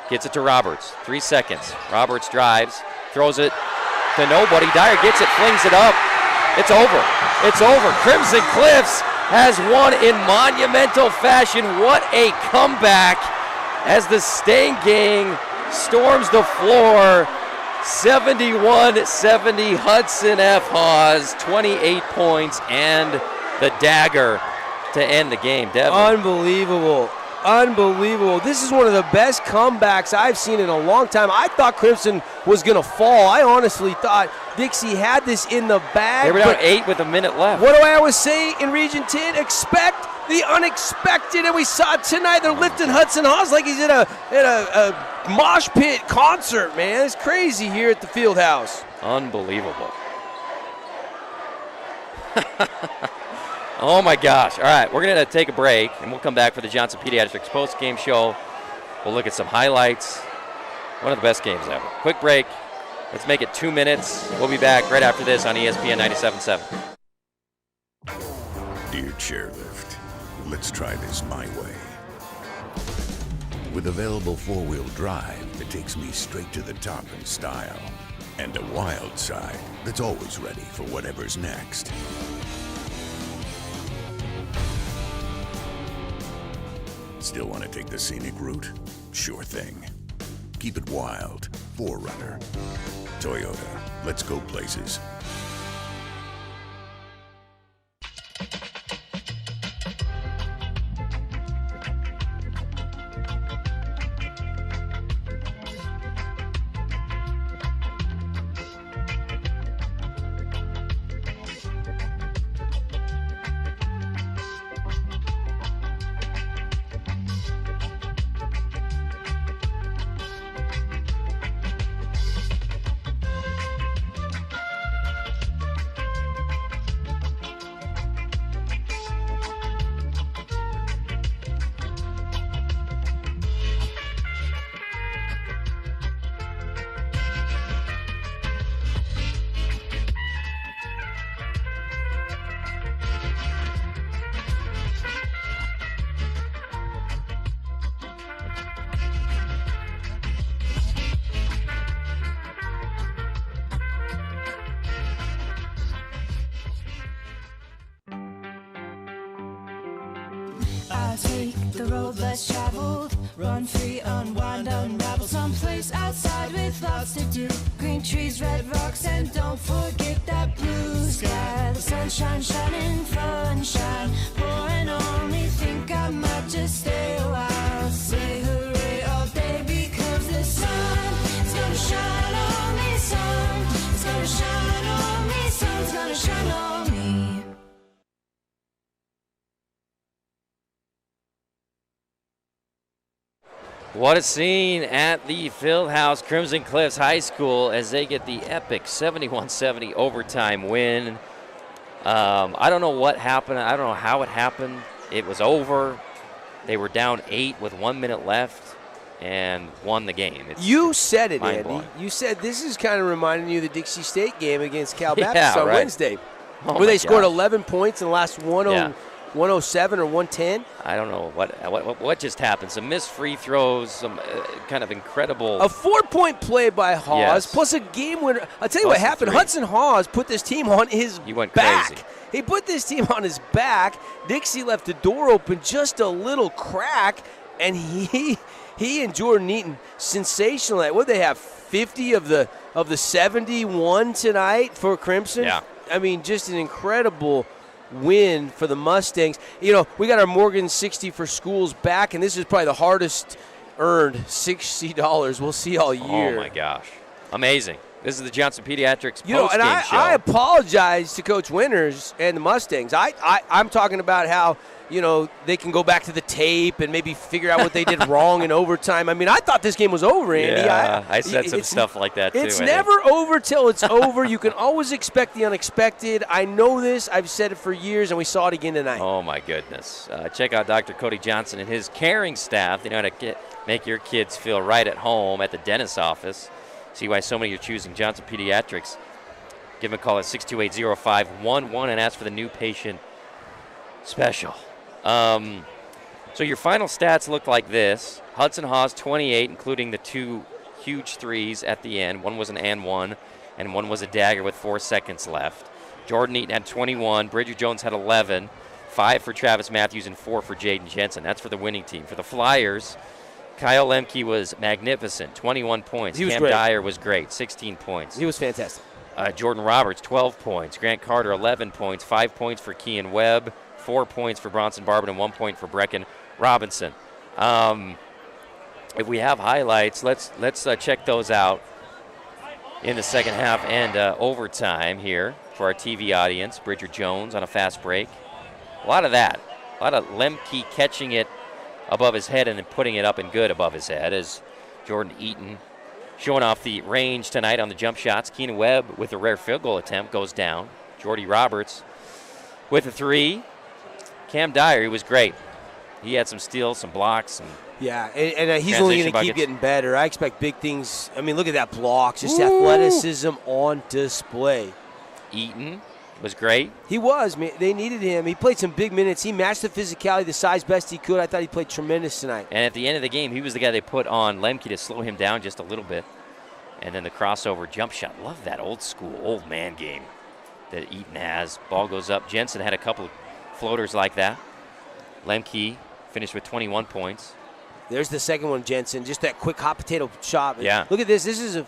Gets it to Roberts. 3 seconds. Roberts drives, throws it to nobody. Dyer gets it, flings it up. It's over. It's over. Crimson Cliffs has won in monumental fashion. What a comeback as the Stain Gang storms the floor. 71-70 Hudson F. Hawes, 28 points and the dagger to end the game. Devin. Unbelievable. Unbelievable. This is one of the best comebacks I've seen in a long time. I thought Crimson was going to fall. I honestly thought Dixie had this in the bag. They were down 8 with a minute left. What do I always say in Region 10? Expect the unexpected, and we saw it tonight. They're lifting Hudson Hawes like he's in a mosh pit concert, man. It's crazy here at the field house. Unbelievable. Oh my gosh. All right, we're going to take a break, and we'll come back for the Johnson Pediatrics post-game show. We'll look at some highlights. One of the best games ever. Quick break. Let's make it 2 minutes. We'll be back right after this on ESPN 97.7. Dear Chairlift, let's try this my way. With available 4-wheel drive that takes me straight to the top in style, and a wild side that's always ready for whatever's next. Still want to take the scenic route? Sure thing. Keep it wild. 4Runner. Toyota. Let's go places. I take the road less traveled, run free, unwind, unravel someplace outside with lots to do. Green trees, red rocks, and don't forget that blue sky. The sunshine shining, sunshine pouring on me. Think I might just stay a while. Say hooray all day because the sun is gonna shine on me. Sun is gonna shine on me. Sun's gonna shine on me. What a scene at the Fieldhouse Crimson Cliffs High School as they get the epic 71-70 overtime win. I don't know what happened. I don't know how it happened. It was over. They were down 8 with 1 minute left and won the game. You said it, Andy. mind-blowing. You said this is kind of reminding you of the Dixie State game against Cal Yeah, Baptist on right. Wednesday, Oh where they my scored gosh. 11 points in the last 107 or 110. I don't know what just happened. Some missed free throws, some kind of incredible. A 4-point play by Hawes, Yes. plus a game winner. I'll tell you Plus what the happened. 3. Hudson Hawes put this team on his He went back. crazy. He put this team on his back. Dixie left the door open just a little crack, and he and Jordan Eaton, sensational. What did they have, 50 of the 71 tonight for Crimson? Yeah. I mean, just an incredible win for the Mustangs. You know, we got our Morgan 60 for schools back, and this is probably the hardest earned $60. We'll see all year. Oh, my gosh. Amazing. This is the Johnson Pediatrics You know, and post-game show. I apologize to Coach Winters and the Mustangs. I'm talking about how, they can go back to the tape and maybe figure out what they did wrong in overtime. I mean, I thought this game was over, Andy. Yeah, I said some stuff like that, too. It's never over till it's over. You can always expect the unexpected. I know this. I've said it for years, and we saw it again tonight. Oh, my goodness. Check out Dr. Cody Johnson and his caring staff. They know how to make your kids feel right at home at the dentist's office. See why so many are choosing Johnson Pediatrics. Give them a call at 628-0511 and ask for the new patient special. So your final stats look like this. Hudson Haws, 28, including the 2 huge threes at the end. One was an and one, and one was a dagger with 4 seconds left. Jordan Eaton had 21. Bridger Jones had 11. 5 for Travis Matthews and 4 for Jaden Jensen. That's for the winning team. For the Flyers, Kyle Lemke was magnificent, 21 points. He was Cam great. Dyer was great, 16 points. He was fantastic. Jordan Roberts, 12 points. Grant Carter, 11 points. 5 points for Kean Webb. 4 points for Bronson Barbin and 1 point for Brecken Robinson. If we have highlights, let's check those out in the second half and overtime here for our TV audience. Bridger Jones on a fast break. A lot of that. A lot of Lemke catching it above his head and then putting it up and good above his head as Jordan Eaton showing off the range tonight on the jump shots. Keenan Webb with a rare field goal attempt goes down. Jordy Roberts with a 3. Cam Dyer, he was great. He had some steals, some blocks. Yeah, and he's only going to keep getting better. I expect big things. I mean, look at that block. Just athleticism on display. Eaton was great. He was. Man, they needed him. He played some big minutes. He matched the physicality, the size best he could. I thought he played tremendous tonight. And at the end of the game, he was the guy they put on Lemke to slow him down just a little bit. And then the crossover jump shot. Love that old school, old man game that Eaton has. Ball goes up. Jensen had a couple of floaters like that. Lemke finished with 21 points. There's the second one, Jensen. Just that quick hot potato shot. Yeah. Look at this. This is a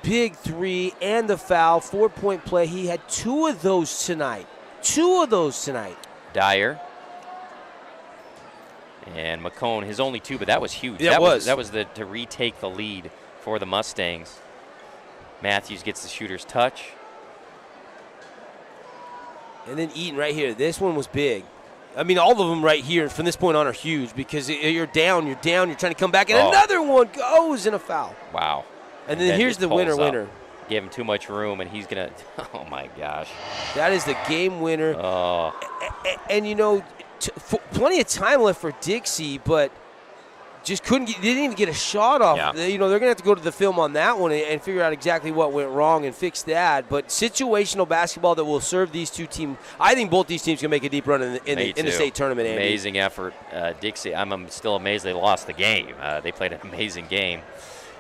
big 3 and the foul, 4-point play. He had 2 of those tonight. 2 of those tonight. Dyer. And McCone, his only 2, but that was huge. Yeah, That was to retake the lead for the Mustangs. Matthews gets the shooter's touch. And then Eaton right here. This one was big. I mean, all of them right here from this point on are huge because you're down, you're trying to come back, and another one goes in a foul. Wow. And then here's the winner. Gave him too much room, and he's going to – oh, my gosh. That is the game winner. Oh. And plenty of time left for Dixie, but just they didn't even get a shot off. Yeah. They're going to have to go to the film on that one and figure out exactly what went wrong and fix that. But situational basketball that will serve these two teams. I think both these teams can make a deep run in the state tournament, Andy. Amazing effort. Dixie, I'm still amazed they lost the game. They played an amazing game.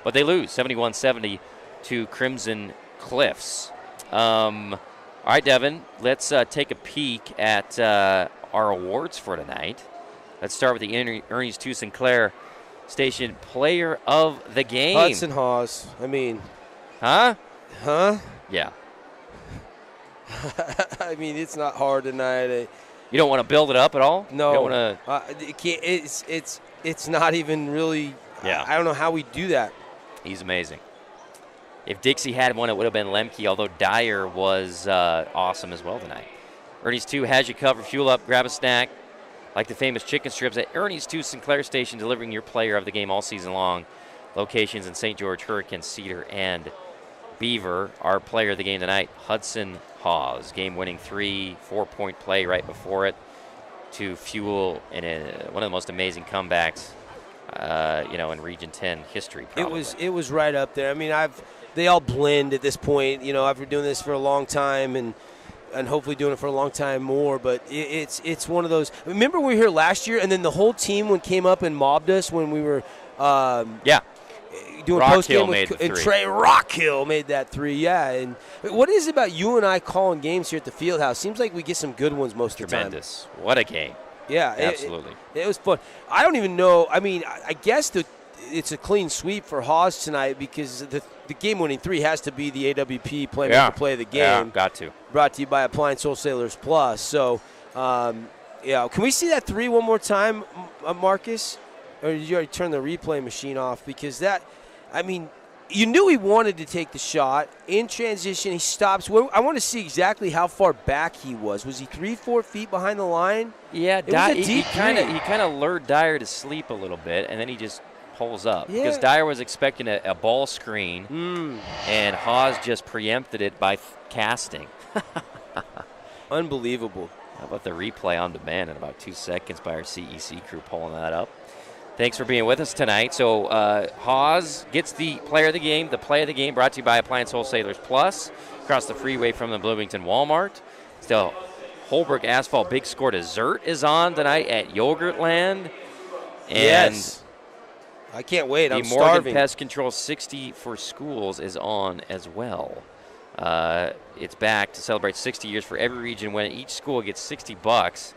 But they lose 71-70 to Crimson Cliffs. All right, Devin, let's take a peek at our awards for tonight. Let's start with the Ernie's 2 Sinclair Station Player of the Game. Hudson Haws. I mean. Huh? Yeah. I mean, it's not hard tonight. You don't want to build it up at all? No. You don't want to. It's not even really. Yeah. I don't know how we do that. He's amazing. If Dixie had one, it would have been Lemke, although Dyer was awesome as well tonight. Ernie's 2 has you covered. Fuel up, grab a snack. Like the famous chicken strips at Ernie's 2 Sinclair Station, delivering your player of the game all season long. Locations in St. George, Hurricane, Cedar, and Beaver. Our player of the game tonight, Hudson Haws. Game-winning 3, 4-point play right before it to fuel one of the most amazing comebacks, in Region 10 history. Probably. It was right up there. I mean, they all blend at this point. I've been doing this for a long time and hopefully doing it for a long time more. But it's one of those. Remember we were here last year, and then the whole team came up and mobbed us when we were doing post game and Trey Rockhill made that 3. Yeah, and what is it about you and I calling games here at the Fieldhouse? Seems like we get some good ones most of the time. Tremendous. What a game. Yeah, absolutely. It was fun. I don't even know. I mean, I guess it's a clean sweep for Haws tonight because the game-winning 3 has to be the AWP playmaker play of the game. Yeah, got to. Brought to you by Appliance Wholesalers Plus. So, can we see that 3 one more time, Marcus? or did you already turn the replay machine off? Because you knew he wanted to take the shot. In transition, he stops. I want to see exactly how far back he was. Was he 3-4 feet behind the line? Yeah, he kind of lured Dyer to sleep a little bit, and then he just pulls up. Because Dyer was expecting a ball screen, and Haas just preempted it by casting. Unbelievable. How about the replay on demand in about 2 seconds by our CEC crew pulling that up? Thanks for being with us tonight. So Haas gets the player of the game. The play of the game brought to you by Appliance Wholesalers Plus. Across the freeway from the Bloomington Walmart. Still, Holbrook Asphalt Big Score Dessert is on tonight at Yogurtland. And yes. I can't wait. I'm the starving. Morgan Pest Control 60 for Schools is on as well. It's back to celebrate 60 years for every region when each school gets $60.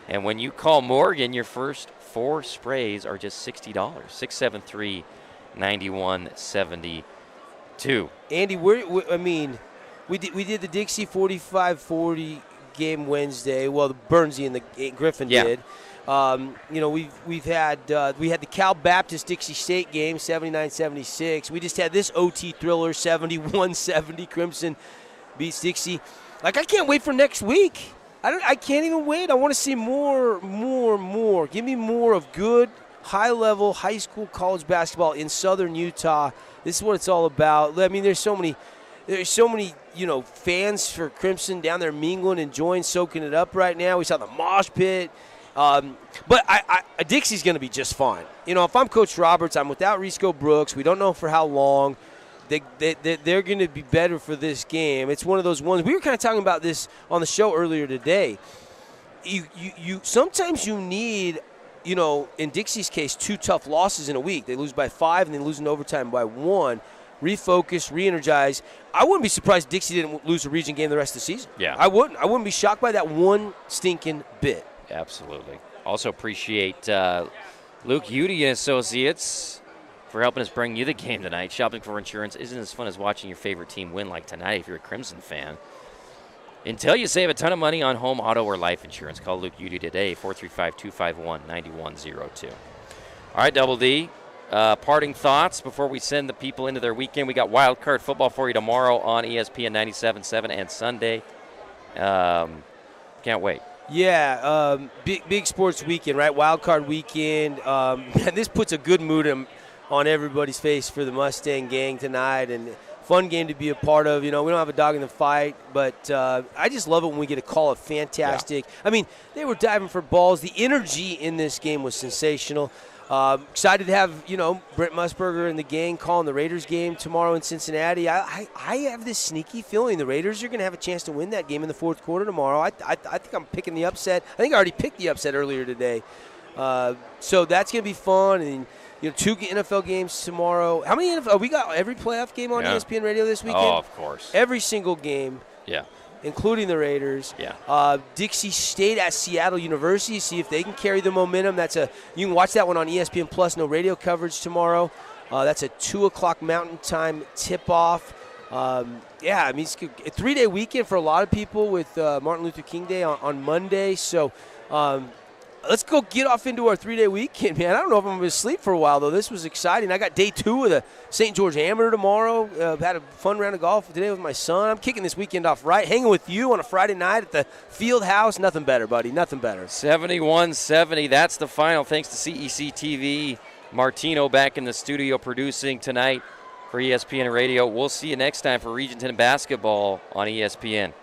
And when you call Morgan, your first 4 sprays are just $60. 673-9172. Andy, we did the Dixie 45-40 game Wednesday. Well, the Burnsy and the Griffin did. We had the Cal Baptist Dixie State game 79-76. We just had this OT thriller 71-70. Crimson beats Dixie. I can't wait for next week. I can't even wait. I want to see more. Give me more of good, high-level high school, college basketball in Southern Utah. This is what it's all about. I mean, there's so many, fans for Crimson down there mingling, enjoying, soaking it up right now. We saw the mosh pit. But Dixie's going to be just fine. If I'm Coach Roberts, I'm without Risco Brooks. We don't know for how long. They're going to be better for this game. It's one of those ones. We were kind of talking about this on the show earlier today. You sometimes you need, in Dixie's case, 2 tough losses in a week. They lose by 5 and they lose in overtime by 1. Refocus, re-energize. I wouldn't be surprised if Dixie didn't lose a region game the rest of the season. Yeah. I wouldn't. I wouldn't be shocked by that one stinking bit. Absolutely. Also appreciate Luke Udy and Associates for helping us bring you the game tonight. Shopping for insurance isn't as fun as watching your favorite team win like tonight if you're a Crimson fan. Until you save a ton of money on home, auto, or life insurance, call Luke Udy today, 435-251-9102. All right, Double D, parting thoughts before we send the people into their weekend. We got wild card football for you tomorrow on ESPN 97.7 and Sunday. Can't wait. Yeah, big sports weekend, right? Wild card weekend. This puts a good mood on everybody's face for the Mustang gang tonight, and fun game to be a part of. We don't have a dog in the fight, but I just love it when we get to call it fantastic. Yeah. I mean, they were diving for balls. The energy in this game was sensational. Excited to have, Brent Musburger and the gang calling the Raiders game tomorrow in Cincinnati. I have this sneaky feeling the Raiders are going to have a chance to win that game in the fourth quarter tomorrow. I think I'm picking the upset. I think I already picked the upset earlier today. So that's going to be fun. And 2 NFL games tomorrow. How many NFL? We got every playoff game on ESPN Radio this weekend? Oh, of course. Every single game. Yeah. Including the Raiders. Yeah. Dixie State at Seattle University. See if they can carry the momentum. You can watch that one on ESPN Plus. No radio coverage tomorrow. That's a 2:00 Mountain Time tip-off. It's a 3-day weekend for a lot of people with Martin Luther King Day on Monday. So let's go get off into our 3-day weekend, man. I don't know if I'm going to sleep for a while, though. This was exciting. I got day 2 of the St. George Amateur tomorrow. Had a fun round of golf today with my son. I'm kicking this weekend off right. Hanging with you on a Friday night at the Field House. Nothing better, buddy. Nothing better. 71-70. That's the final. Thanks to CEC TV. Martino back in the studio producing tonight for ESPN Radio. We'll see you next time for Region 10 basketball on ESPN.